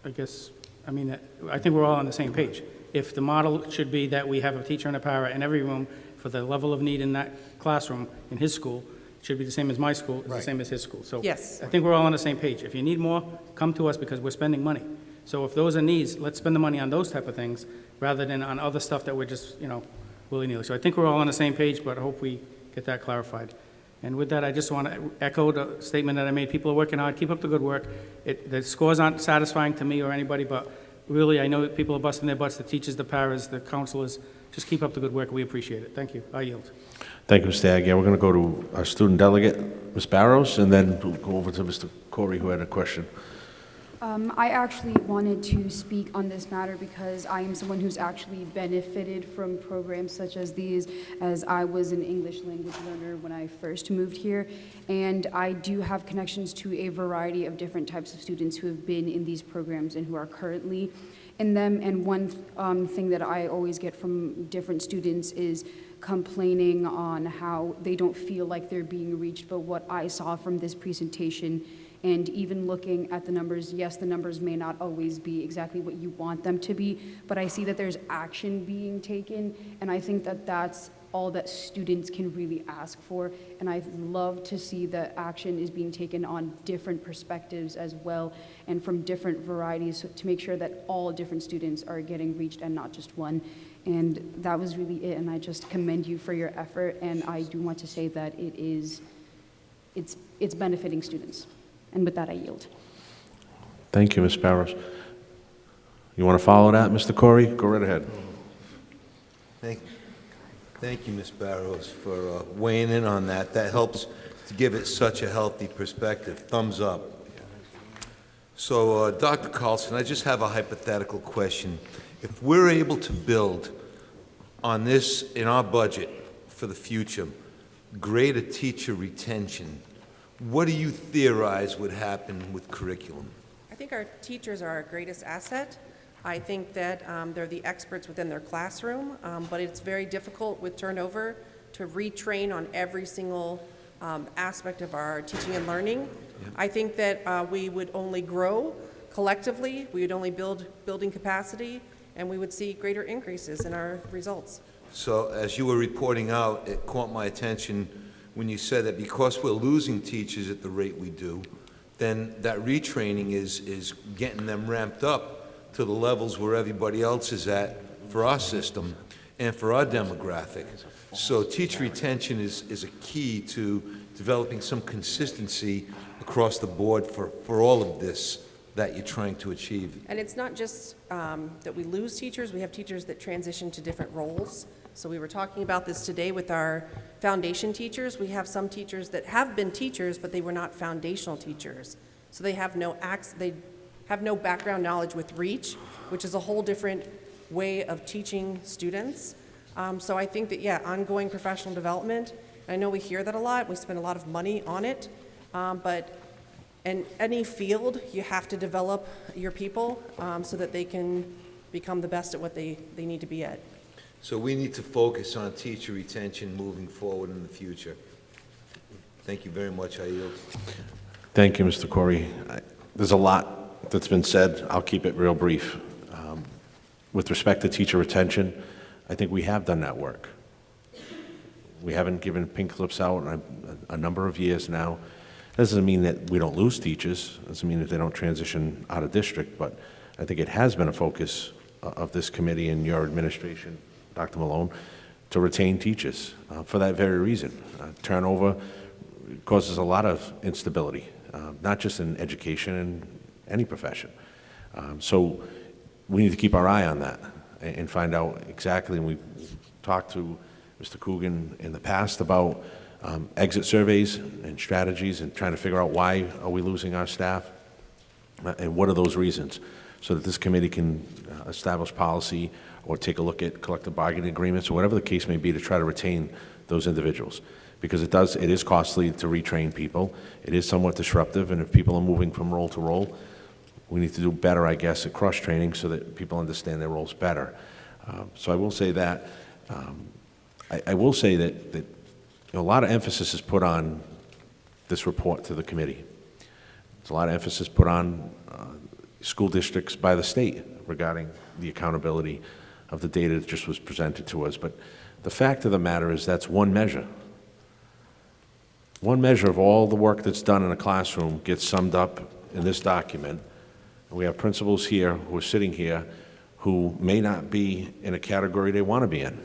I guess, I mean, I think we're all on the same page. If the model should be that we have a teacher and a para in every room for the level of need in that classroom in his school, it should be the same as my school, it's the same as his school. So Yes. I think we're all on the same page. If you need more, come to us because we're spending money. So if those are needs, let's spend the money on those type of things rather than on other stuff that we're just, willy-nilly. So I think we're all on the same page, but I hope we get that clarified. And with that, I just want to echo the statement that I made. People are working hard. Keep up the good work. The scores aren't satisfying to me or anybody, but really, I know that people are busting their butts, the teachers, the paras, the counselors. Just keep up the good work. We appreciate it. Thank you. I yield. Thank you, Mr. Aguirre. We're going to go to our student delegate, Ms. Barrows, and then we'll go over to Mr. Corey, who had a question. I actually wanted to speak on this matter because I am someone who's actually benefited from programs such as these, as I was an English language learner when I first moved here, and I do have connections to a variety of different types of students who have been in these programs and who are currently in them. And one thing that I always get from different students is complaining on how they don't feel like they're being reached. But what I saw from this presentation, and even looking at the numbers, yes, the numbers may not always be exactly what you want them to be, but I see that there's action being taken, and I think that that's all that students can really ask for. And I love to see that action is being taken on different perspectives as well, and from different varieties, to make sure that all different students are getting reached and not just one. And that was really it, and I just commend you for your effort, and I do want to say that it's benefiting students. And with that, I yield. Thank you, Ms. Barrows. You want to follow that, Mr. Corey? Go right ahead. Thank you, Ms. Barrows, for weighing in on that. That helps to give it such a healthy perspective. Thumbs up. So, Dr. Carlson, I just have a hypothetical question. If we're able to build on this in our budget for the future, greater teacher retention, what do you theorize would happen with curriculum? I think our teachers are our greatest asset. I think that they're the experts within their classroom, but it's very difficult with turnover to retrain on every single aspect of our teaching and learning. Yeah. I think that we would only grow collectively, we would only building capacity, and we would see greater increases in our results. So as you were reporting out, it caught my attention when you said that because we're losing teachers at the rate we do, then that retraining is getting them ramped up to the levels where everybody else is at for our system and for our demographic. So teacher retention is a key to developing some consistency across the board for all of this that you're trying to achieve. And it's not just that we lose teachers, we have teachers that transition to different roles. So we were talking about this today with our foundation teachers. We have some teachers that have been teachers, but they were not foundational teachers. So they have no background knowledge with REACH, which is a whole different way of teaching students. So I think that, yeah, ongoing professional development, I know we hear that a lot, we spend a lot of money on it, but in any field, you have to develop your people so that they can become the best at what they need to be at. So we need to focus on teacher retention moving forward in the future. Thank you very much. I yield. Thank you, Mr. Corey. There's a lot that's been said. I'll keep it real brief. With respect to teacher retention, I think we have done that work. We haven't given pink slips out in a number of years now. That doesn't mean that we don't lose teachers. It doesn't mean that they don't transition out of district, but I think it has been a focus of this committee and your administration, Dr. Malone, to retain teachers for that very reason. Turnover causes a lot of instability, not just in education, in any profession. So we need to keep our eye on that and find out exactly, and we've talked to Mr. Coogan in the past about exit surveys and strategies and trying to figure out why are we losing our staff and what are those reasons, so that this committee can establish policy or take a look at collective bargaining agreements or whatever the case may be to try to retain those individuals. Because it is costly to retrain people. It is somewhat disruptive, and if people are moving from role to role, we need to do better, I guess, at cross-training so that people understand their roles better. So I will say that. I will say that a lot of emphasis is put on this report to the committee. There's a lot of emphasis put on school districts by the state regarding the accountability of the data that just was presented to us. But the fact of the matter is that's one measure. One measure of all the work that's done in a classroom gets summed up in this document. And we have principals here who are sitting here who may not be in a category they want to be in.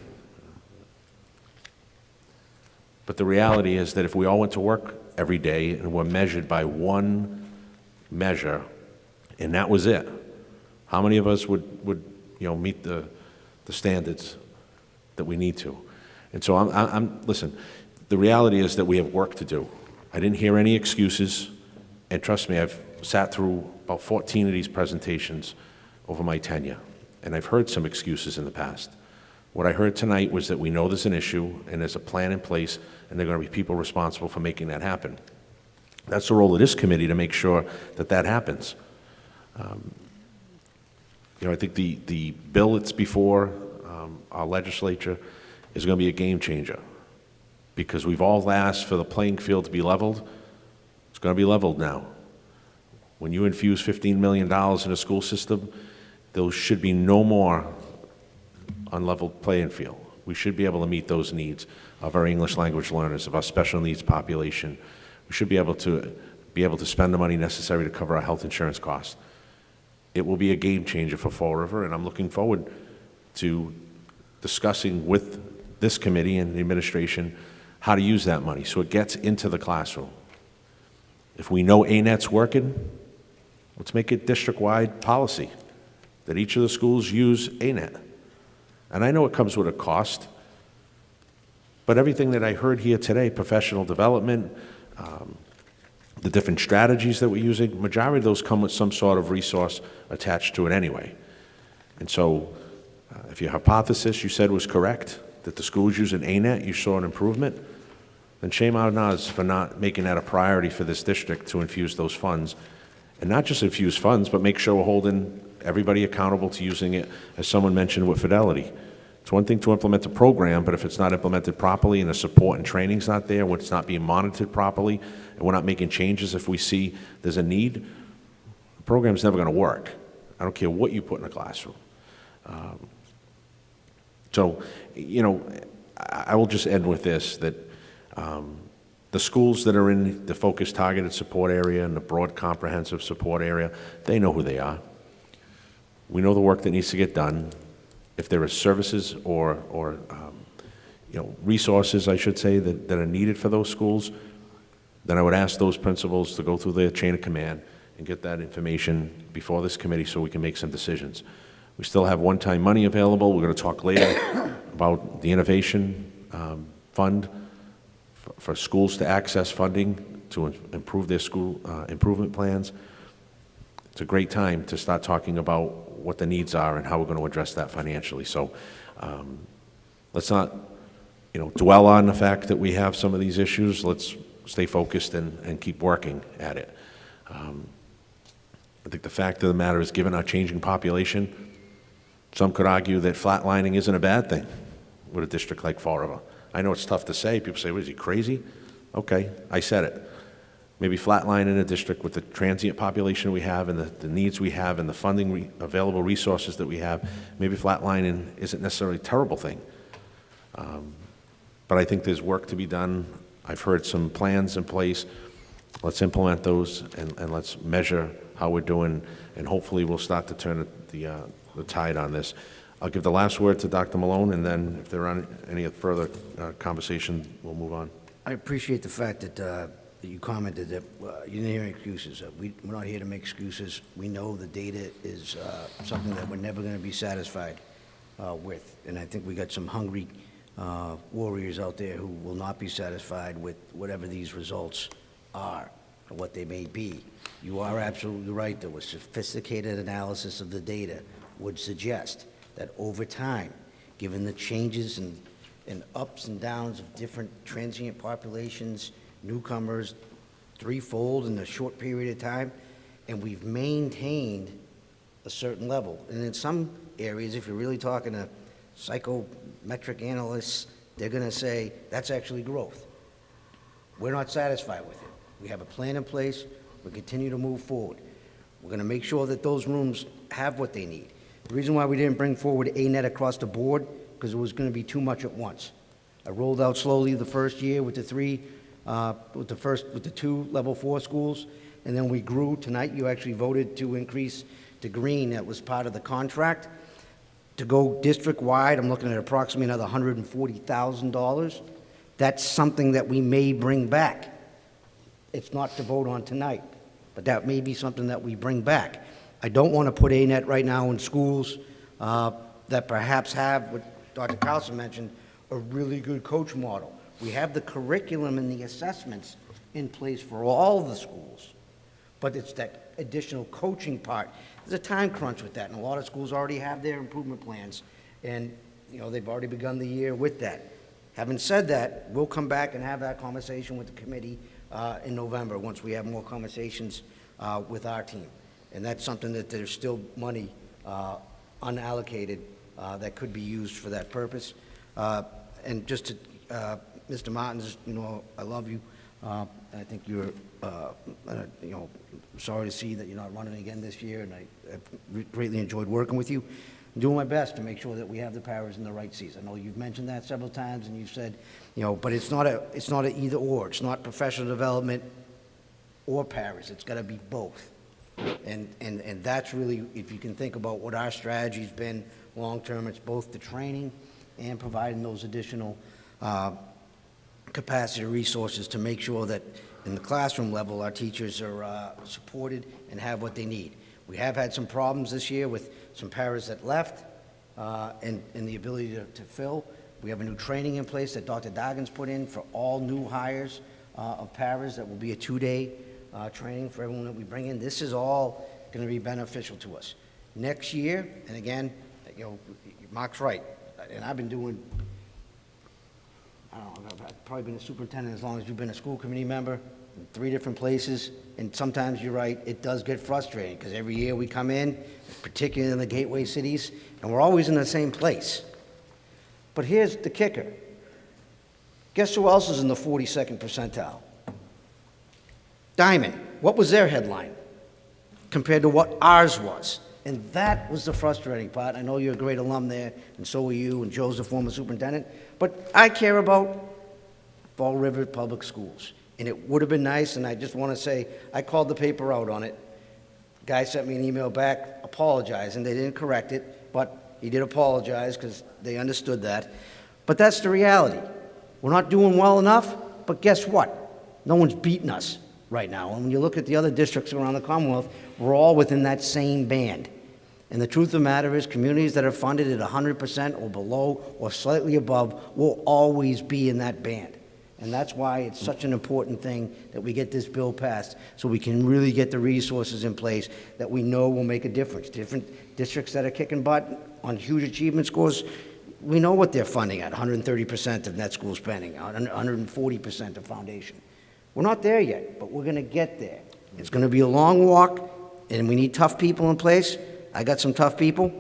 But the reality is that if we all went to work every day and were measured by one measure, and that was it, how many of us would meet the standards that we need to? And so listen, the reality is that we have work to do. I didn't hear any excuses, and trust me, I've sat through about 14 of these presentations over my tenure, and I've heard some excuses in the past. What I heard tonight was that we know there's an issue, and there's a plan in place, and there are going to be people responsible for making that happen. That's the role of this committee, to make sure that that happens. I think the bill that's before our legislature is going to be a game changer, because we've all asked for the playing field to be leveled. It's going to be leveled now. When you infuse $15 million in a school system, there should be no more unleveled playing field. We should be able to meet those needs of our English language learners, of our special needs population. We should be able to spend the money necessary to cover our health insurance costs. It will be a game changer for Fall River, and I'm looking forward to discussing with this committee and the administration how to use that money so it gets into the classroom. If we know ANET's working, let's make it district-wide policy that each of the schools use ANET. And I know it comes with a cost, but everything that I heard here today, professional development, the different strategies that we're using, majority of those come with some sort of resource attached to it anyway. And so if your hypothesis you said was correct, that the schools using ANET, you saw an improvement, then shame on us for not making that a priority for this district to infuse those funds. And not just infuse funds, but make sure we're holding everybody accountable to using it, as someone mentioned, with fidelity. It's one thing to implement a program, but if it's not implemented properly and the support and training's not there, when it's not being monitored properly, and we're not making changes if we see there's a need, the program's never going to work. I don't care what you put in a classroom. I will just end with this, that the schools that are in the focused targeted support area and the broad comprehensive support area, they know who they are. We know the work that needs to get done. If there are services or resources, I should say, that are needed for those schools, then I would ask those principals to go through their chain of command and get that information before this committee so we can make some decisions. We still have one-time money available. We're going to talk later about the innovation fund for schools to access funding to improve their school improvement plans. It's a great time to start talking about what the needs are and how we're going to address that financially. So let's not dwell on the fact that we have some of these issues. Let's stay focused and keep working at it. I think the fact of the matter is, given our changing population, some could argue that flatlining isn't a bad thing with a district like Fall River. I know it's tough to say. People say, "What, is he crazy?" Okay, I said it. Maybe flatlining a district with the transient population we have and the needs we have and the funding available resources that we have, maybe flatlining isn't necessarily a terrible thing. But I think there's work to be done. I've heard some plans in place. Let's implement those and let's measure how we're doing, and hopefully we'll start to turn the tide on this. I'll give the last word to Dr. Malone, and then if there are any further conversation, we'll move on. I appreciate the fact that you commented that you didn't hear any excuses. We're not here to make excuses. We know the data is something that we're never going to be satisfied with, and I think we got some hungry warriors out there who will not be satisfied with whatever these results are or what they may be. You are absolutely right, though. A sophisticated analysis of the data would suggest that over time, given the changes and ups and downs of different transient populations, newcomers, threefold in a short period of time, and we've maintained a certain level. And in some areas, if you're really talking to psychometric analysts, they're going to say that's actually growth. We're not satisfied with it. We have a plan in place. We continue to move forward. We're going to make sure that those rooms have what they need. The reason why we didn't bring forward ANET across the board, because it was going to be too much at once. I rolled out slowly the first year with the two level 4 schools, and then we grew. Tonight, you actually voted to increase to green. That was part of the contract. To go district-wide, I'm looking at approximately another $140,000 That's something that we may bring back. It's not to vote on tonight, but that may be something that we bring back. I don't want to put ANET right now in schools that perhaps have, what Dr. Carlson mentioned, a really good coach model. We have the curriculum and the assessments in place for all the schools, but it's that additional coaching part. There's a time crunch with that, and a lot of schools already have their improvement plans, and they've already begun the year with that. Having said that, we'll come back and have that conversation with the committee in November, once we have more conversations with our team. And that's something that there's still money unallocated that could be used for that purpose. And just to, Mr. Martins, I love you. I think you're, sorry to see that you're not running again this year, and I've greatly enjoyed working with you. I'm doing my best to make sure that we have the paras in the right seats. I know you've mentioned that several times, and you've said, but it's not an either or. It's not professional development or paras. It's got to be both. And that's really, if you can think about what our strategy's been long-term, it's both the training and providing those additional capacity resources to make sure that in the classroom level, our teachers are supported and have what they need. We have had some problems this year with some paras that left and the ability to fill. We have a new training in place that Dr. Doggins put in for all new hires of paras. That will be a 2-day training for everyone that we bring in. This is all going to be beneficial to us. Next year, and again, Mark's right, and I've been doing, I don't know, I've probably been a superintendent as long as you've been a school committee member in 3 different places, and sometimes you're right, it does get frustrating, because every year we come in, particularly in the gateway cities, and we're always in the same place. But here's the kicker. Guess who else is in the 42nd percentile? Diamond. What was their headline compared to what ours was? And that was the frustrating part. I know you're a great alum there, and so are you, and Joe's the former superintendent, but I care about Fall River Public Schools. And it would have been nice, and I just want to say, I called the paper out on it. Guy sent me an email back apologizing. They didn't correct it, but he did apologize because they understood that. But that's the reality. We're not doing well enough, but guess what? No one's beating us right now. And when you look at the other districts around the Commonwealth, we're all within that same band. And the truth of the matter is, communities that are funded at 100% or below or slightly above will always be in that band. And that's why it's such an important thing that we get this bill passed, so we can really get the resources in place that we know will make a difference. Different districts that are kicking butt on huge achievement scores, we know what they're funding at, 130% of net school spending, 140% of foundation. We're not there yet, but we're going to get there. It's going to be a long walk, and we need tough people in place. I got some tough people.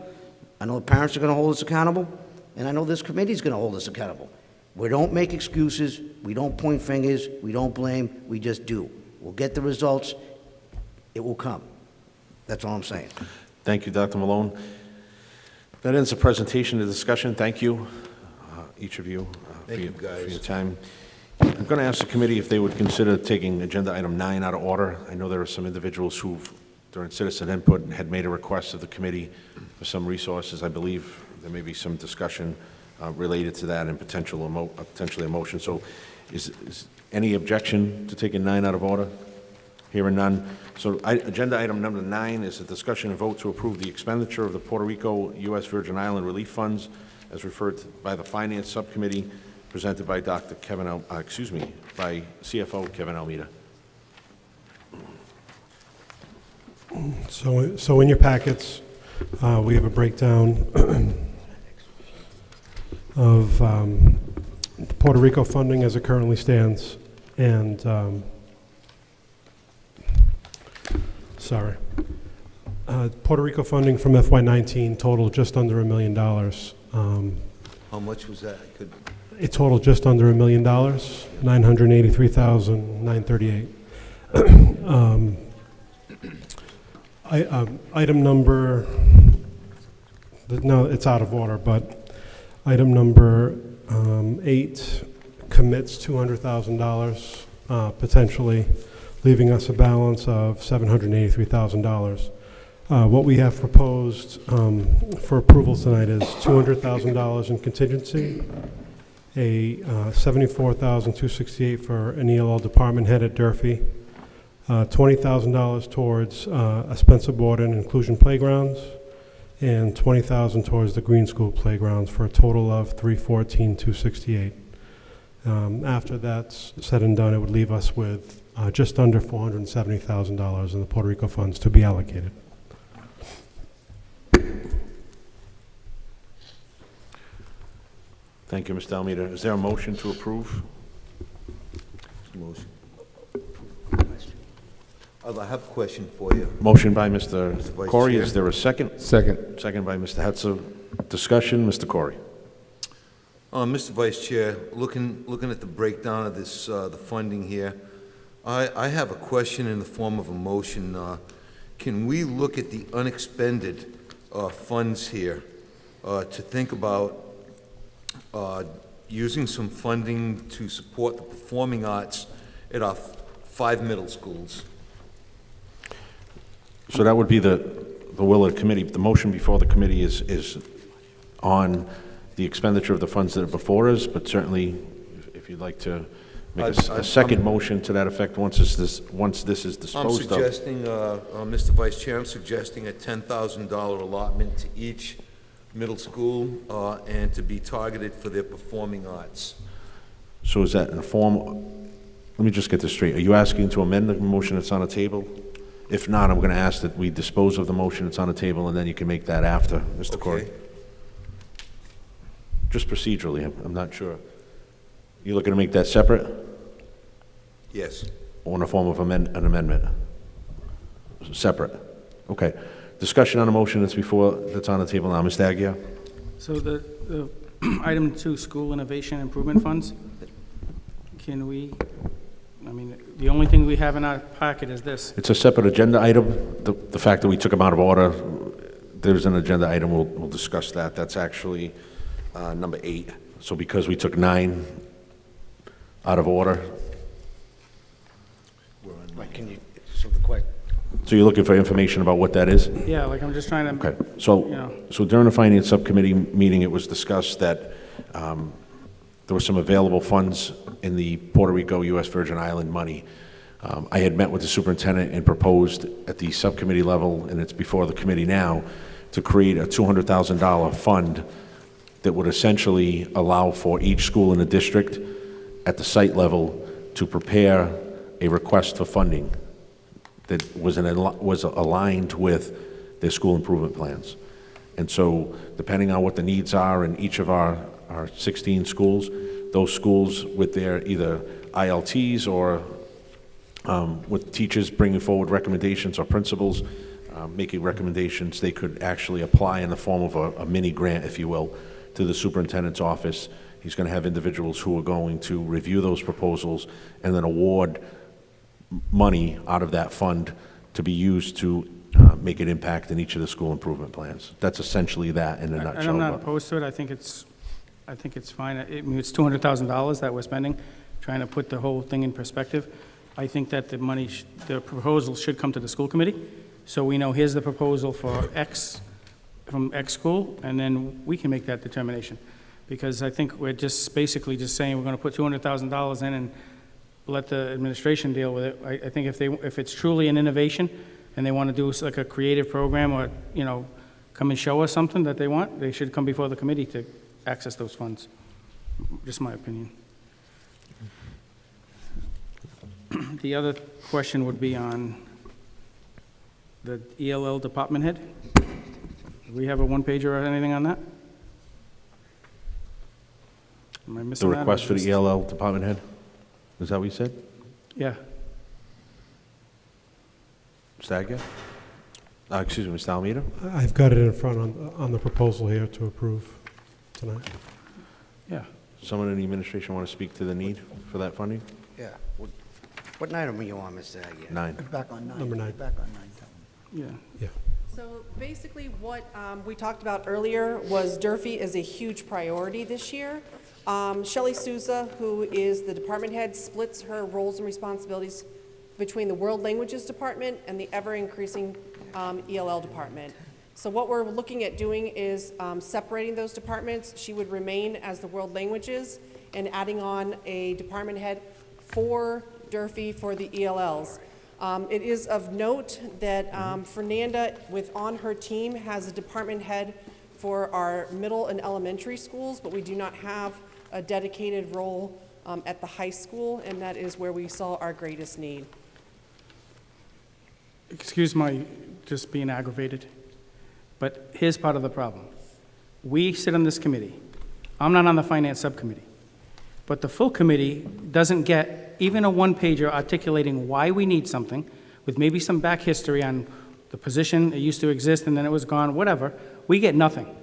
I know the parents are going to hold us accountable, and I know this committee is going to hold us accountable. We don't make excuses, we don't point fingers, we don't blame, we just do. We'll get the results, it will come. That's all I'm saying. Thank you, Dr. Malone. That ends the presentation and discussion. Thank you, each of you, for your time. I'm going to ask the committee if they would consider taking agenda item 9 out of order. I know there are some individuals who, during citizen input, had made a request of the committee for some resources. I believe there may be some discussion related to that and potentially a motion. So is any objection to taking 9 out of order? Hearing none. So agenda item number 9 is a discussion and vote to approve the expenditure of the Puerto Rico U.S. Virgin Island relief funds as referred to by the Finance Subcommittee, presented by by CFO Kevin Almeida. So in your packets, we have a breakdown of the Puerto Rico funding as it currently stands, and Puerto Rico funding from FY19 totaled just under $1 million. How much was that? It totaled just under $1 million, $983,938. Item number, no, it's out of order, but item number 8 commits $200,000, potentially leaving us a balance of $783,000. What we have proposed for approval tonight is $200,000 in contingency a $74,268 for an ELL department head at Durfee, $20,000 towards a Spencer Borden inclusion playgrounds, and $20,000 towards the Green School playgrounds for a total of $314,268. After that's said and done, it would leave us with just under $470,000 in the Puerto Rico funds to be allocated. Thank you, Mr. Almeida. Is there a motion to approve? Motion. I have a question for you. Motion by Mr. Vice Corey. Chair. Is there a second? Second. Second by Mr. Hetzel. Discussion, Mr. Corey. Mr. Vice Chair, looking at the breakdown of this, the funding here, I have a question in the form of a motion. Can we look at the unexpended funds here to think about using some funding to support the performing arts at our 5 middle schools? So that would be the will of the committee. The motion before the committee is on the expenditure of the funds that are before us, but certainly if you'd like to make a second motion to that effect once this is disposed I'm of. suggesting, Mr. Vice Chair, I'm suggesting a $10,000 allotment to each middle school and to be targeted for their performing arts. So is that in a form, let me just get this straight. Are you asking to amend the motion that's on the table? If not, I'm going to ask that we dispose of the motion that's on the table, and then you can make that after, Mr. Corey. Just procedurally, I'm not sure. You looking to make that separate? Yes. Or in the form of an amendment? Separate. Okay. Discussion on the motion that's on the table now. Mr. Aguirre? So the item 2, school innovation improvement funds, can we, I mean, the only thing we have in our packet is this. It's a separate agenda item. The fact that we took them out of order, there's an agenda item, we'll discuss that. That's actually number 8. So because we took 9 out of order. Right, can you, so the question, So you're looking for information about what that is? Yeah, like I'm just trying to. Okay, so during the Finance Subcommittee meeting, it was discussed that there were some available funds in the Puerto Rico, U.S. Virgin Island money. I had met with the superintendent and proposed at the subcommittee level, and it's before the committee now, to create a $200,000 fund that would essentially allow for each school in the district at the site level to prepare a request for funding that was aligned with their school improvement plans. And so, depending on what the needs are in each of our 16 schools, those schools with their either ILTs or with teachers bringing forward recommendations or principals making recommendations, they could actually apply in the form of a mini grant, if you will, to the superintendent's office. He's going to have individuals who are going to review those proposals and then award money out of that fund to be used to make an impact in each of the school improvement plans. That's essentially that in a nutshell. And I'm not opposed to it. I think it's fine. I mean, it's $200,000 that we're spending, trying to put the whole thing in perspective. I think that the proposal should come to the school committee, so we know here's the proposal for X, from X school, and then we can make that determination. Because I think we're just basically just saying we're going to put $200,000 in and let the administration deal with it. I think if it's truly an innovation and they want to do like a creative program or, you know, come and show us something that they want, they should come before the committee to access those funds. Just my opinion. The other question would be on the ELL department head. Do we have a one-pager or anything on that? Am I missing The that? request for the ELL department head? Is that what you said? Yeah. Mr. Aguirre? Excuse me, Mr. Almeida? I've got it in front on the proposal here to approve tonight. Yeah. Someone in the administration want to speak to the need for that funding? yeah. What item are you on, Mr. Aguirre? 9. Back on 9. Number 9. Back on 9. Yeah. Yeah. So basically, what we talked about earlier was Durfee is a huge priority this year. Shelley Souza, who is the department head, splits her roles and responsibilities between the World Languages Department and the ever-increasing ELL department. So what we're looking at doing is separating those departments. She would remain as the world languages and adding on a department head for Durfee for the ELLs. It is of note that Fernanda, on her team, has a department head for our middle and elementary schools, but we do not have a dedicated role at the high school, and that is where we saw our greatest need. Excuse my just being aggravated, but here's part of the problem. We sit on this committee. I'm not on the finance subcommittee, but the full committee doesn't get even a one-pager articulating why we need something, with maybe some back history on the position, it used to exist and then it was gone, whatever. We get nothing.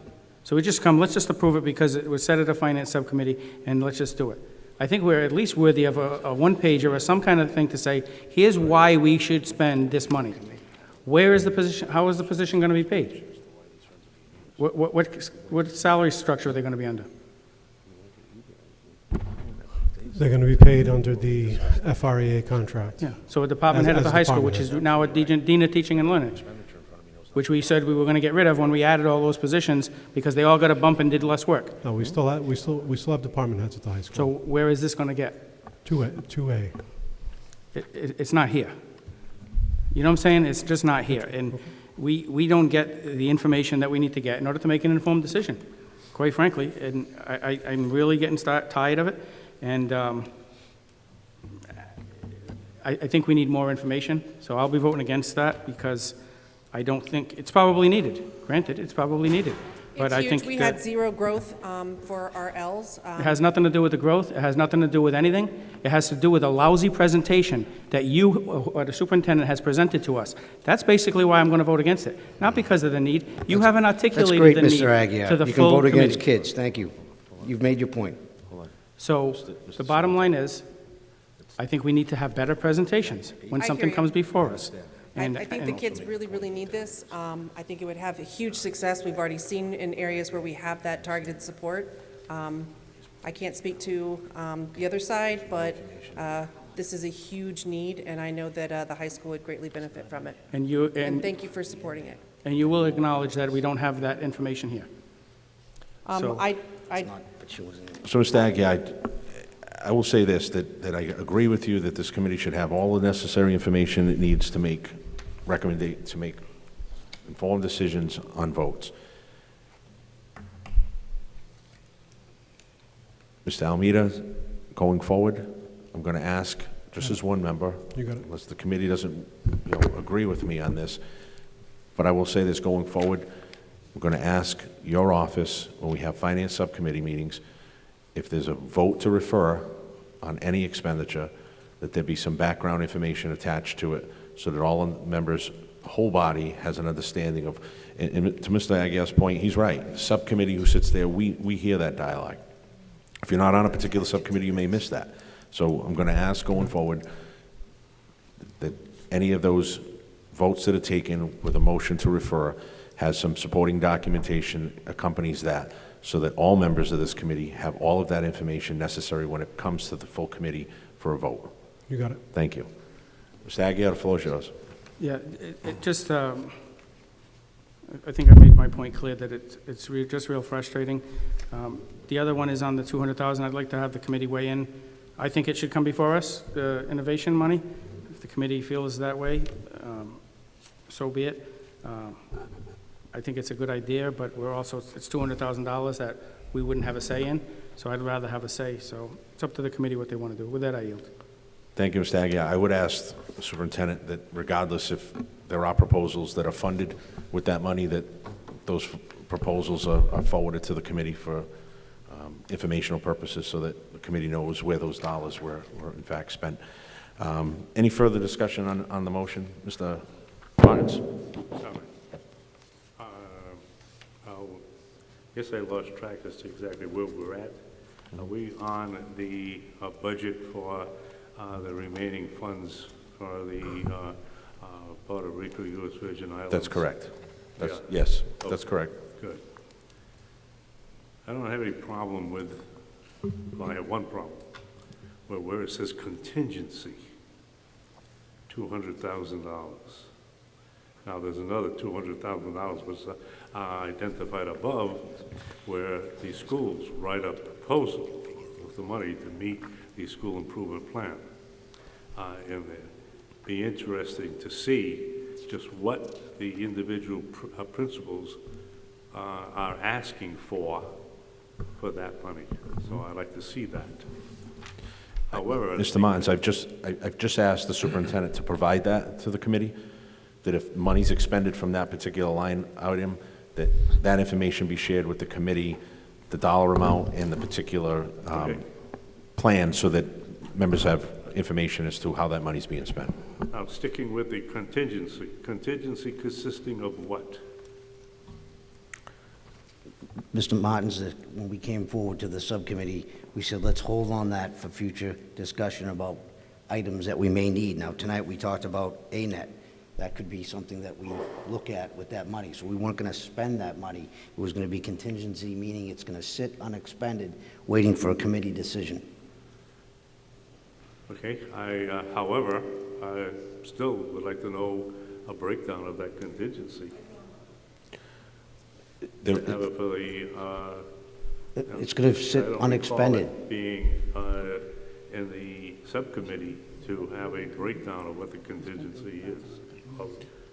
So we just come, let's just approve it because it was set at a finance subcommittee, and let's just do it. I think we're at least worthy of a one-pager or some kind of thing to say, here's why we should spend this money. Where is the position, how is the position going to be paid? What salary structure are they going to be under? They're going to be paid under the FREA contract. Yeah, so a department head at the high school, which is now a dean of teaching and learning, which we said we were going to get rid of when we added all those positions because they all got a bump and did less work. No, we still have department heads at the high school. So where is this going to get? 2A. It's not here. You know what I'm saying? It's just not here. And we don't get the information that we need to get in order to make an informed decision, quite frankly. And I'm really getting tired of it. And I think we need more information. So I'll be voting against that because I don't think, it's probably needed. Granted, it's probably needed. But It's I huge. think We that had zero growth for our Ls. it has nothing to do with the growth. It has nothing to do with anything. It has to do with a lousy presentation that you or the superintendent has presented to us. That's basically why I'm going to vote against it. Not because of the need. You haven't That's articulated great, the need Mr. Aguirre. to the You can full vote against committee. kids. Thank you. You've made your point. So the bottom line is, I think we need to have better presentations when I something hear you. comes before us. I think the kids really, really need this. I think it would have a huge success. We've already seen in areas where we have that targeted support. I can't speak to the other side, but this is a huge need, and I know that the high school would greatly benefit from it. And thank you for supporting it. And you will acknowledge that we don't have that information here. So- So, Mr. Aguirre, I will say this, that I agree with you that this committee should have all the necessary information it needs to make informed decisions on votes. Mr. Almeida, going forward, I'm going to ask, just as one member, You got it. unless the committee doesn't, agree with me on this, but I will say this going forward, I'm going to ask your office, when we have finance subcommittee meetings, if there's a vote to refer on any expenditure, that there be some background information attached to it, so that all the members, the whole body, has an understanding of, and to Mr. Aguirre's point, he's right. The subcommittee who sits there, we hear that dialogue. If you're not on a particular subcommittee, you may miss that. So I'm going to ask going forward that any of those votes that are taken with a motion to refer has some supporting documentation accompanies that, so that all members of this committee have all of that information necessary when it comes to the full committee for a vote. You got it. Thank you. Mr. Aguirre, the floor is yours. Yeah, it just, I think I made my point clear that it's just real frustrating. The other one is on the 200,000. I'd like to have the committee weigh in. I think it should come before us, the innovation money. If the committee feels that way, so be it. I think it's a good idea, but it's $200,000 that we wouldn't have a say in, so I'd rather have a say. So it's up to the committee what they want to do. With that, I yield. Thank you, Mr. Aguirre. I would ask the superintendent that regardless if there are proposals that are funded with that money, that those proposals are forwarded to the committee for informational purposes, so that the committee knows where those dollars were in fact spent. Any further discussion on the motion? Mr. Barnes? I guess I lost track as to exactly where we're at. Are we on the budget for the remaining funds for the Puerto Rico, U.S. Virgin Islands? That's correct. Yeah. Yes, that's correct. Good. I don't have any problem with, well, I have one problem, where it says contingency, $200,000. Now, there's another $200,000 was identified above where the schools write a proposal with the money to meet the school improvement plan in there. Be interesting to see just what the individual principals are asking for that money. So I'd like to see that. However, Mr. Martins, I've just asked the superintendent to provide that to the committee, that if money's expended from that particular line item, that information be shared with the committee, the dollar amount and the particular plan, so that members have information as to how that money's being spent. Now, sticking with the contingency consisting of what? Mr. Martins, when we came forward to the subcommittee, we said, let's hold on that for future discussion about items that we may need. Now, tonight, we talked about ANET. That could be something that we look at with that money. So we weren't going to spend that money. It was going to be contingency, meaning it's going to sit unexpended, waiting for a committee decision. Okay, however, I still would like to know a breakdown of that contingency. Have it for the, it's going to sit unexpended. I don't recall it being in the subcommittee to have a breakdown of what the contingency is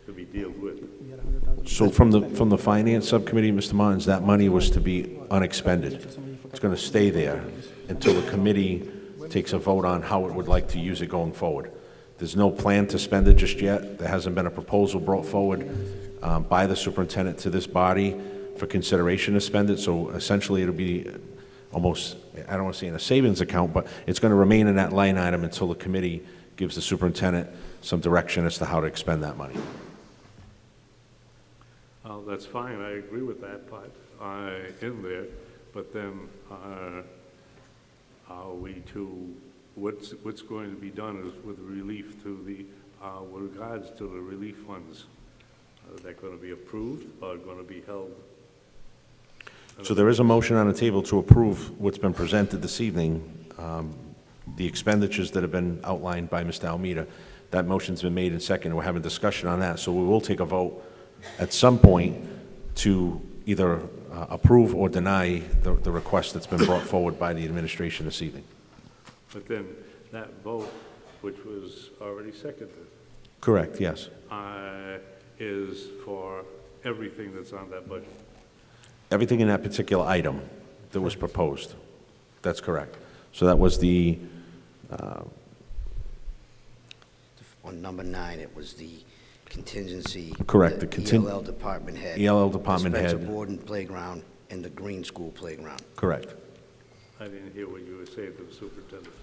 to be dealt with. So from the finance subcommittee, Mr. Martins, that money was to be unexpended. It's going to stay there until the committee takes a vote on how it would like to use it going forward. There's no plan to spend it just yet. There hasn't been a proposal brought forward by the superintendent to this body for consideration to spend it. So essentially, it'll be almost, I don't want to say in a savings account, but it's going to remain in that line item until the committee gives the superintendent some direction as to how to expend that money. Well, that's fine. I agree with that part in there. But then, are we to, what's going to be done is with relief to the, with regards to the relief funds? Are they going to be approved or going to be held? So there is a motion on the table to approve what's been presented this evening, the expenditures that have been outlined by Mr. Almeida. That motion's been made and seconded. We're having discussion on that. So we will take a vote at some point to either approve or deny the request that's been brought forward by the administration this evening. But then that vote, which was already seconded, Correct, yes. is for everything that's on that budget. Everything in that particular item that was proposed. That's correct. So that was the... On number 9, it was the contingency. Correct, the ELL department head. ELL department the head. Spencer Borden playground and the Green School playground. Correct. I didn't hear what you were saying to the superintendent.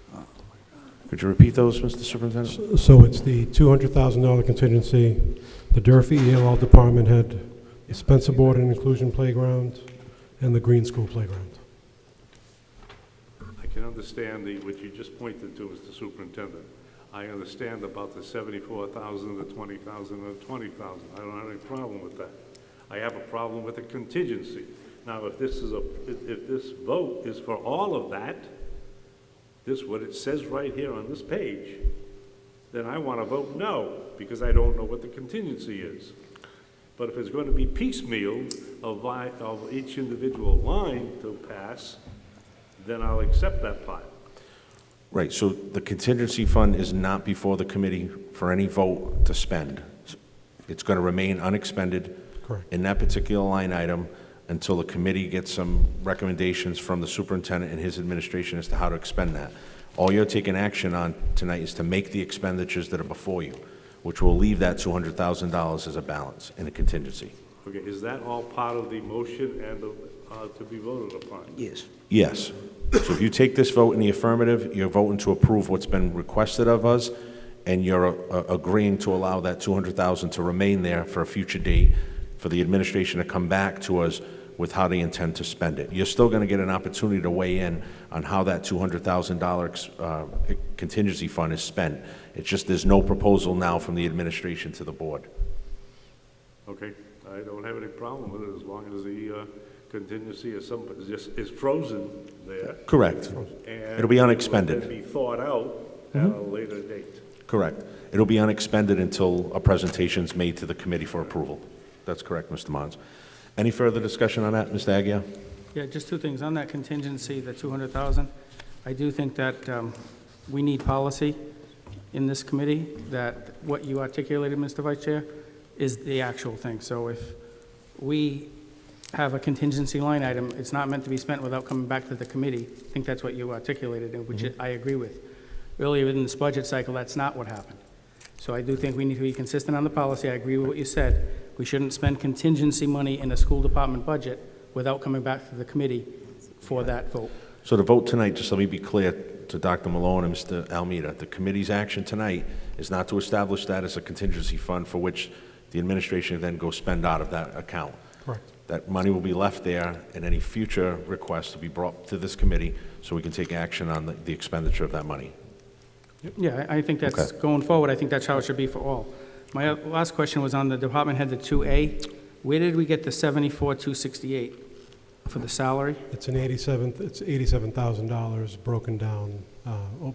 Could you repeat those, Mr. Superintendent? So it's the $200,000 contingency, the Durfee ELL department head, the Spencer Borden Inclusion Playground, and the Green School Playground. I can understand what you just pointed to, Mr. Superintendent. I understand about the 74,000, the 20,000, and the 20,000. I don't have any problem with that. I have a problem with the contingency. Now, if this vote is for all of that, what it says right here on this page, then I want to vote no, because I don't know what the contingency is. But if it's going to be piecemeal of each individual line to pass, then I'll accept that part. Right, so the contingency fund is not before the committee for any vote to spend. It's going to remain unexpended in that particular line item until the committee gets some recommendations from the superintendent and his administration as to how to expend that. All you're taking action on tonight is to make the expenditures that are before you, which will leave that $200,000 as a balance in a contingency. Okay, is that all part of the motion and to be voted upon? Yes. Yes. So if you take this vote in the affirmative, you're voting to approve what's been requested of us, and you're agreeing to allow that $200,000 to remain there for a future date for the administration to come back to us with how they intend to spend it. You're still going to get an opportunity to weigh in on how that $200,000 contingency fund is spent. It's just there's no proposal now from the administration to the board. Okay, I don't have any problem with it as long as the contingency is frozen there. Correct. And it'll be unexpended. It'll be thought out at a later date. Correct. It'll be unexpended until a presentation's made to the committee for approval. That's correct, Mr. Mons. Any further discussion on that, Mr. Aguirre? Yeah, just two things. On that contingency, the 200,000, I do think that we need policy in this committee, that what you articulated, Mr. Vice Chair, is the actual thing. So if we have a contingency line item, it's not meant to be spent without coming back to the committee. I think that's what you articulated, and which I agree with. Earlier in this budget cycle, that's not what happened. So I do think we need to be consistent on the policy. I agree with what you said. We shouldn't spend contingency money in a school department budget without coming back to the committee for that vote. So the vote tonight, just let me be clear to Dr. Malone and Mr. Almeida, the committee's action tonight is not to establish that as a contingency fund for which the administration then go spend out of that account. Correct. That money will be left there, and any future requests will be brought to this committee so we can take action on the expenditure of that money. Yeah, I think that's, Okay. going forward, I think that's how it should be for all. My last question was on the department head, the 2A. Where did we get the 74,268 for the salary? It's $87,000 broken down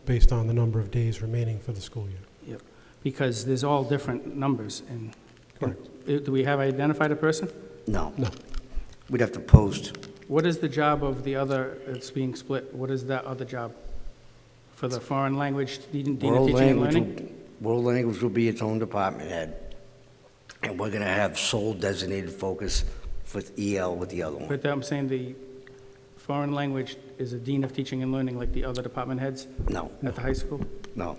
based on the number of days remaining for the school year. Yep. Because there's all different numbers. And do we have identified a person? No. No. We'd have to post. What is the job of the other that's being split? What is that other job? For the foreign language, Dean of Teaching and Learning? World language will be its own department head. And we're going to have sole designated focus for EL with the other one. But I'm saying the foreign language is a Dean of Teaching and Learning like the other department heads? No. At the high school? No.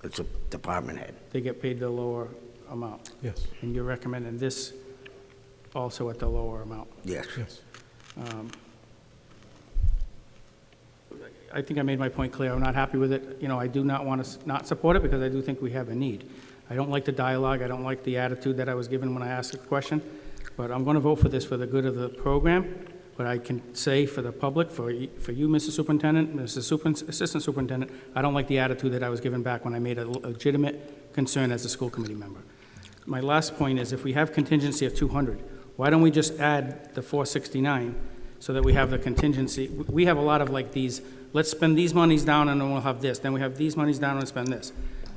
It's a department head. They get paid the lower amount? Yes. And you're recommending this also at the lower amount? Yes. Yes. I think I made my point clear. I'm not happy with it. You know, I do not want to not support it because I do think we have a need. I don't like the dialogue. I don't like the attitude that I was given when I asked the question. But I'm going to vote for this for the good of the program. But I can say for the public, for you, Mr. Superintendent, Assistant Superintendent, I don't like the attitude that I was given back when I made a legitimate concern as a school committee member. My last point is if we have contingency of 200, why don't we just add the 469 so that we have the contingency? We have a lot of like these, let's spend these monies down and then we'll have this. Then we have these monies down and spend this.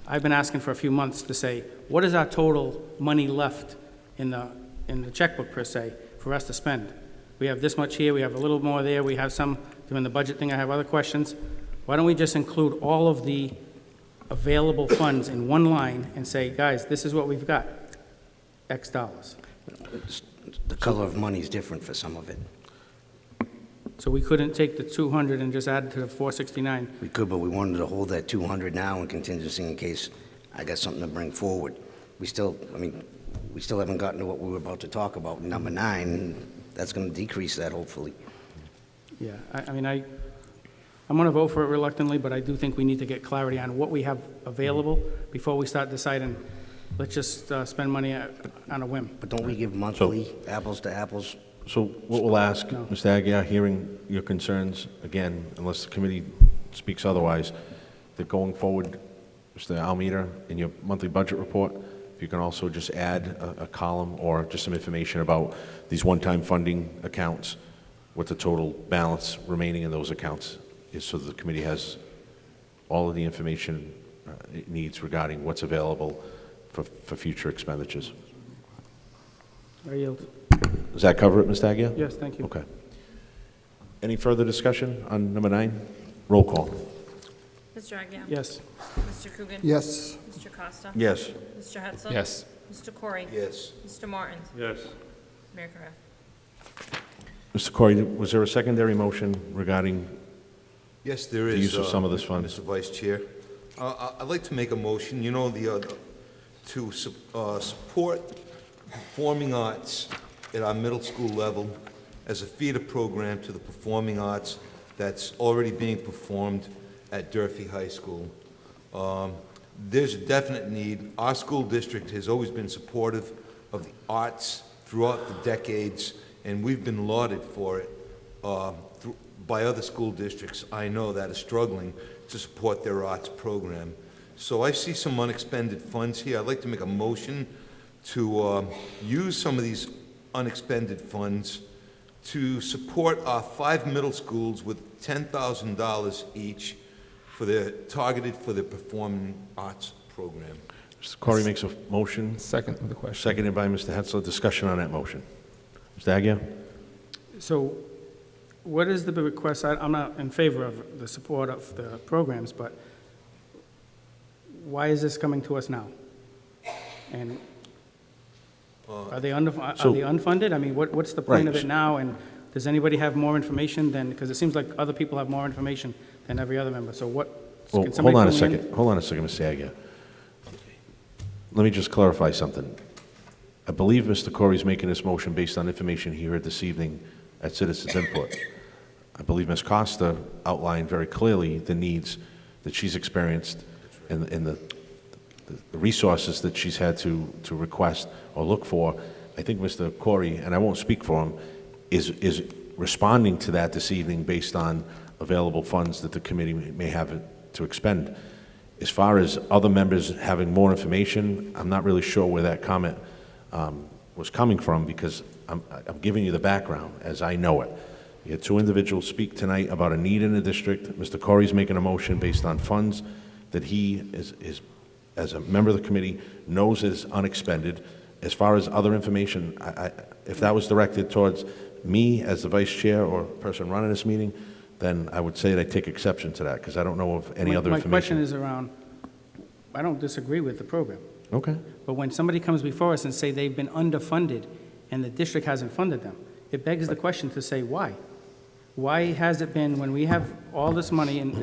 I've been asking for a few months to say, what is our total money left in the checkbook per se for us to spend? We have this much here, we have a little more there, we have some doing the budget thing, I have other questions. Why don't we just include all of the available funds in one line and say, guys, this is what we've got, X dollars. The color of money is different for some of it. So we couldn't take the 200 and just add it to the 469? We could, but we wanted to hold that 200 now in contingency in case I got something to bring forward. We still haven't gotten to what we were about to talk about, number 9. That's going to decrease that, hopefully. Yeah, I'm going to vote for it reluctantly, but I do think we need to get clarity on what we have available before we start deciding, let's just spend money on a whim. But don't we give monthly, apples to apples? So what we'll ask, Mr. Aguirre, hearing your concerns, again, unless the committee speaks otherwise, that going forward, Mr. Almeida, in your monthly budget report, if you can also just add a column or just some information about these one-time funding accounts, what the total balance remaining in those accounts is, so that the committee has all of the information it needs regarding what's available for future expenditures. I yield. Does that cover it, Mr. Aguirre? Yes, thank you. Okay. Any further discussion on number 9? Roll call. Mr. Aguirre? Yes. Mr. Coogan? Yes. Mr. Costa? Yes. Mr. Hetzel? Yes. Mr. Corey? Yes. Mr. Martins? Yes. Mayor Correa? Mr. Corey, was there a secondary motion regarding Yes, there the is. use of some of this fund? Mr. Vice Chair. I'd like to make a motion, to support performing arts at our middle school level as a feeder program to the performing arts that's already being performed at Durfee High School. There's a definite need. Our school district has always been supportive of the arts throughout the decades, and we've been lauded for it by other school districts I know that are struggling to support their arts program. So I see some unexpended funds here. I'd like to make a motion to use some of these unexpended funds to support our 5 middle schools with $10,000 each targeted for the performing arts program. Mr. Corey makes a motion. Second with the question. Seconded by Mr. Hetzler. Discussion on that motion. Mr. Agia? So what is the request? I'm not in favor of the support of the programs, but why is this coming to us now? And are they unfunded? I mean, what's the point of it now? And does anybody have more information than, because it seems like other people have more information than every other member. So what? Well, can somebody hold on a fill me in? second. Hold on a second, Mr. Agia. Let me just clarify something. I believe Mr. Corey's making this motion based on information he heard this evening at Citizens Input. I believe Ms. Costa outlined very clearly the needs that she's experienced and the resources that she's had to request or look for. I think Mr. Corey, and I won't speak for him, is responding to that this evening based on available funds that the committee may have to expend. As far as other members having more information, I'm not really sure where that comment was coming from, because I'm giving you the background as I know it. You had two individuals speak tonight about a need in the district. Mr. Corey's making a motion based on funds that he is as a member of the committee, knows is unexpended. As far as other information, if that was directed towards me as the vice chair or person running this meeting, then I would say that I take exception to that, because I don't know of any other information. My question is around, I don't disagree with the program. Okay. But when somebody comes before us and say they've been underfunded and the district hasn't funded them, it begs the question to say why. Why has it been, when we have all this money, and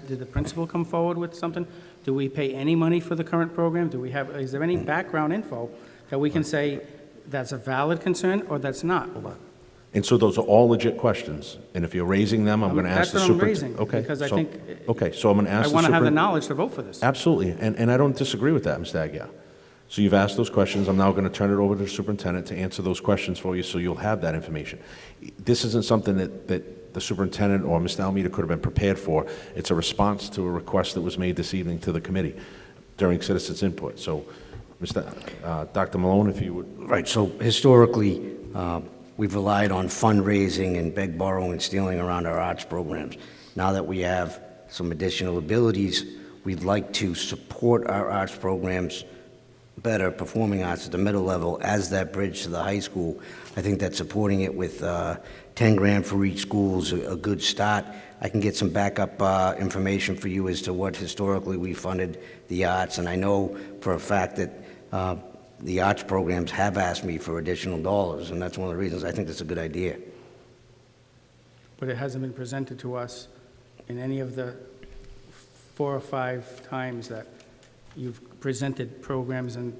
did the principal come forward with something? Do we pay any money for the current program? Is there any background info that we can say that's a valid concern or that's not? Hold on. And so those are all legit questions, and if you're raising them, I'm going to ask the superintendent. That's what I'm raising, because I think... Okay, so I'm going to ask the I want to have the superintendent. knowledge to vote for this. Absolutely, and I don't disagree with that, Mr. Aguirre. So you've asked those questions. I'm now going to turn it over to the superintendent to answer those questions for you, so you'll have that information. This isn't something that the superintendent or Mr. Almeida could have been prepared for. It's a response to a request that was made this evening to the committee during citizens' input. So, Dr. Malone, if you would. Right, so historically, we've relied on fundraising and beg, borrow, and stealing around our arts programs. Now that we have some additional abilities, we'd like to support our arts programs better, performing arts at the middle level as that bridge to the high school. I think that supporting it with 10 grand for each school is a good start. I can get some backup information for you as to what historically we funded the arts, and I know for a fact that the arts programs have asked me for additional dollars, and that's one of the reasons I think that's a good idea. But it hasn't been presented to us in any of the 4 or 5 times that you've presented programs and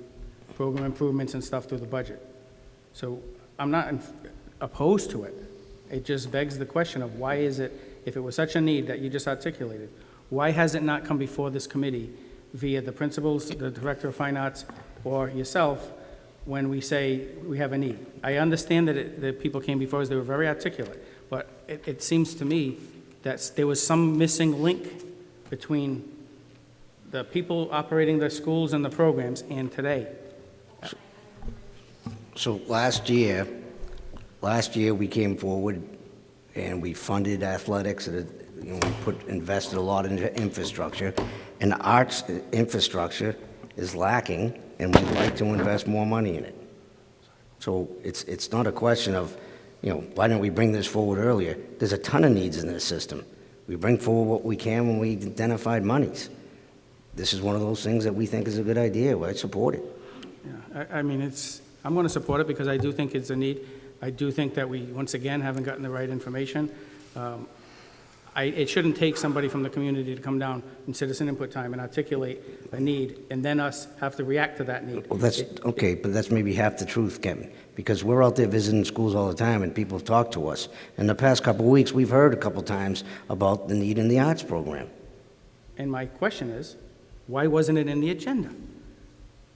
program improvements and stuff through the budget. So I'm not opposed to it. It just begs the question of why is it, if it was such a need that you just articulated, why has it not come before this committee via the principals, the director of fine arts, or yourself when we say we have a need? I understand that people came before us, they were very articulate, but it seems to me that there was some missing link between the people operating the schools and the programs and today. So last year we came forward and we funded athletics. We invested a lot into infrastructure, and the arts infrastructure is lacking, and we'd like to invest more money in it. So it's not a question of, why didn't we bring this forward earlier? There's a ton of needs in this system. We bring forward what we can when we identified monies. This is one of those things that we think is a good idea. I support it. Yeah, I mean, I'm going to support it because I do think it's a need. I do think that we, once again, haven't gotten the right information. It shouldn't take somebody from the community to come down in citizen input time and articulate a need, and then us have to react to that need. Well, that's okay, but that's maybe half the truth, Kevin, because we're out there visiting schools all the time, and people have talked to us. In the past couple of weeks, we've heard a couple times about the need in the arts program. And my question is, why wasn't it in the agenda?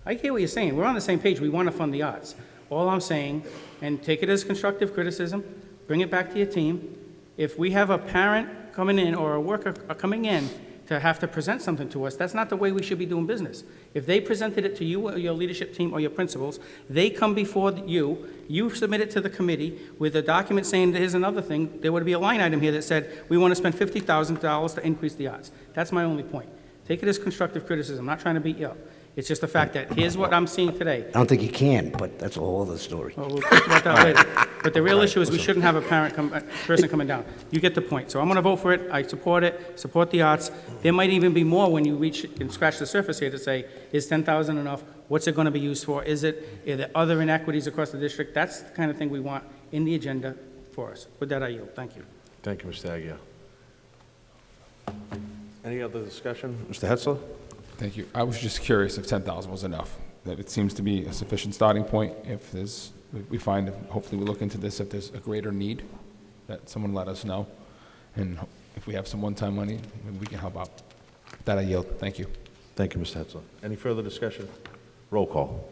I hear what you're saying. We're on the same page. We want to fund the arts. All I'm saying, and take it as constructive criticism, bring it back to your team. If we have a parent coming in or a worker coming in to have to present something to us. That's not the way we should be doing business. If they presented it to you or your leadership team or your principals, they come before you, you submit it to the committee with a document saying, here's another thing, there would be a line item here that said, we want to spend $50,000 to increase the arts. That's my only point. Take it as constructive criticism. I'm not trying to beat you up. It's just the fact that here's what I'm seeing today. I don't think you can, but that's a whole other story. Well, we'll talk about that later. But the real issue is we shouldn't have a person coming down. You get the point. So I'm going to vote for it. I support it, support the arts. There might even be more when you reach and scratch the surface here to say, is 10,000 enough? What's it going to be used for? Are there other inequities across the district? That's the kind of thing we want in the agenda for us. With that, I yield. Thank you. Thank you, Mr. Aguirre. Any other discussion? Mr. Hetzler? Thank you. I was just curious if 10,000 was enough. That it seems to be a sufficient starting point. If we find, hopefully we look into this, if there's a greater need, that someone let us know. And if we have some one-time money, maybe we can help out. With that, I yield. Thank you. Thank you, Mr. Hetzler. Any further discussion? Roll call.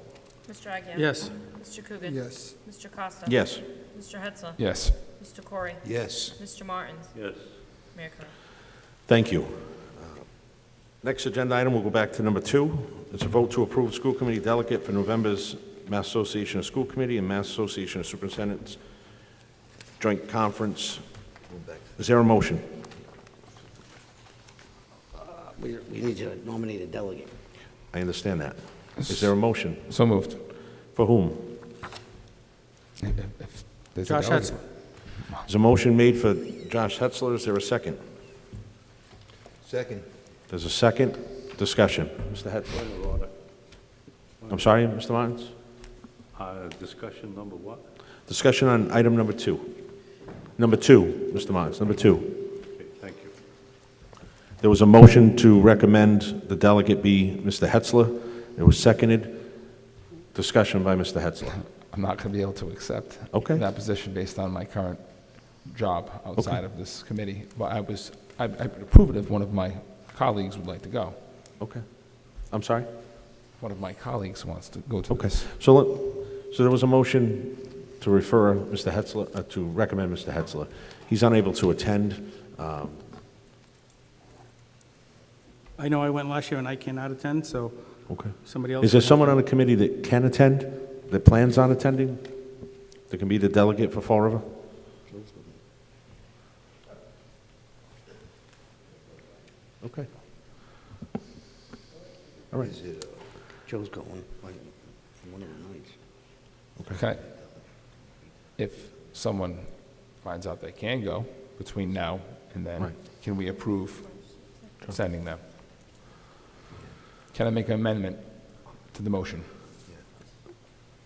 Mr. Agia? Yes. Mr. Coogan? Yes. Mr. Costa? Yes. Mr. Hetzler? Yes. Mr. Corey? Yes. Mr. Martins? Yes. Mayor Curran? Thank you. Next agenda item, we'll go back to number 2. It's a vote to approve school committee delegate for November's Mass Association of School Committee and Mass Association of Superintendents Joint Conference. Is there a motion? We need to nominate a delegate. I understand that. Is there a motion? So moved. For whom? If there's a Josh delegate. Hetzler. There's a motion made for Josh Hetzler. Is there a second? Second. There's a second. Discussion. Mr. Hetzler. I'm sorry, Mr. Martins? Discussion number what? Discussion on item number 2. Number 2, Mr. Martins, number 2. Okay, thank you. There was a motion to recommend the delegate be Mr. Hetzler. It was seconded. Discussion by Mr. Hetzler. I'm not going to be able to accept Okay. that position based on my current job outside of this committee. But I would approve it if one of my colleagues would like to go. Okay. I'm sorry? One of my colleagues wants to go to Okay. this. So there was a motion to refer Mr. Hetzler, to recommend Mr. Hetzler. He's unable to attend. I know I went last year and I cannot attend, so Okay. somebody else. Is there can. someone on the committee that can attend, that plans on attending, that can be the delegate for Fall River? Okay. All right. Joe's got one of the nights. Okay. If someone finds out they can go between now and then, Right. can we approve sending them? Can I make an amendment to the motion?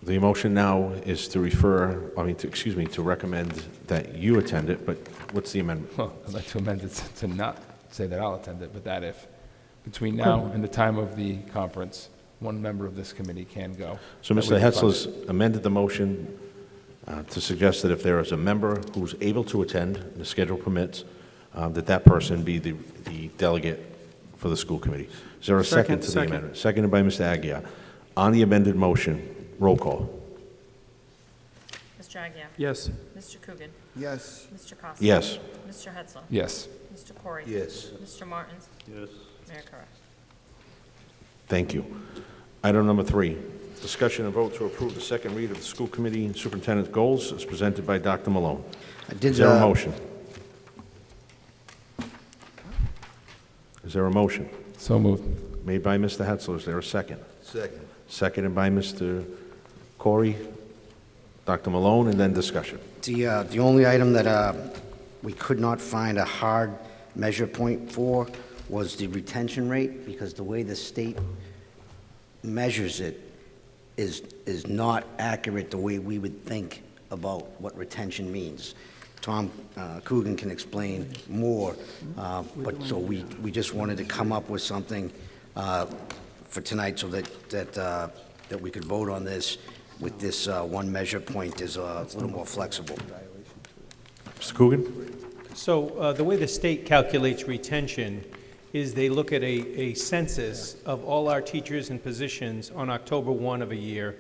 The motion now is to to recommend that you attend it, but what's the amendment? Well, I'd like to amend it to not say that I'll attend it, but that if between now and the time of the conference, one member of this committee can go. So that Mr. we can fund Hetzler's it. amended the motion to suggest that if there is a member who's able to attend, and the schedule permits, that person be the delegate for the school committee. Is there a second to the Second. amendment? Seconded by Mr. Aguirre. On the amended motion, roll call. Mr. Agia? Yes. Mr. Coogan? Yes. Mr. Costa? Yes. Mr. Hetzler? Yes. Mr. Corey? Yes. Mr. Martins? Yes. Mayor Curran? Thank you. Item number 3, discussion and vote to approve the second read of the school committee and superintendent's goals as presented by Dr. Malone. Is there a motion? Is there a motion? So moved. Made by Mr. Hetzler. Is there a second? Second. Seconded by Mr. Corey, Dr. Malone, and then discussion. The only item that we could not find a hard measure point for was the retention rate, because the way the state measures it is not accurate the way we would think about what retention means. Tom Coogan can explain more, but so we just wanted to come up with something for tonight so that we could vote on this with this one measure point is a little more flexible. Mr. Coogan? So the way the state calculates retention is they look at a census of all our teachers and positions on October 1 of a year,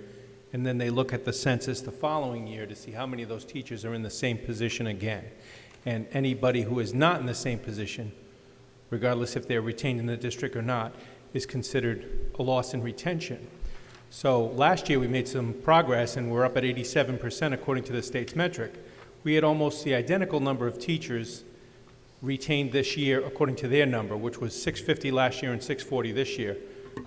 and then they look at the census the following year to see how many of those teachers are in the same position again. And anybody who is not in the same position regardless if they're retained in the district or not, is considered a loss in retention. So last year, we made some progress, and we're up at 87% according to the state's metric. We had almost the identical number of teachers retained this year according to their number, which was 650 last year and 640 this year.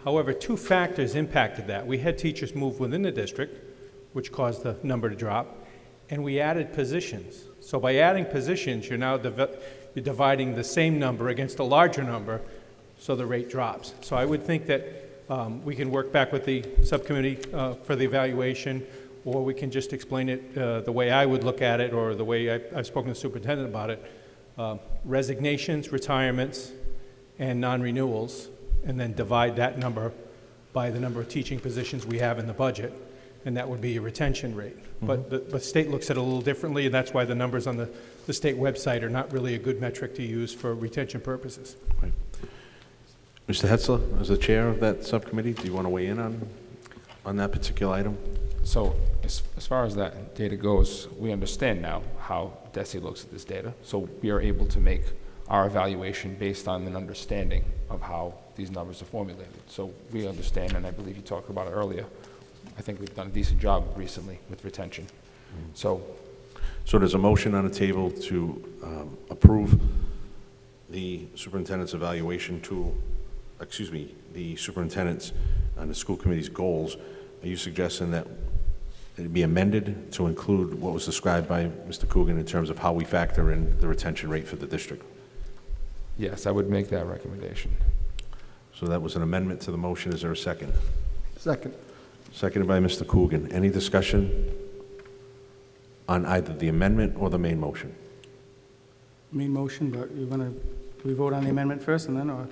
However, two factors impacted that. We had teachers move within the district, which caused the number to drop, and we added positions. So by adding positions, you're now you're dividing the same number against a larger number, so the rate drops. So I would think that we can work back with the subcommittee for the evaluation, or we can just explain it the way I would look at it, or the way I've spoken to the superintendent about it. Resignations, retirements, and non-renewals, and then divide that number by the number of teaching positions we have in the budget, and that would be your retention rate. But the state looks at it a little differently, and that's why the numbers on the state website are not really a good metric to use for retention purposes. Right. Mr. Hetzler, as the chair of that subcommittee, do you want to weigh in on that particular item? So as far as that data goes, we understand now how DESE looks at this data. So we are able to make our evaluation based on an understanding of how these numbers are formulated. So we understand, and I believe you talked about it earlier. I think we've done a decent job recently with retention. So there's a motion on the table to approve the superintendent's evaluation tool, the superintendent's and the school committee's goals. Are you suggesting that it be amended to include what was described by Mr. Coogan in terms of how we factor in the retention rate for the district? yes, I would make that recommendation. So that was an amendment to the motion. Is there a second? Second. Seconded by Mr. Coogan. Any discussion on either the amendment or the main motion? Main motion, but you're going to, do we vote on the amendment first and then, or?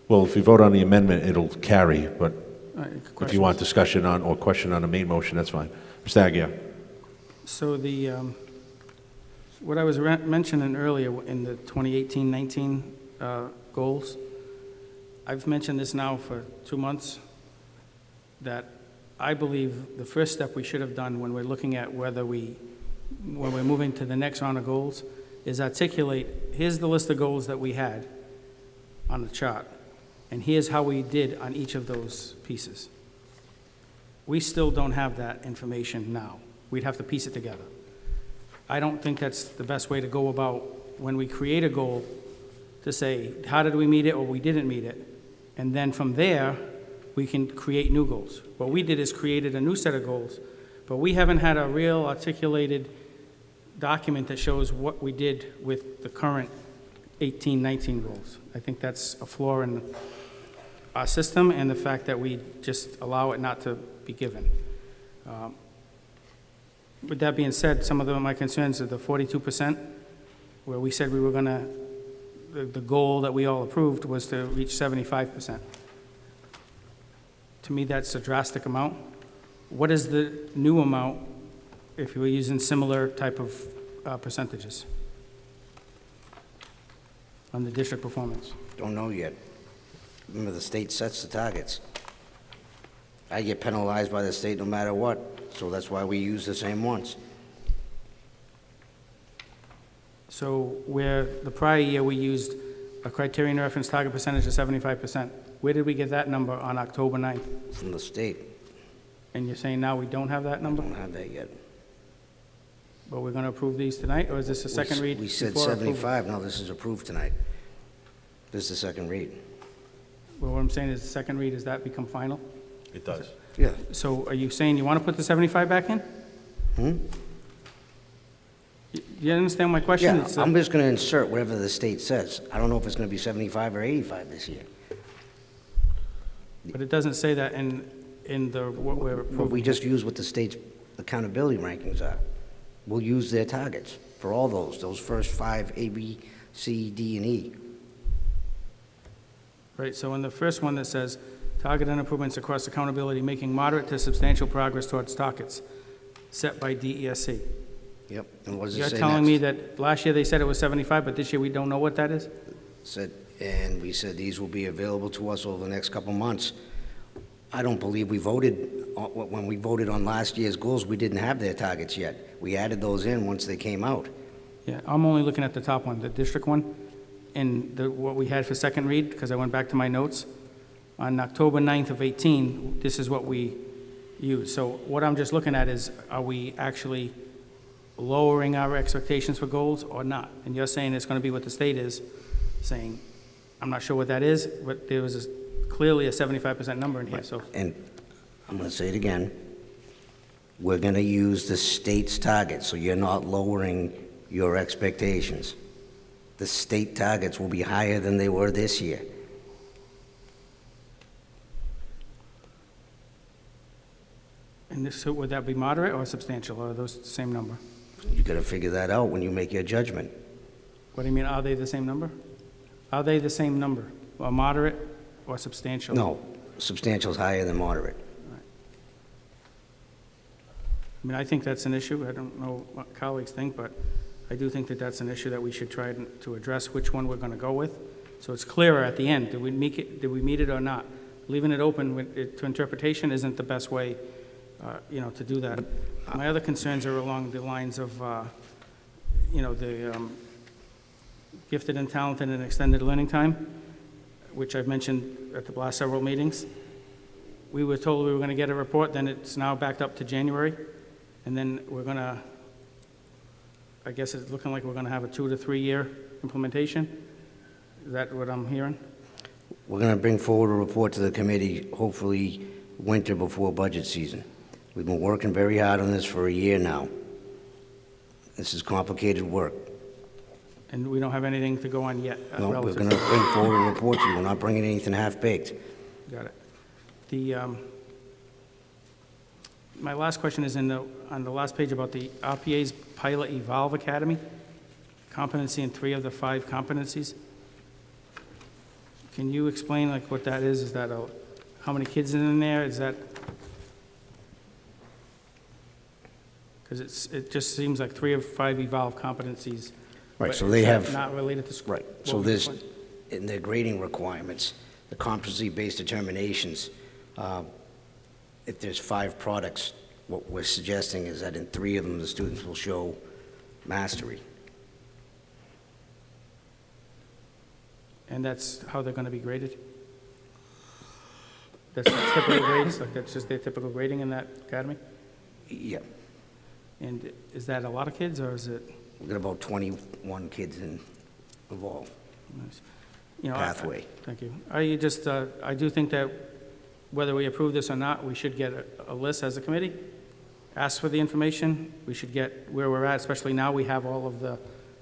Well, if you vote on the amendment, it'll carry, but if questions? you want discussion on or question on the main motion, that's fine. Mr. Aguirre. So the, what I was mentioning earlier in the 2018-19 goals, I've mentioned this now for 2 months, that I believe the first step we should have done when we're looking at whether when we're moving to the next round of goals, is articulate, here's the list of goals that we had on the chart, and here's how we did on each of those pieces. We still don't have that information now. We'd have to piece it together. I don't think that's the best way to go about when we create a goal, to say, how did we meet it or we didn't meet it? And then from there, we can create new goals. What we did is created a new set of goals, but we haven't had a real articulated document that shows what we did with the current 18-19 goals. I think that's a flaw in our system and the fact that we just allow it not to be given. With that being said, some of my concerns are the 42%, where we said we were going to, the goal that we all approved was to reach 75%. To me, that's a drastic amount. What is the new amount if you were using similar type of percentages on the district performance? Don't know yet. Remember, the state sets the targets. I get penalized by the state no matter what, so that's why we use the same ones. So where the prior year we used a criterion reference target percentage of 75%, where did we get that number on October 9th? From the state. And you're saying now we don't have that number? Don't have that yet. But we're going to approve these tonight, or is this a second read? We said before approval? 75, no, this is approved tonight. This is the second read. Well, what I'm saying is the second read, does that become final? It does. Yeah. So are you saying you want to put the 75 back in? You understand my question? Yeah, It's, I'm just going to insert whatever the state says. I don't know if it's going to be 75 or 85 this year. But it doesn't say that in what we're But approving. we just use what the state's accountability rankings are. We'll use their targets for all those first 5, A, B, C, D, and E. Right, so in the first one that says, targeted improvements across accountability, making moderate to substantial progress towards targets set by DESC. Yep, and what does it You're say telling me next? that last year they said it was 75, but this year we don't know what that is? And we said these will be available to us over the next couple months. I don't believe we voted, when we voted on last year's goals, we didn't have their targets yet. We added those in once they came out. Yeah, I'm only looking at the top one, the district one. in what we had for second read, because I went back to my notes. On October 9th of 18, this is what we used. So what I'm just looking at is, are we actually lowering our expectations for goals or not? And you're saying it's going to be what the state is saying. I'm not sure what that is, but there was clearly a 75% number in here, so. And I'm going to say it again. We're going to use the state's target, so you're not lowering your expectations. The state targets will be higher than they were this year. And this, so would that be moderate or substantial, or are those the same number? You got to figure that out when you make your judgment. What do you mean, are they the same number? Are they the same number, or moderate or substantial? No, substantial is higher than moderate. I mean, I think that's an issue. I don't know what colleagues think, but I do think that that's an issue that we should try to address which one we're going to go with. So it's clearer at the end. Did we meet it or not? Leaving it open to interpretation isn't the best way, to do that. My other concerns are along the lines of, the gifted and talented and extended learning time, which I've mentioned at the last several meetings. We were told we were going to get a report, then it's now backed up to January. And then we're going to, I guess it's looking like we're going to have a 2 to 3 year implementation. Is that what I'm hearing? We're going to bring forward a report to the committee, hopefully winter before budget season. We've been working very hard on this for a year now. This is complicated work. And we don't have anything to go on yet? No, we're relative going to bring forward a report to you. We're not bringing anything half-baked. Got it. My last question is on the last page about the RPA's Pilot Evolve Academy, competency in 3 of the 5 competencies. Can you explain what that is? Is that how many kids are in there? Is that, because it just seems like 3 of 5 Evolve competencies. Right, but so they is that have... not related to school. Right, so there's, in their grading requirements, the competency-based determinations, if there's 5 products, what we're suggesting is that in 3 of them, the students will show mastery. And that's how they're going to be graded? That's typical grades, that's just their typical grading in that academy? Yeah. And is that a lot of kids, or is it? We've got about 21 kids in Evolve. Nice. Pathway. Thank you. I do think that whether we approve this or not, we should get a list as a committee, ask for the information. We should get where we're at, especially now we have all of the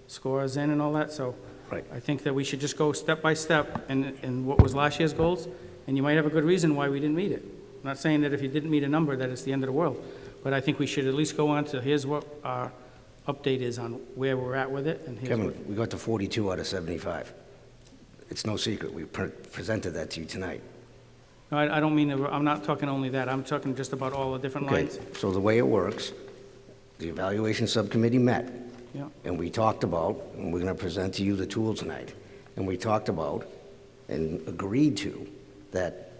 scores in and all that. So right. I think that we should just go step by step in what was last year's goals, and you might have a good reason why we didn't meet it. I'm not saying that if you didn't meet a number that it's the end of the world, but I think we should at least go on to here's what our update is on where we're at with it. And here's Kevin, what, we got to 42 out of 75. It's no secret. We presented that to you tonight. no, I don't mean, I'm not talking only that. I'm talking just about all the different Okay, lines. so the way it works, the evaluation subcommittee met, Yeah. and we talked about, and we're going to present to you the tool tonight, and we talked about and agreed to that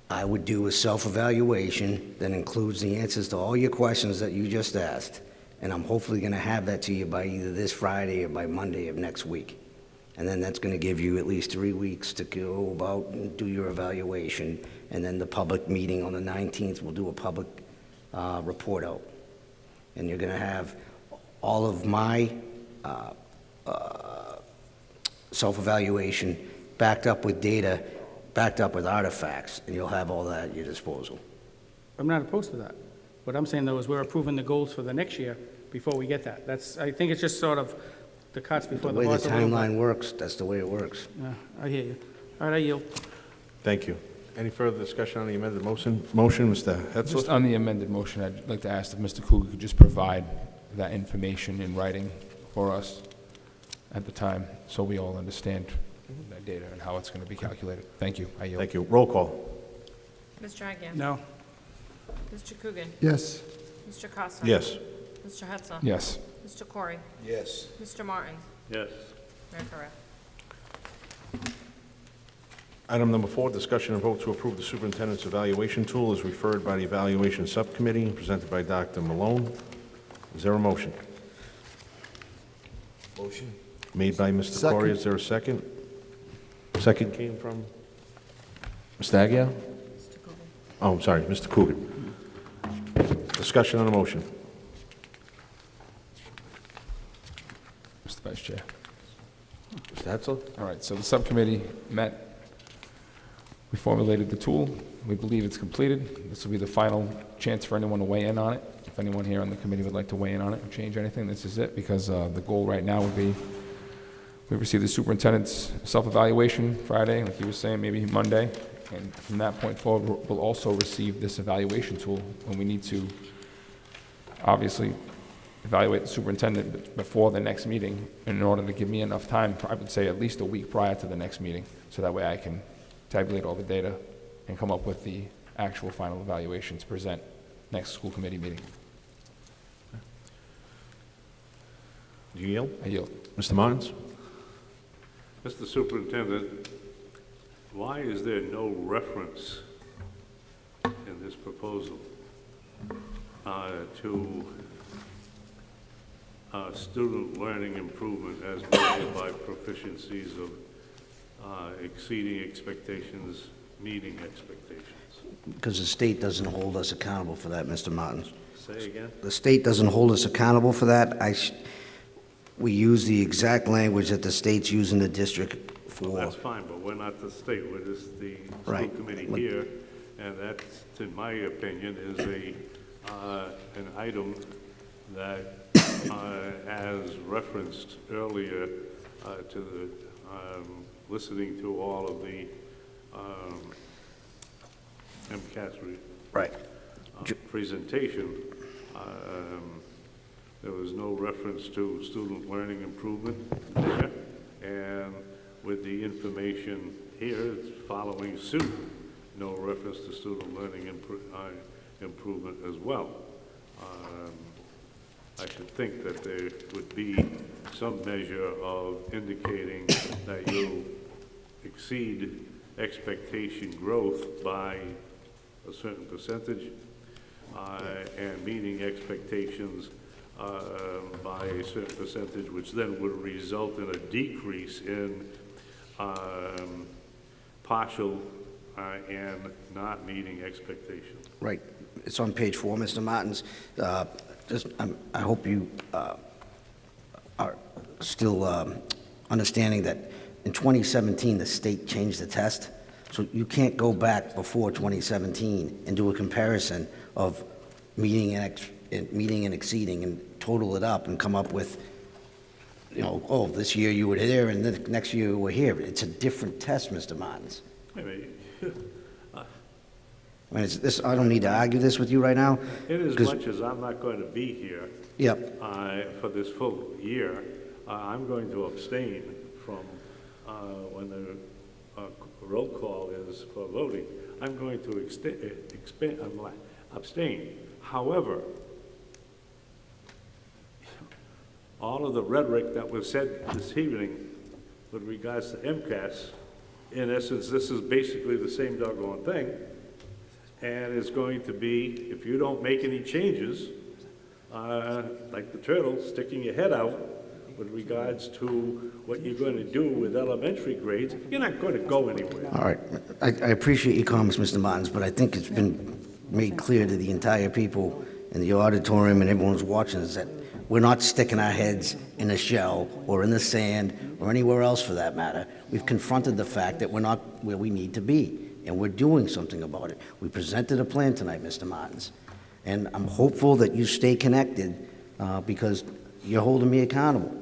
I would do a self-evaluation that includes the answers to all your questions that you just asked, and I'm hopefully going to have that to you by either this Friday or by Monday of next week. And then that's going to give you at least 3 weeks to go about and do your evaluation, and then the public meeting on the 19th, we'll do a public report out. And you're going to have all of my self-evaluation backed up with data, backed up with artifacts, and you'll have all that at your disposal. I'm not opposed to that. What I'm saying, though, is we're approving the goals for the next year before we get that. I think it's just sort of the carts before The the way horse. the a little bit. timeline works, that's the way it works. Yeah, I hear you. All right, I yield. Thank you. Any further discussion on the amended motion? Mr. Hetzler? Just on the amended motion, I'd like to ask if Mr. Kugel could just provide that information in writing for us at the time, so we all understand that data and how it's going to be calculated. Thank you. I yield. Thank you. Roll call. Mr. Agia? No. Mr. Coogan? Yes. Mr. Costa? Yes. Mr. Hetzler? Yes. Mr. Corey? Yes. Mr. Martin? Yes. Mayor Correa? Item number 4, discussion and vote to approve the superintendent's evaluation tool is referred by the evaluation subcommittee, presented by Dr. Malone. Is there a motion? Motion? Made by Mr. Corey. Is there a second? Second came from Mr. Aguirre? Oh, I'm sorry, Mr. Coogan. Discussion on the motion. Mr. Vice Chair. Mr. Hetzel? All right, so the subcommittee met. We formulated the tool. We believe it's completed. This will be the final chance for anyone to weigh in on it. If anyone here on the committee would like to weigh in on it or change anything, this is it, because the goal right now would be, we receive the superintendent's self-evaluation Friday, like you were saying, maybe Monday, and from that point forward, we'll also receive this evaluation tool when we need to, obviously, evaluate the superintendent before the next meeting in order to give me enough time, I would say at least a week prior to the next meeting, so that way I can tabulate all the data and come up with the actual final evaluation to present next school committee meeting. Do you yield? I yield. Mr. Martins? Mr. Superintendent, why is there no reference in this proposal to student learning improvement as measured by proficiencies of exceeding expectations, meeting expectations? Because the state doesn't hold us accountable for that, Mr. Martins. Say again? The state doesn't hold us accountable for that. We use the exact language that the state's using the district for. Well, that's fine, but we're not the state, we're just the school Right. committee here, and that, in my opinion, is an item that, as referenced earlier to the, listening to all of the MCAS Right. Presentation, there was no reference to student learning improvement there, and with the information here, it's following suit, no reference to student learning improvement as well. I should think that there would be some measure of indicating that you exceed expectation growth by a certain percentage, and meeting expectations by a certain percentage, which then would result in a decrease in partial and not meeting expectations. Right. It's on page 4, Mr. Martins. I hope you are still understanding that in 2017, the state changed the test. So you can't go back before 2017 and do a comparison of meeting and exceeding and total it up and come up with, oh, this year you were here and the next year you were here. It's a different test, Mr. Martins. I mean, I don't need to argue this with you right now. in as much as I'm not going to be here Yep. for this full year, I'm going to abstain from when the roll call is for voting. I'm going to abstain. However, all of the rhetoric that was said this evening with regards to MCAS, in essence, this is basically the same doggone thing, and it's going to be, if you don't make any changes, like the turtle sticking your head out with regards to what you're going to do with elementary grades, you're not going to go anywhere. All right. I appreciate your comments, Mr. Martins, but I think it's been made clear to the entire people in the auditorium and everyone who's watching is that we're not sticking our heads in a shell or in the sand or anywhere else for that matter. We've confronted the fact that we're not where we need to be, and we're doing something about it. We presented a plan tonight, Mr. Martins, and I'm hopeful that you stay connected because you're holding me accountable.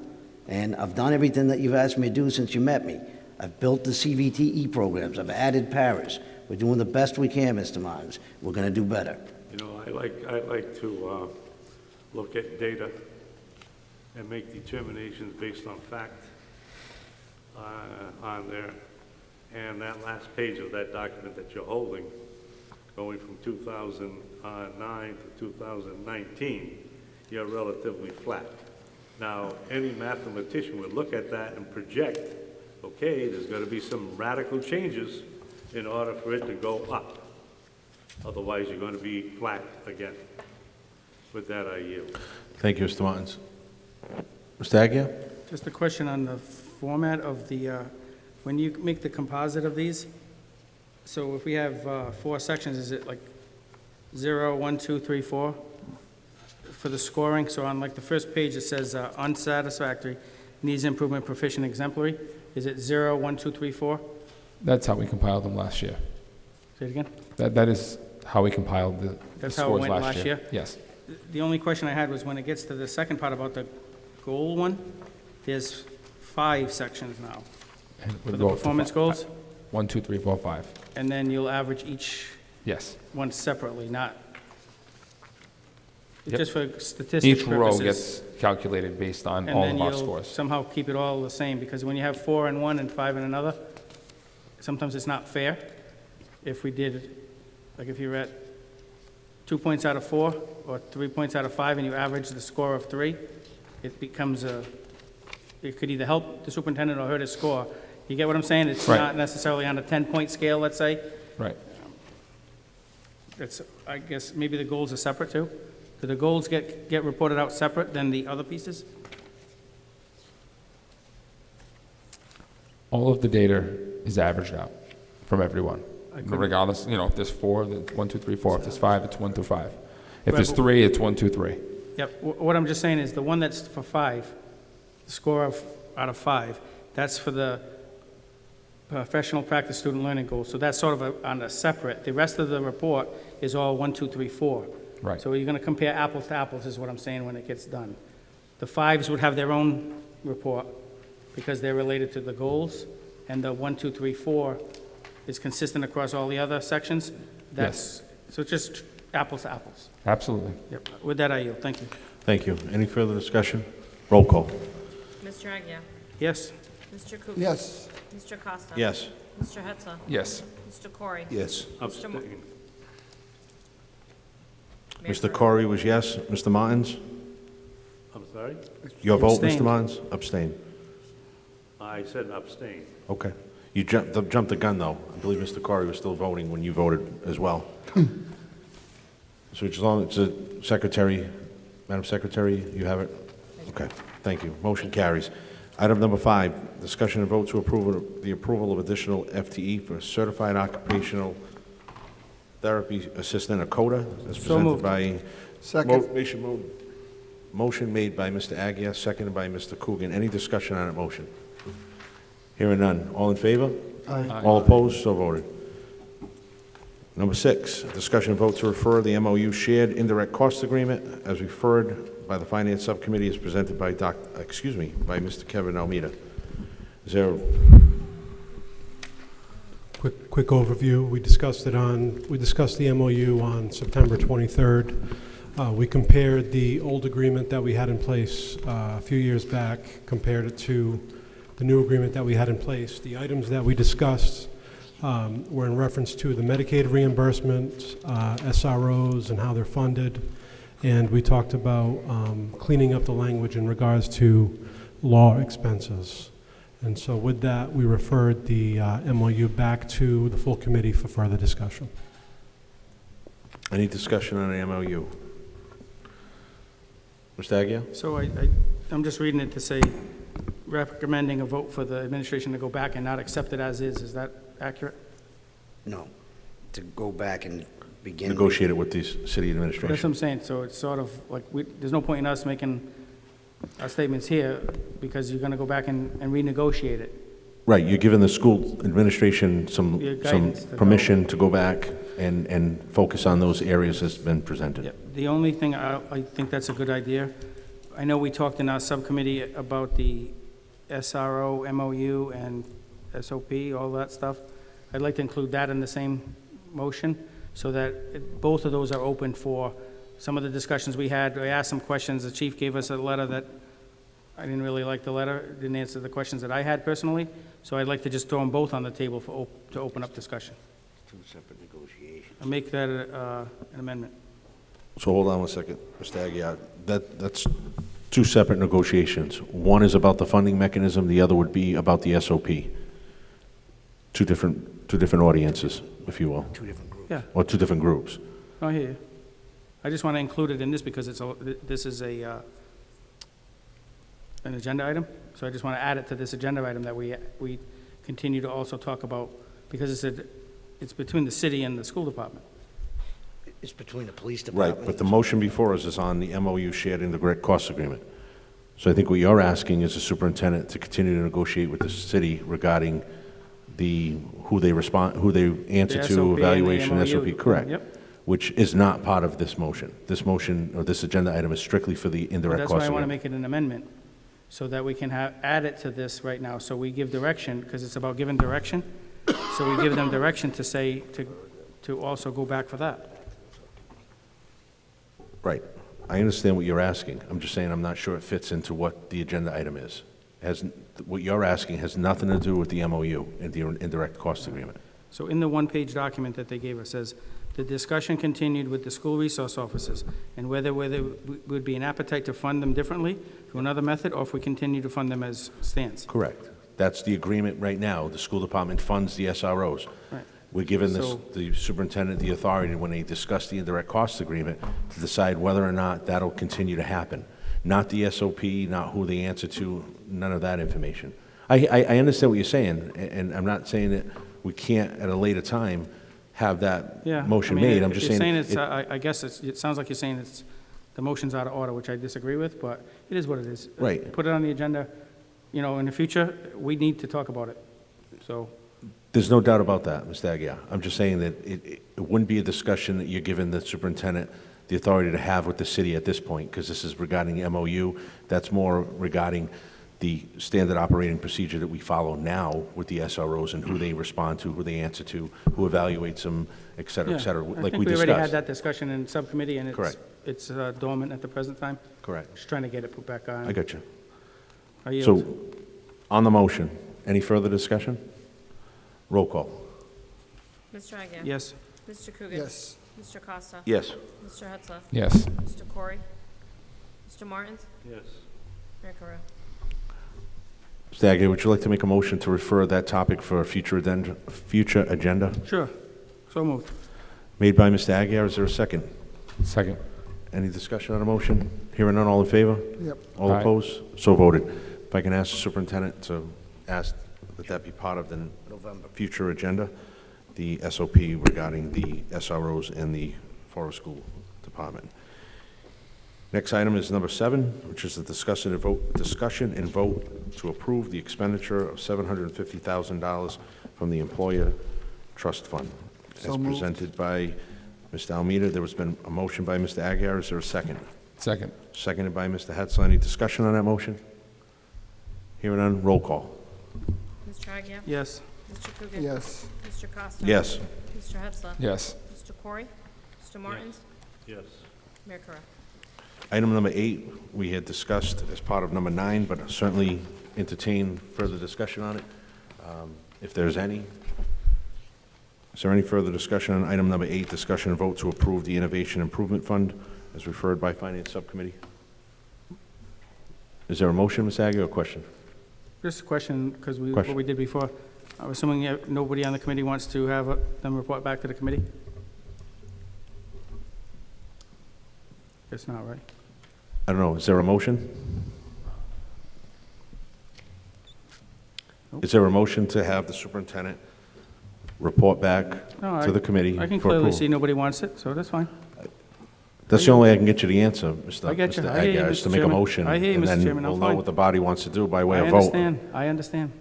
And I've done everything that you've asked me to do since you met me. I've built the CVTE programs. I've added paras. We're doing the best we can, Mr. Martins. We're going to do better. You know, I like to look at data and make determinations based on fact on there. And that last page of that document that you're holding, going from 2009 to 2019, you're relatively flat. Now, any mathematician would look at that and project, okay, there's going to be some radical changes in order for it to go up. Otherwise, you're going to be flat again. With that, I yield. Thank you, Mr. Martins. Mr. Aguirre? Just a question on the format of the, when you make the composite of these, so if we have 4 sections, is it like 0, 1, 2, 3, 4 for the scoring? So on like the first page, it says unsatisfactory, needs improvement, proficient, exemplary. Is it 0, 1, 2, 3, 4? That's how we compiled them last year. Say it again? That is how we compiled the That's how it scores went last last year. year? Yes. The only question I had was when it gets to the second part about the goal one, there's 5 sections now. And For we'll the go up to performance goals, 1, 2, 3, 4, 5. and then you'll average each Yes. one separately, not, Yep. just for statistics Each row purposes. gets calculated based on And all then of our you'll scores. somehow keep it all the same, because when you have 4 in one and 5 in another, sometimes it's not fair. If we did, like if you're at 2 points out of 4, or 3 points out of 5, and you average the score of 3, it becomes it could either help the superintendent or hurt his score. You get what I'm saying? It's Right. not necessarily on a 10-point scale, let's say. Right. That's, I guess, maybe the goals are separate too? Do the goals get reported out separate than the other pieces? All of the data is averaged out from everyone, I couldn't- regardless, if there's 4, then 1, 2, 3, 4. If there's 5, it's 1 through 5. If Right, there's but- 3, it's 1, 2, 3. Yep, what I'm just saying is, the one that's for 5, the score out of 5, that's for the professional practice student learning goals, so that's sort of on a separate, the rest of the report is all 1, 2, 3, 4. Right. So you're gonna compare apples to apples, is what I'm saying, when it gets done. The 5s would have their own report, because they're related to the goals, and the 1, 2, 3, 4 is consistent across all the other sections. That's, so it's just apples to apples. Absolutely. Yep, with that, I yield, thank you. Thank you. Any further discussion? Roll call. Mr. Agia? Yes. Mr. Coogan? Yes. Mr. Costa? Yes. Mr. Hetzler? Yes. Mr. Corey? Yes. Mr. Mo- Abstain. Mayor Mr. Ferraro? Corey was yes. Mr. Martins? I'm sorry? Your vote, Mr. Abstained. Martins? Abstain. I said abstain. Okay. You jumped the gun, though. I believe Mr. Corey was still voting when you voted as well. So as long as the Secretary, Madam Secretary, you have it? Okay, thank you. Motion carries. Item number 5, discussion and vote to approve the approval of additional FTE for Certified Occupational Therapy Assistant, a CODA, as So presented moved. by... Second. Motion made by Mr. Agia, seconded by Mr. Coogan. Any discussion on that motion? Hearing none. All in favor? Aye. All opposed? So voted. Number 6, discussion and vote to refer the MOU Shared Indirect Cost Agreement as referred by the Finance Subcommittee as presented by by Mr. Kevin Almeida. Is there, Quick overview. We discussed the MOU on September 23rd. We compared the old agreement that we had in place a few years back, compared it to the new agreement that we had in place. The items that we discussed were in reference to the Medicaid reimbursement, SROs and how they're funded, and we talked about cleaning up the language in regards to law expenses. And so with that, we referred the MOU back to the full committee for further discussion. any discussion on the MOU? Mr. Agia? So I'm just reading it to say, recommending a vote for the administration to go back and not accept it as is. Is that accurate? No, to go back and begin. Negotiate it with the city That's what administration. I'm saying. So it's sort of like, there's no point in us making our statements here, because you're going to go back and renegotiate it. Right, you're giving the school administration some Yeah, guidance to go. permission to go back and focus on those areas that's been presented. Yep. The only thing, I think that's a good idea. I know we talked in our subcommittee about the SRO, MOU, and SOP, all that stuff. I'd like to include that in the same motion, so that both of those are open for some of the discussions we had. I asked some questions. The chief gave us a letter that I didn't really like the letter, didn't answer the questions that I had personally. So I'd like to just throw them both on the table to open up discussion. 2 separate negotiations. I'll make that an amendment. So hold on one second, Mr. Aguirre. That's 2 separate negotiations. One is about the funding mechanism, the other would be about the SOP. Two different audiences, if you will. 2 different groups. Yeah, Or 2 different groups. I hear you. I just want to include it in this because this is an agenda item, so I just want to add it to this agenda item that we continue to also talk about, because it's between the city and the school department. It's between the police department. Right, but the motion before us is on the MOU shared integrated cost agreement. So I think what you're asking is the superintendent to continue to negotiate with the city regarding who they answer The SOP to, and the evaluation, MOU. SOP, correct. Yep. Which is not part of this motion. This motion, or this agenda item, is strictly for the But indirect that's cost why I want to agreement. make it an amendment, so that we can add it to this right now, so we give direction, because it's about giving direction, so we give them direction to say, to also go back for that. Right. I understand what you're asking. I'm just saying I'm not sure it fits into what the agenda item is. What you're asking has nothing to do with the MOU and the indirect cost agreement. So in the one-page document that they gave us says, the discussion continued with the school resource officers, and whether would be an appetite to fund them differently through another method, or if we continue to fund them as stands. Correct. That's the agreement right now. The school department funds the SROs. Right. We're giving So- the superintendent the authority, when they discuss the indirect cost agreement, to decide whether or not that'll continue to happen. Not the SOP, not who they answer to, none of that information. I understand what you're saying, and I'm not saying that we can't, at a later time, have that Yeah. motion I mean, made. I'm if just you're saying. it's, I guess it sounds like you're saying the motion's out of order, which I disagree with, but it is what it is. Right. Put it on the agenda. In the future, we need to talk about it. So, There's no doubt about that, Mr. Aguirre. I'm just saying that it wouldn't be a discussion that you're giving the superintendent the authority to have with the city at this point, because this is regarding the MOU. That's more regarding the standard operating procedure that we follow now with the SROs and who they respond to, who they answer to, who evaluates them, et cetera, yeah. like I we think we discussed. already had that discussion in subcommittee, and Correct. it's dormant at the present time. Correct. Just trying to get it put back on. I got you. I yield. So, on the motion, any further discussion? Roll call. Mr. Agia? Yes. Mr. Coogan? Yes. Mr. Costa? Yes. Mr. Hetzler? Yes. Mr. Corey? Mr. Martins? Yes. Mayor Carrillo? Mr. Aguirre, would you like to make a motion to refer that topic for a future agenda? Sure. So moved. Made by Mr. Aguirre, is there a second? Second. Any discussion on the motion? Hearing none, all in favor? Yep. All Aye. opposed? So voted. If I can ask the superintendent to ask that that be part of the future agenda, the SOP regarding the SROs and the Forest School Department. Next item is number 7, which is the discussion and vote to approve the expenditure of $750,000 from the Employer Trust Fund. So As moved. presented by Mr. Almeida, there has been a motion by Mr. Aguirre. Is there a second? Second. Seconded by Mr. Hetzler. Any discussion on that motion? Hearing none, roll call. Mr. Agia? Yes. Mr. Coogan? Yes. Mr. Costa? Yes. Mr. Hetzler? Yes. Mr. Corey? Mr. Martins? Yes. Mayor Carrillo? Item number 8, we had discussed as part of number 9, but certainly entertain further discussion on it, if there's any. Is there any further discussion on item number 8, discussion and vote to approve the Innovation Improvement Fund as referred by Finance Subcommittee? Is there a motion, Ms. Aguirre, or a question? Just a question, because what Question. we did before. I'm assuming nobody on the committee wants to have them report back to the committee? Guess not, right? I don't know, is there a motion? Is there a motion to have the superintendent report back No, to the committee I can for clearly approval? see nobody wants it, so that's fine. That's the only way I can get you the answer, Mr. I get you. Mr. I hear you, Aguirre, is Mr. to make a Chairman. motion. I hear you, Mr. Chairman. And I'm then we'll know fine. what the body wants to do by way I of vote. understand. I understand.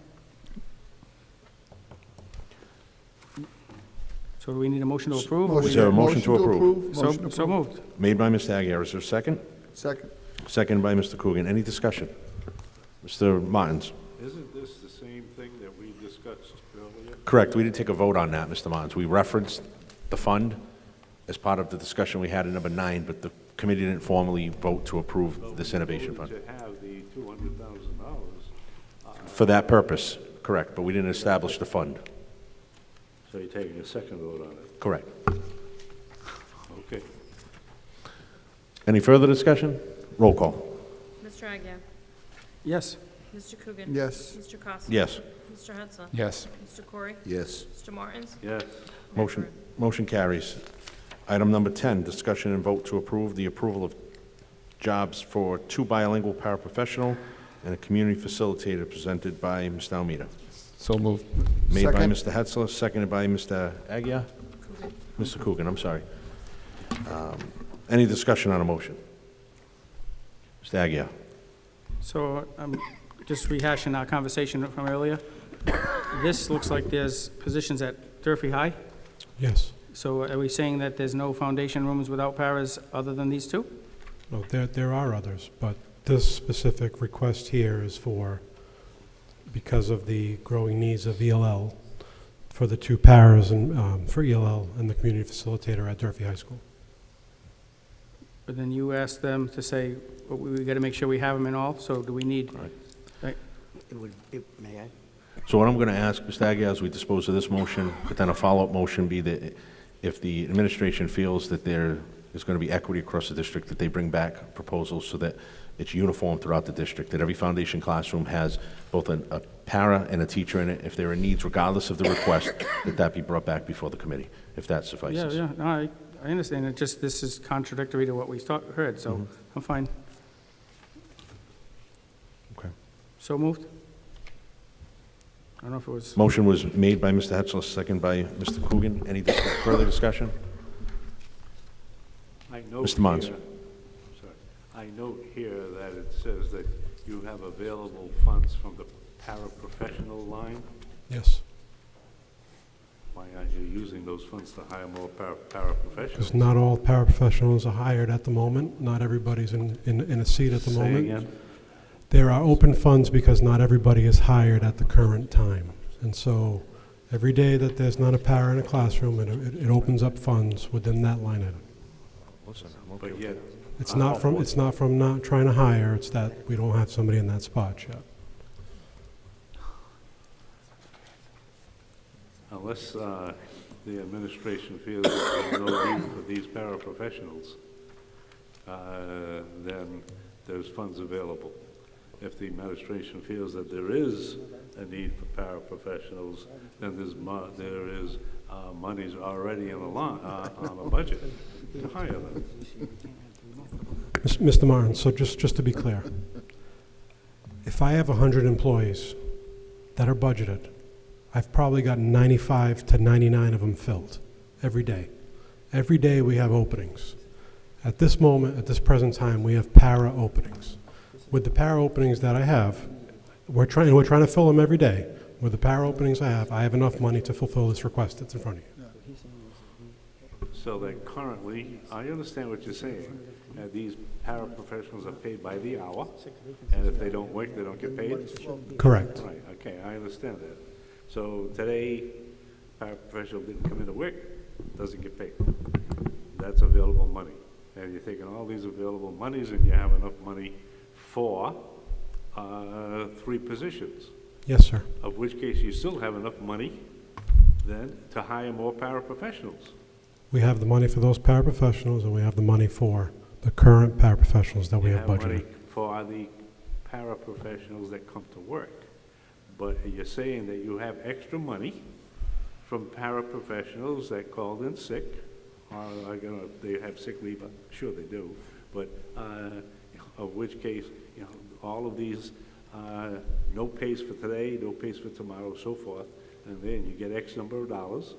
So do we need a motion to approve? or Is we- there a motion to approve? So moved. Made by Mr. Aguirre, is there a second? Second. Second by Mr. Coogan. Any discussion? Mr. Martins? Isn't this the same thing that we discussed earlier? Correct, we didn't take a vote on that, Mr. Martins. We referenced the fund as part of the discussion we had in number 9, but the committee didn't formally vote to approve this innovation fund. To have the $200,000, For that purpose, correct, but we didn't establish the fund. so you're taking a second vote on it. Correct. Okay. Any further discussion? Roll call. Mr. Agia? Yes. Mr. Coogan? Yes. Mr. Costa? Yes. Mr. Hetzler? Yes. Mr. Corey? Yes. Mr. Martins? Yes. Motion carries. Item number 10, discussion and vote to approve the approval of jobs for 2 bilingual paraprofessional and a community facilitator presented by Mr. Almeida. So moved. Made by Second. Mr. Hetzler, seconded by Mr. Aguirre? Mr. Coogan, I'm sorry. Any discussion on a motion? Mr. Aguirre? So I'm just rehashing our conversation from earlier. This looks like there's positions at Durfee High. Yes. So are we saying that there's no foundation rooms without paras other than these two? No, there are others, but this specific request here is for, because of the growing needs of ELL, for the 2 paras and for ELL and the community facilitator at Durfee High School. But then you asked them to say, well, we got to make sure we have them in all, so do we need? Right. May I? So what I'm going to ask, Mr. Aguirre, as we dispose of this motion, but then a follow-up motion be that if the administration feels that there is going to be equity across the district, that they bring back proposals so that it's uniform throughout the district, that every foundation classroom has both a para and a teacher in it. If there are needs, regardless of the request, that be brought back before the committee, if that suffices. Yeah, no, I understand. It just, this is contradictory to what we heard, so I'm fine. Okay. So moved? I don't know if it was. Motion was made by Mr. Hetzler, second by Mr. Coogan. Any further discussion? I note Mr. Mons. here- sorry. I note here that it says that you have available funds from the paraprofessional line. Yes. Why aren't you using those funds to hire more paraprofessionals? Because not all paraprofessionals are hired at the moment. Not everybody's in a seat at the Say moment. again? There are open funds because not everybody is hired at the current time. And so every day that there's not a para in a classroom, it opens up funds within that line item. Listen, I'm okay But with yet. It's not from not trying to hire, it's that we don't have somebody in that spot yet. Unless the administration feels that there's no need for these paraprofessionals, then there's funds available. If the administration feels that there is a need for paraprofessionals, then there is monies already in the on the budget to hire them. Mr. Martin, so just to be clear, if I have 100 employees that are budgeted, I've probably got 95 to 99 of them filled every day. Every day we have openings. At this moment, at this present time, we have para openings. With the para openings that I have, we're trying to fill them every day. With the para openings I have enough money to fulfill this request that's in front of you. So that currently, I understand what you're saying, these paraprofessionals are paid by the hour, and if they don't work, they don't get paid? Correct. Right, okay, I understand that. So today, paraprofessional didn't come into work, doesn't get paid. That's available money. And you're taking all these available monies and you have enough money for 3 positions. Yes, sir. Of which case you still have enough money then to hire more paraprofessionals. We have the money for those paraprofessionals, and we have the money for the current paraprofessionals that we have money budgeted. for the paraprofessionals that come to work. But you're saying that you have extra money from paraprofessionals that called in sick, or they have sick leave, I'm sure they do, but of which case, all of these, no pays for today, no pays for tomorrow, so forth, and then you get X number of dollars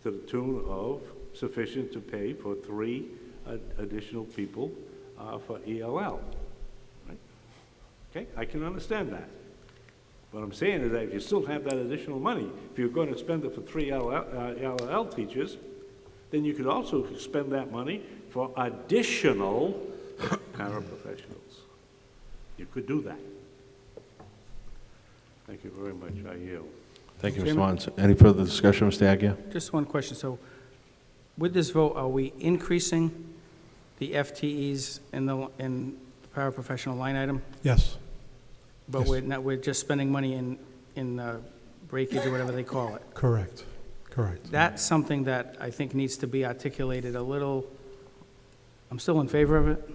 to the tune of sufficient to pay for 3 additional people for ELL. Right? Okay, I can understand that. What I'm saying is that if you still have that additional money, if you're going to spend it for 3 LL teachers, then you could also spend that money for additional paraprofessionals. You could do that. Thank you very much. I yield. Thank you, Mr. Chairman? Mons. Any further discussion, Mr. Aguirre? Just one question. So with this vote, are we increasing the FTEs in the paraprofessional line item? Yes. But we're just spending money in breakage or whatever they call it. Correct. Correct. That's something that I think needs to be articulated a little. I'm still in favor of it,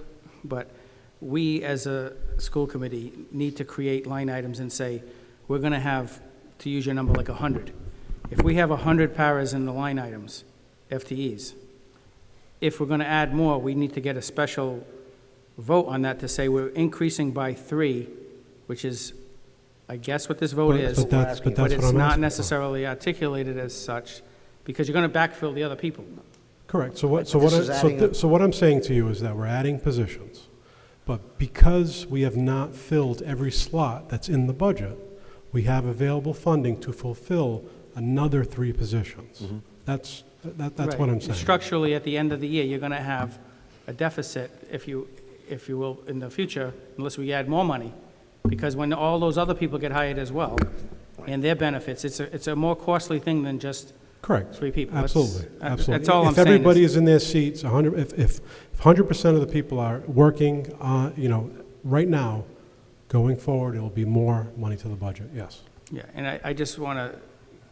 but we as a school committee need to create line items and say, we're going to have, to use your number, like 100. If we have 100 paras in the line items, FTEs, if we're going to add more, we need to get a special vote on that to say we're increasing by 3 which is, I guess, what this vote But- is. but that's But what it's I'm not asking for. necessarily articulated as such, because you're going to backfill the other people. Correct. So Right, but this is adding a- so what I'm saying to you is that we're adding positions, but because we have not filled every slot that's in the budget, we have available funding to fulfill another 3 positions. That's Right. what I'm saying. Structurally, at the end of the year, you're going to have a deficit, if you will, in the future, unless we add more money, because when all those other people get hired as well, and their benefits, it's a more costly thing than just Correct. 3 people. That's- Absolutely. Absolutely. That's all I'm If saying. everybody is in their seats, if 100% of the people are working, right now, going forward, it'll be more money to the budget, yes. Yeah, and I just want to,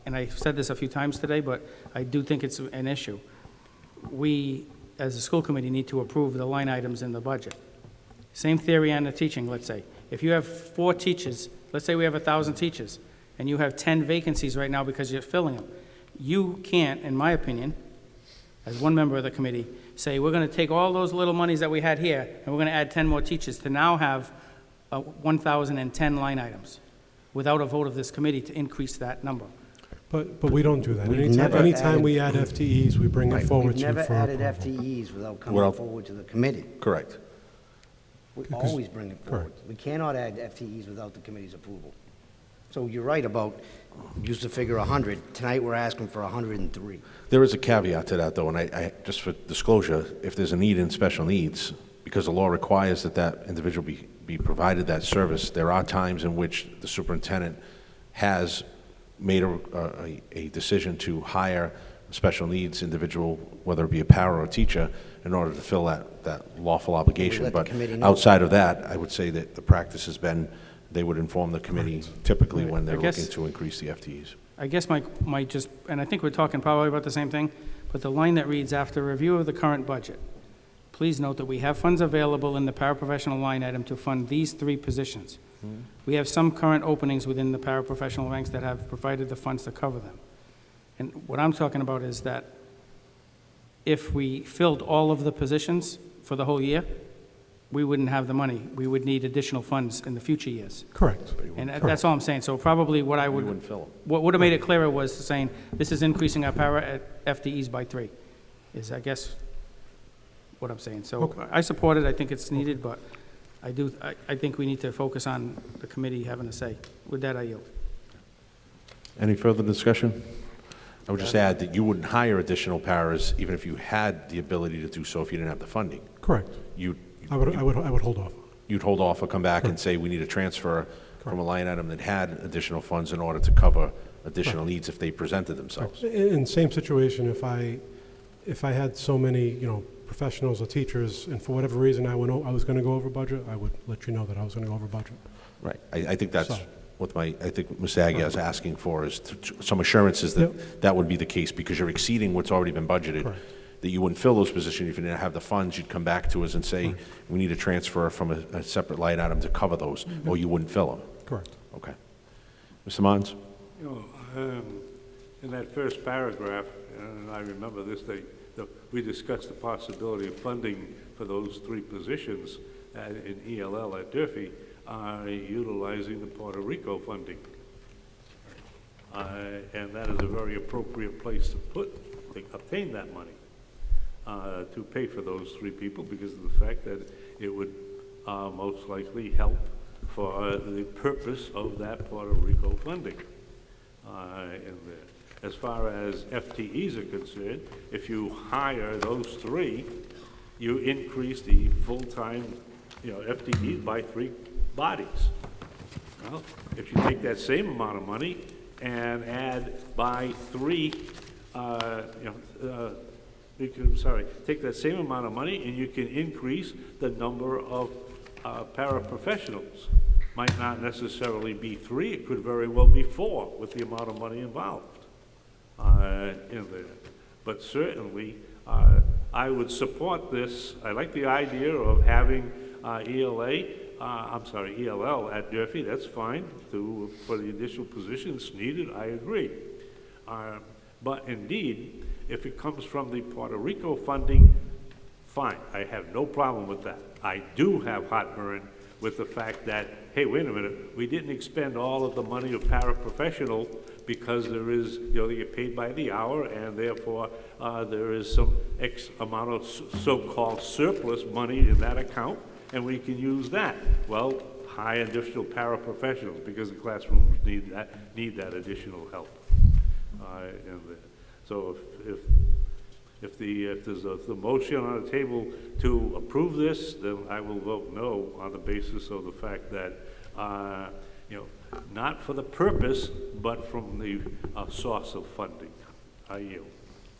and I've said this a few times today, but I do think it's an issue. We, as a school committee, need to approve the line items in the budget. Same theory on the teaching, let's say. If you have 4 teachers, let's say we have 1,000 teachers, and you have 10 vacancies right now because you're filling them, you can't, in my opinion, as one member of the committee, say, we're going to take all those little monies that we had here, and we're going to add 10 more teachers to now have 1,010 line items without a vote of this committee to increase that number. But we don't do that. We've Anytime never anytime added- we add FTEs, we bring it Right, forward we've to you never for added approval. FTEs without coming Well- forward to the committee. Correct. We Because- always bring it forward. We cannot add FTEs without the committee's approval. So you're right about, used to figure 100. Tonight, we're asking for 103. There is a caveat to that, though, and I just for disclosure, if there's a need in special needs, because the law requires that that individual be provided that service, there are times in which the superintendent has made a decision to hire a special needs individual, whether it be a para or a teacher, in order to fill that lawful obligation. let the But committee know. outside of that, I would say that the practice has been, they would inform the committee typically when they're I guess- looking to increase the FTEs. I guess my just, and I think we're talking probably about the same thing, but the line that reads, after review of the current budget, please note that we have funds available in the paraprofessional line item to fund these 3 positions. We have some current openings within the paraprofessional ranks that have provided the funds to cover them. And what I'm talking about is that if we filled all of the positions for the whole year, we wouldn't have the money. We would need additional funds in the future years. Correct. And that's all I'm saying. So probably what I would, wouldn't fill 'em. what would have made it clearer was saying, this is increasing our para FTEs by 3, is I guess what I'm saying. So Okay. I support it, I think it's needed, but I think we need to focus on the committee having a say. With that, I yield. Any further discussion? I would just add that you wouldn't hire additional paras even if you had the ability to do so if you didn't have the funding. Correct. I would hold off. You'd hold off or come back and say, we need a transfer from a line item that had additional funds in order to cover additional needs if they presented themselves. In same situation, if I had so many, professionals or teachers, and for whatever reason I was going to go over budget, I would let you know that I was going to go over budget. Right. I think that's So- what I think what Ms. Agia is asking for is some assurances that that would be the case because you're exceeding what's already been budgeted. Correct. That you wouldn't fill those positions if you didn't have the funds. You'd come back to us and say, we need a transfer from a separate line item to cover those, or you wouldn't fill them. Correct. Okay. Mr. Martins? In that first paragraph, and I remember this, we discussed the possibility of funding for those 3 positions in ELL at Durfee, utilizing the Puerto Rico funding. And that is a very appropriate place to obtain that money, to pay for those 3 people because of the fact that it would most likely help for the purpose of that Puerto Rico funding. As far as FTEs are concerned, if you hire those 3, you increase the full-time, FTEs by 3 bodies. Well, if you take that same amount of money and add by 3, take that same amount of money and you can increase the number of paraprofessionals. Might not necessarily be 3, it could very well be 4 with the amount of money involved in there. But certainly, I would support this. I like the idea of having ELL at Durfee, that's fine, for the additional positions needed, I agree. But indeed, if it comes from the Puerto Rico funding, fine, I have no problem with that. I do have heartburn with the fact that, hey, wait a minute, we didn't expend all of the money of paraprofessional because there is, they get paid by the hour, and therefore there is some X amount of so-called surplus money in that account, and we can use that. Well, hire additional paraprofessionals because the classrooms need that additional help. So if there's the motion on the table to approve this, then I will vote no on the basis of the fact that, not for the purpose, but from the source of funding. I yield.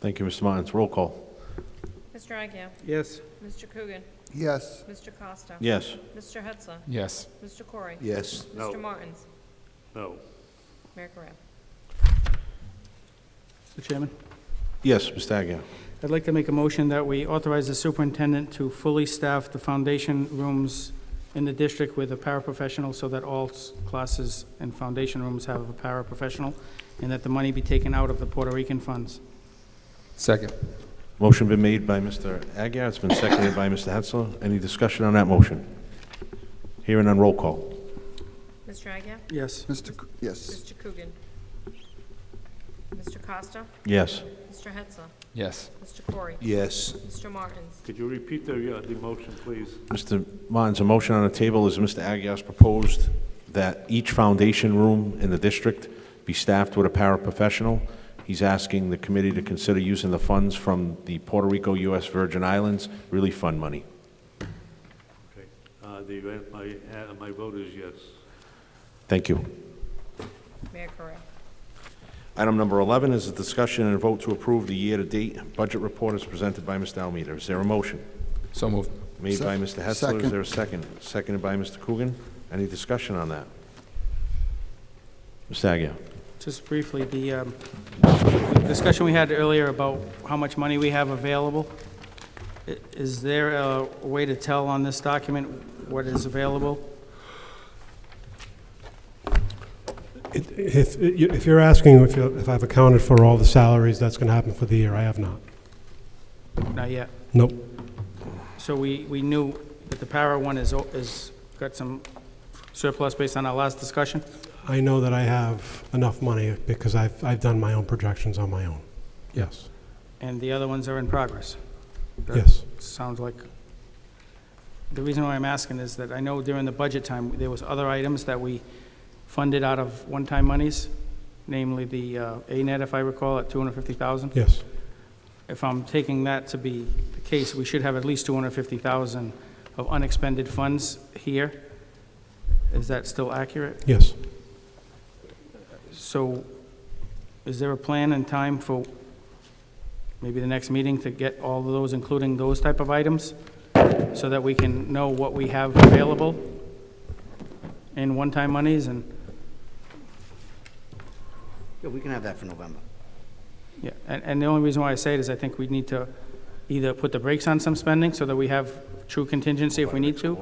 Thank you, Mr. Martins. Roll call. Mr. Agia? Yes. Mr. Coogan? Yes. Mr. Costa? Yes. Mr. Hetzler? Yes. Mr. Corey? Yes. No. Mr. Martins? No. Mayor Corral? Mr. Chairman, Yes, Mr. Agia. I'd like to make a motion that we authorize the superintendent to fully staff the foundation rooms in the district with a paraprofessional so that all classes and foundation rooms have a paraprofessional, and that the money be taken out of the Puerto Rican funds. Second. Motion been made by Mr. Agia. It's been seconded by Mr. Hetzler. Any discussion on that motion? Hearing none, roll call. Mr. Agia? Yes. Yes. Mr. Coogan? Mr. Costa? Yes. Mr. Hetzler? Yes. Mr. Corey? Yes. Mr. Martins? Could you repeat the motion, please? Mr. Martins, a motion on the table is Mr. Agia's proposed that each foundation room in the district be staffed with a paraprofessional. He's asking the committee to consider using the funds from the Puerto Rico U.S. Virgin Islands Relief Fund money. Okay. My vote is yes. Thank you. Mayor Corral? Item number 11 is a discussion and a vote to approve the year-to-date budget report as presented by Mr. Almeida. Is there a motion? So moved. Made by Mr. Hetzler. Second. Is there a second? Seconded by Mr. Coogan. Any discussion on that? Mr. Agia. Just briefly, the discussion we had earlier about how much money we have available, is there a way to tell on this document what is available? If you're asking if I've accounted for all the salaries that's going to happen for the year, I have not. Not yet. Nope. So we knew that the para one is got some surplus based on our last discussion? I know that I have enough money because I've done my own projections on my own. Yes. And the other ones are in progress? That Yes. Sounds like, the reason why I'm asking is that I know during the budget time, there was other items that we funded out of one-time monies, namely the ANET, if I recall, at $250,000. Yes. If I'm taking that to be the case, we should have at least $250,000 of unexpended funds here. Is that still accurate? Yes. So is there a plan and time for maybe the next meeting to get all of those, including those type of items, so that we can know what we have available in one-time monies? And Yeah, we can have that for November. yeah, and the only reason why I say it is I think we need to either put the brakes on some spending so that we have true contingency if we need to,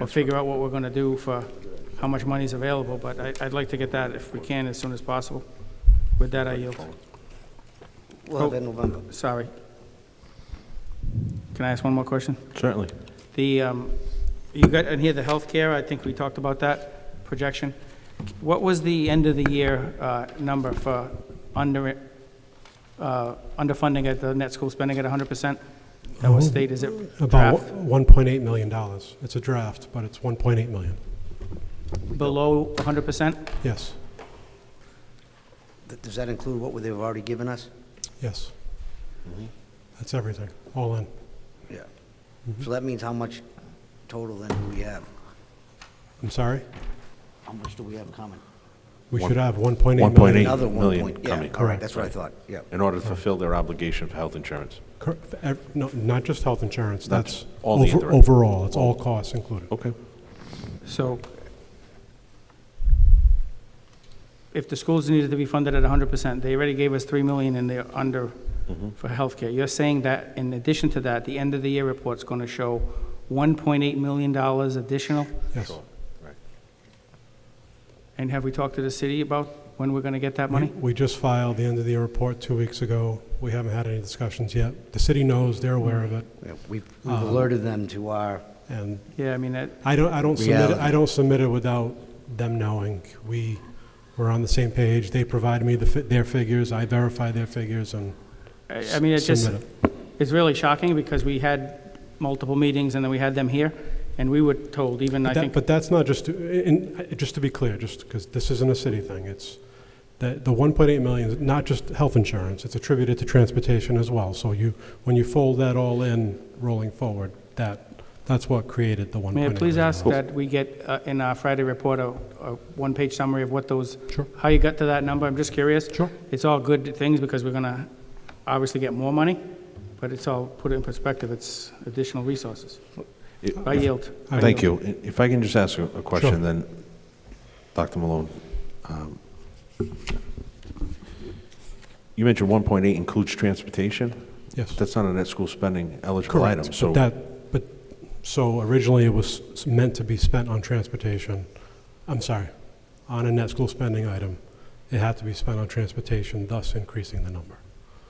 or figure out what we're going to do for how much money is available. But I'd like to get that if we can as soon as possible. With that, I yield. We'll have it in November. Sorry. Can I ask one more question? Certainly. You got in here the healthcare. I think we talked about that projection. What was the end of the year number for underfunding at the net school spending at 100%? That was stated. Is it About draft? $1.8 million. It's a draft, but it's $1.8 million. Below 100%? Yes. Does that include what they've already given us? Yes. That's everything, all in. Yeah. So that means how much total then do we have? I'm sorry? How much do we have coming? We should have 1.8 million. 1.8 Another 1 million point, yeah, coming. all right, that's what I thought, yeah. In order to fulfill their obligation for health insurance. No, not just health insurance. That's all the indirect. overall. It's all costs included. Okay. So if the schools needed to be funded at 100%, they already gave us $3 million and they're under for healthcare. You're saying that in addition to that, the end of the year report's going to show $1.8 million additional? Yes. Right. And have we talked to the city about when we're going to get that money? We just filed the end of the year report 2 weeks ago. We haven't had any discussions yet. The city knows, they're aware of it. Yeah, we've alerted them to our And Yeah, I mean, I don't Reality. submit it without them knowing. We were on the same page. They provided me their figures, I verified their figures, and I mean, submit it. it's really shocking because we had multiple meetings and then we had them here, and we were told, even I think. But that's not just, just to be clear, just because this isn't a city thing, it's, the 1.8 million is not just health insurance, it's attributed to transportation as well. So when you fold that all in, rolling forward, that's what created the 1.8 May I million. please ask that we get in our Friday report a one-page summary of what those, how you got to that number? I'm just curious. Sure. It's all good things because we're going to obviously get more money, but it's all, put it in perspective, it's additional resources. I yield. Thank you. If I can just ask a question, Sure. then, Dr. Malone. You mentioned 1.8 includes transportation? Yes. That's not a net school spending eligible item, Correct, so. so originally it was meant to be spent on transportation. I'm sorry, on a net school spending item. It had to be spent on transportation, thus increasing the number.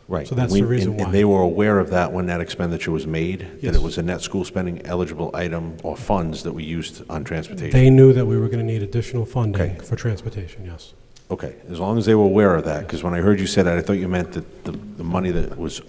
Right. So that's the reason why. And they were aware of that when that expenditure was made? That Yes. it was a net school spending eligible item or funds that we used on transportation? They knew that we were going to need additional funding Okay. for transportation, yes. Okay, as long as they were aware of that, because when I heard you say that, I thought you meant that the money that was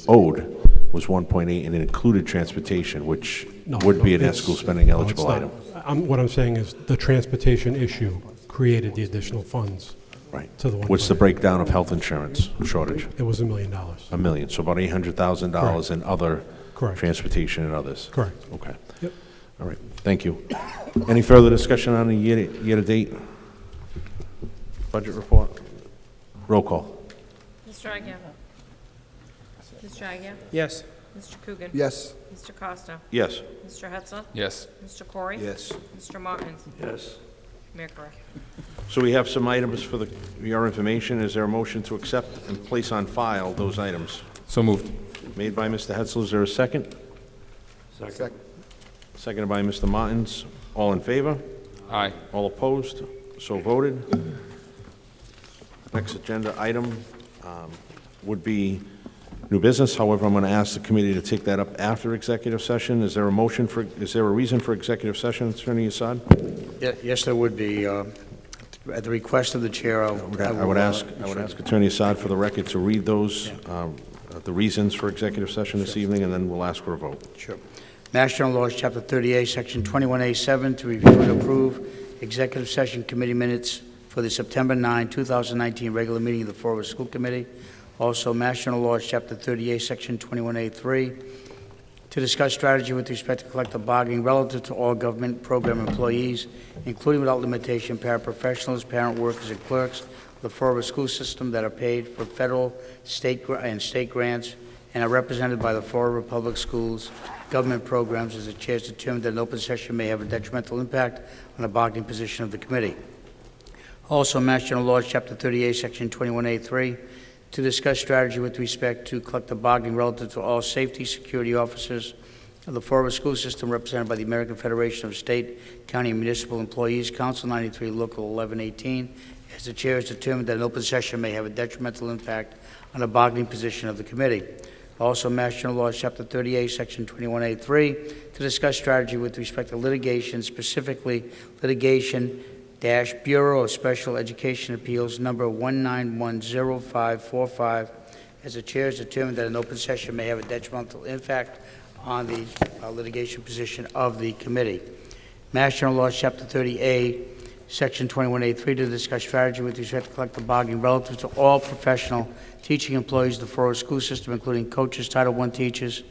owed was 1.8 and it included transportation, which would be a net it's- school spending no, eligible it's not. item. What I'm saying is the transportation issue created the additional funds. Right. To the What's the breakdown of health insurance shortage? It was $1 million. $1 million, so about $800,000 in other Correct. transportation and others? Correct. Okay. Yep. All right, thank you. Any further discussion on the year-to-date budget report? Roll call. Mr. Agia? Mr. Agia? Yes. Mr. Coogan? Yes. Mr. Costa? Yes. Mr. Hetzler? Yes. Mr. Corey? Yes. Mr. Martins? Yes. Mayor Correa? So we have some items for your information. Is there a motion to accept and place on file those items? So moved. Made by Mr. Hetzler, is there a second? Second. Seconded by Mr. Martins. All in favor? Aye. All opposed? So voted. Next agenda item would be new business. However, I'm going to ask the committee to take that up after executive session. Is there a reason for executive session, Attorney Assad? Yes, there would be. At the request of the chair, I would ask Attorney Assad for the record to read those, the reasons for executive session this evening, and then we'll ask for a vote. Sure. Mass General Laws, Chapter 38, Section 21A7, to review and approve executive session committee minutes for the September 9, 2019 regular meeting of the Fall River School Committee. Also, Mass General Laws, Chapter 38, Section 21A3, to discuss strategy with respect to collective bargaining relative to all government program employees, including without limitation paraprofessionals, parent workers, and clerks of the Fall River school system that are paid for federal, state grants and are represented by the Fall River Public Schools government programs, as the chair has determined that an open session may have a detrimental impact on the bargaining position of the committee. Also, Mass General Laws, Chapter 38, Section 21A3, to discuss strategy with respect to collective bargaining relative to all safety, security officers of the Fall River school system represented by the American Federation of State, County, and Municipal Employees, Council 93, Local 1118, as the chair has determined that an open session may have a detrimental impact on the bargaining position of the committee. Also, Mass General Laws, Chapter 38, Section 21A3, to discuss strategy with respect to litigation, specifically litigation Bureau of Special Education Appeals number 1910545, as the chair has determined that an open session may have a detrimental impact on the litigation position of the committee. Mass General Laws, Chapter 30A, Section 21A3, to discuss strategy with respect to collective bargaining relative to all professional teaching employees of the Fall River school system, including coaches, Title I teachers,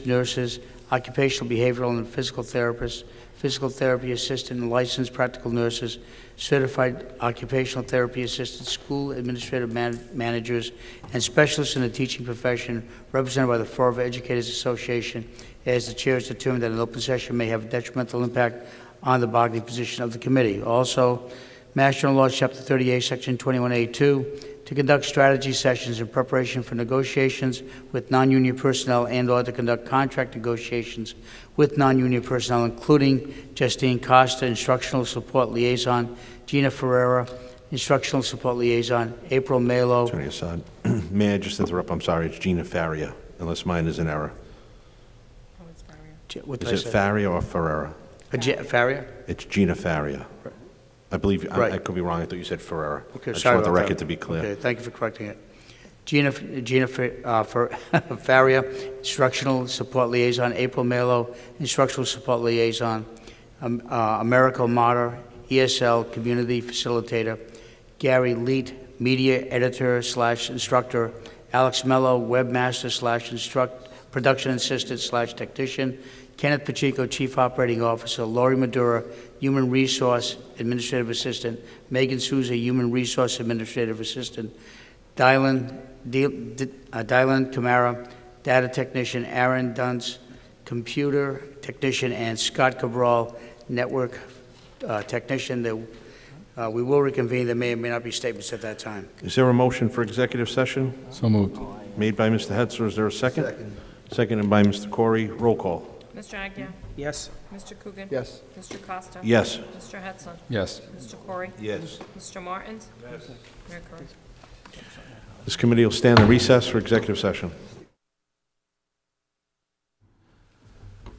nurses, occupational, behavioral, and physical therapists, physical therapy assistant, and licensed practical nurses, certified occupational therapy assistants, school administrative managers, and specialists in the teaching profession represented by the Fall River Educators Association, as the chair has determined that an open session may have a detrimental impact on the bargaining position of the committee. Also, Mass General Laws, Chapter 38, Section 21A2, to conduct strategy sessions in preparation for negotiations with non-union personnel and/or to conduct contract negotiations with non-union personnel, including Justine Costa, Instructional Support Liaison, Gina Ferreira, Instructional Support Liaison, April Malo. Attorney Assad, may I just interrupt? I'm sorry, it's Gina Faria, unless mine is an error. Oh, it's What did Is I it say? Faria or Ferrera? Faria? It's Gina Faria. I believe, I Right. could be wrong, I thought you said Ferrera. Okay, I just sorry want the about record that. to be clear. Okay, thank you for correcting it. Gina Faria, Instructional Support Liaison. April Melo, Instructional Support Liaison. Americo Mater, ESL Community Facilitator. Gary Leet, Media Editor / Instructor. Alex Mello, Webmaster / Production Assistant / Technician. Kenneth Pacheco, Chief Operating Officer. Lori Madura, Human Resource Administrative Assistant. Megan Souza, Human Resource Administrative Assistant. Dylan Camara, Data Technician. Aaron Dunce, Computer Technician. And Scott Cabral, Network Technician. We will reconvene. There may or may not be statements at that time. Is there a motion for executive session? So moved. Made by Mr. Hetzler, is there a second? Seconded by Mr. Corey, roll call. Mr. Agia? Yes. Mr. Coogan? Yes. Mr. Costa? Yes. Mr. Hetzler? Yes. Mr. Corey? Yes. Mr. Martins? Yes. Mayor Curran? This committee will stand in recess for executive session. I'd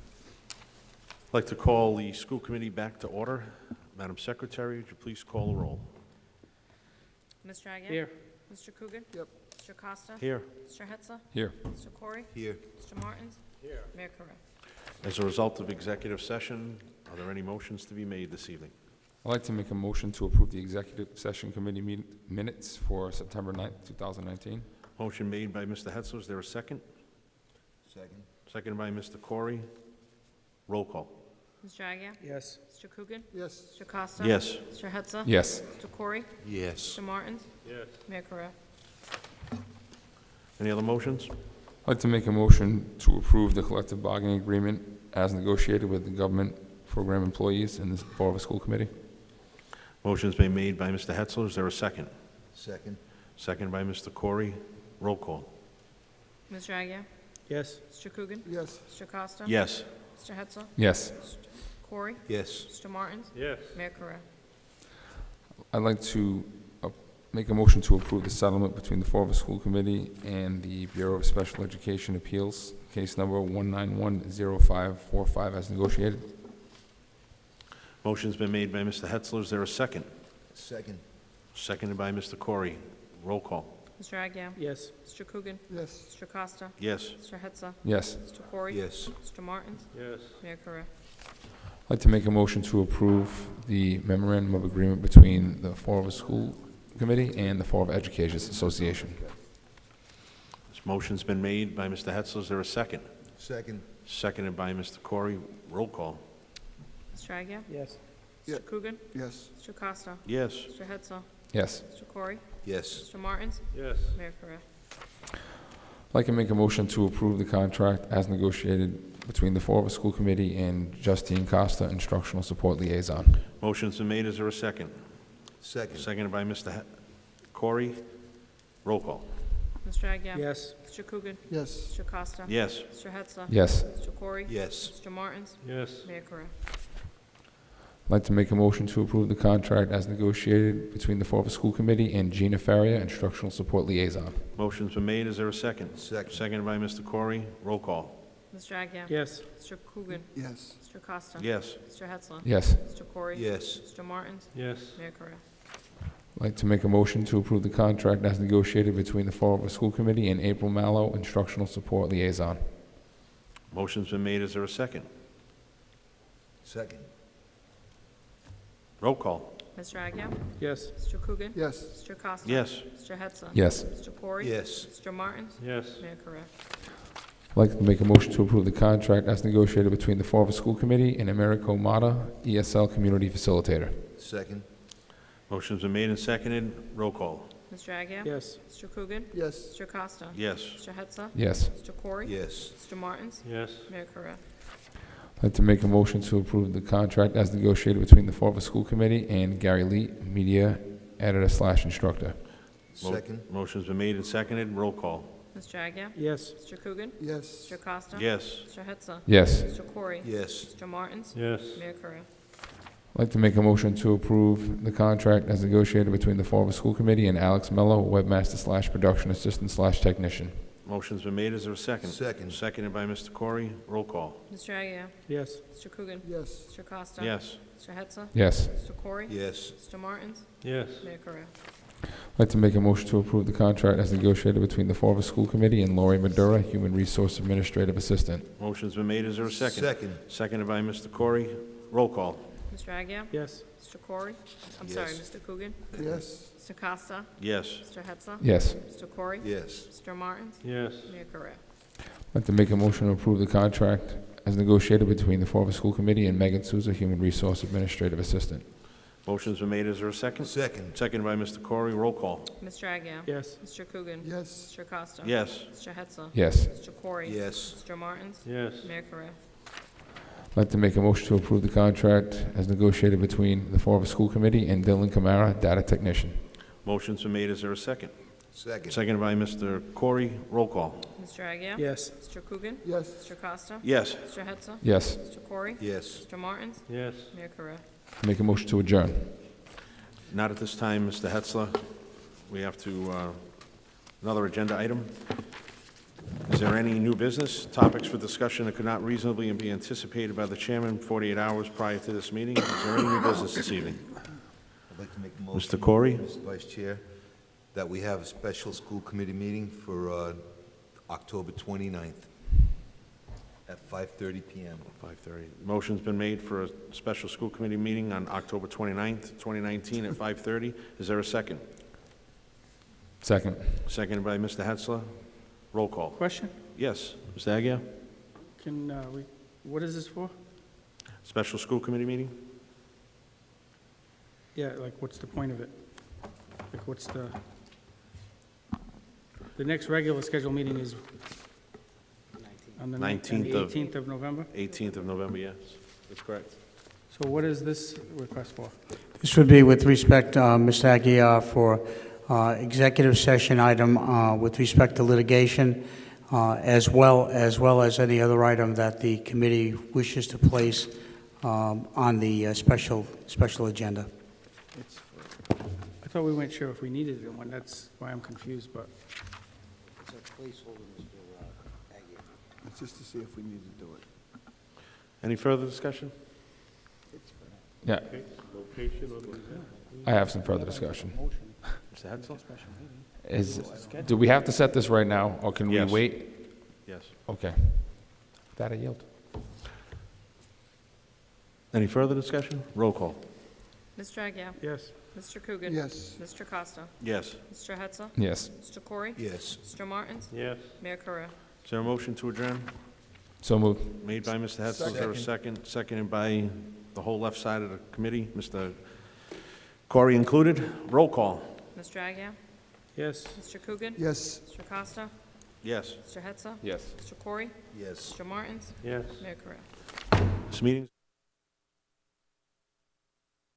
like to call the school committee back to order. Madam Secretary, would you please call the roll? Mr. Agia? Here. Mr. Coogan? Yep. Mr. Costa? Here. Mr. Hetzler? Here. Mr. Corey? Here. Mr. Martins? Here. Mayor Curran? As a result of executive session, are there any motions to be made this evening? I'd like to make a motion to approve the executive session committee minutes for September 9th, 2019. Motion made by Mr. Hetzler, is there a second? Second. Seconded by Mr. Corey. Roll call. Mr. Agia? Yes. Mr. Coogan? Yes. Mr. Costa? Yes. Mr. Hetzler? Yes. Mr. Corey? Yes. Mr. Martins? Yes. Mayor Curran? Any other motions? I'd like to make a motion to approve the collective bargaining agreement as negotiated with the government program employees in the Fall River School Committee. Motion's been made by Mr. Hetzler, is there a second? Second. Seconded by Mr. Corey. Roll call. Mr. Agia? Yes. Mr. Coogan? Yes. Mr. Costa? Yes. Mr. Hetzler? Yes. Mr. Corey? Yes. Mr. Martins? Yes. Mayor Curran? I'd like to make a motion to approve the settlement between the Fall River School Committee and the Bureau of Special Education Appeals, case number 1910545 as negotiated. Motion's been made by Mr. Hetzler, is there a second? Second. Seconded by Mr. Corey. Roll call. Mr. Agia? Yes. Mr. Coogan? Yes. Mr. Costa? Yes. Mr. Hetzler? Yes. Mr. Corey? Yes. Mr. Martins? Yes. Mayor Curran? I'd like to make a motion to approve the memorandum of agreement between the Fall River School Committee and the Fall River Educators Association. This motion's been made by Mr. Hetzler, is there a second? Second. Seconded by Mr. Corey. Roll call. Mr. Agia? Yes. Yeah. Mr. Coogan? Yes. Mr. Costa? Yes. Mr. Hetzler? Yes. Mr. Corey? Yes. Mr. Martins? Yes. Mayor Curran? I'd like to make a motion to approve the contract as negotiated between the Fall River School Committee and Justine Costa, Instructional Support Liaison. Motion's been made, is there a second? Second. Seconded by Mr. Corey. Roll call. Mr. Agia? Yes. Mr. Coogan? Yes. Mr. Costa? Yes. Mr. Hetzler? Yes. Mr. Corey? Yes. Mr. Martins? Yes. Mayor Curran? I'd like to make a motion to approve the contract as negotiated between the Fall River School Committee and Gina Faria, Instructional Support Liaison. Motion's been made, is there a second? Second. Seconded by Mr. Corey. Roll call. Mr. Agia? Yes. Mr. Coogan? Yes. Mr. Costa? Yes. Mr. Hetzler? Yes. Mr. Corey? Yes. Mr. Martins? Yes. Mayor Curran? I'd like to make a motion to approve the contract as negotiated between the Fall River School Committee and April Mallow, Instructional Support Liaison. Motion's been made, is there a second? Second. Roll call. Mr. Agia? Yes. Mr. Coogan? Yes. Mr. Costa? Yes. Mr. Hetzler? Yes. Mr. Corey? Yes. Mr. Martins? Yes. Mayor Curran? I'd like to make a motion to approve the contract as negotiated between the Fall River School Committee and Americo Mata, ESL Community Facilitator. Second. Motion's been made and seconded. Roll call. Mr. Agia? Yes. Mr. Coogan? Yes. Mr. Costa? Yes. Mr. Hetzler? Yes. Mr. Corey? Yes. Mr. Martins? Yes. Mayor Curran? I'd like to make a motion to approve the contract as negotiated between the Fall River School Committee and Gary Lee, Media Editor/Instructor. Second. Motion's been made and seconded. Roll call. Mr. Agia? Yes. Mr. Coogan? Yes. Mr. Costa? Yes. Mr. Hetzler? Yes. Mr. Corey? Yes. Mr. Martins? Yes. Mayor Curran? I'd like to make a motion to approve the contract as negotiated between the Fall River School Committee and Alex Mello, Webmaster/Production Assistant/Technician. Motion's been made. Is there a second? Second. Seconded by Mr. Corey. Roll call. Mr. Agia? Yes. Mr. Coogan? Yes. Mr. Costa? Yes. Mr. Hetzler? Yes. Mr. Corey? Yes. Mr. Martins? Yes. Mayor Correa? I'd like to make a motion to approve the contract as negotiated between the Fall River School Committee and Lori Madura, Human Resource Administrative Assistant. Motion's been made. Is there a second? Second. Seconded by Mr. Corey. Roll call. Mr. Agia? Yes. Mr. Corey? I'm sorry, Yes. Mr. Coogan? Yes. Mr. Costa? Yes. Mr. Hetzler? Yes. Mr. Corey? Yes. Mr. Martins? Yes. Mayor Correa? I'd like to make a motion to approve the contract as negotiated between the Fall River School Committee and Megan Souza, Human Resource Administrative Assistant. Motion's been made. Is there a second? Second. Seconded by Mr. Corey. Roll call. Mr. Agia? Yes. Mr. Coogan? Yes. Mr. Costa? Yes. Mr. Hetzler? Yes. Mr. Corey? Yes. Mr. Martins? Yes. Mayor Correa? I'd like to make a motion to approve the contract as negotiated between the Fall River School Committee and Dylan Kamara, Data Technician. Motion's been made. Is there a second? Second. Seconded by Mr. Corey. Roll call. Mr. Agia? Yes. Mr. Coogan? Yes. Mr. Costa? Yes. Mr. Hetzler? Yes. Mr. Corey? Yes. Mr. Martins? Yes. Mayor Correa? Make a motion to adjourn. Not at this time, Mr. Hetzler. We have to, another agenda item. Is there any new business, topics for discussion that could not reasonably be anticipated by the chairman 48 hours prior to this meeting? Is there any new business this evening? I'd like to make a motion. Mr. Corey? Mr. Vice Chair, that we have a special school committee meeting for October 29th at 5:30 PM. 5:30. Motion's been made for a special school committee meeting on October 29th, 2019 at 5:30. Is there a second? Second. Seconded by Mr. Hetzler. Roll call. Question? Yes. Mr. Agia? Can what is this for? Special school committee meeting? Yeah, like, what's the point of it? Like, what's the next regular scheduled meeting is on the 19th of- 18th of November? 18th of November, yes. That's correct. So what is this request for? This would be with respect, Mr. Aguirre, for executive session item with respect to litigation, as well as any other item that the committee wishes to place on the special agenda. I thought we weren't sure if we needed it one, that's why I'm confused, but, It's a placeholder, Mr. Agia. It's just to see if we need to do it. Any further discussion? Yeah, Location of the... I have some further discussion. Mr. Hetzler? Do we have to set this right now, or can we Yes. wait? Yes. Okay. That I yield. Any further discussion? Roll call. Mr. Agia? yes. Mr. Coogan? Yes. Mr. Costa? Yes. Mr. Hetzler? Yes. Mr. Corey? Yes. Mr. Martins? Yes. Mayor Correa? Is there a motion to adjourn? So moved. Made by Mr. Hetzler. Is there a second? Seconded by the whole left side of the committee, Mr. Corey included. Roll call. Mr. Agia? Yes. Mr. Coogan? Yes. Mr. Costa? Yes. Mr. Hetzler? Yes. Mr. Corey? Yes. Mr. Martins? Yes. Mayor Correa? This meeting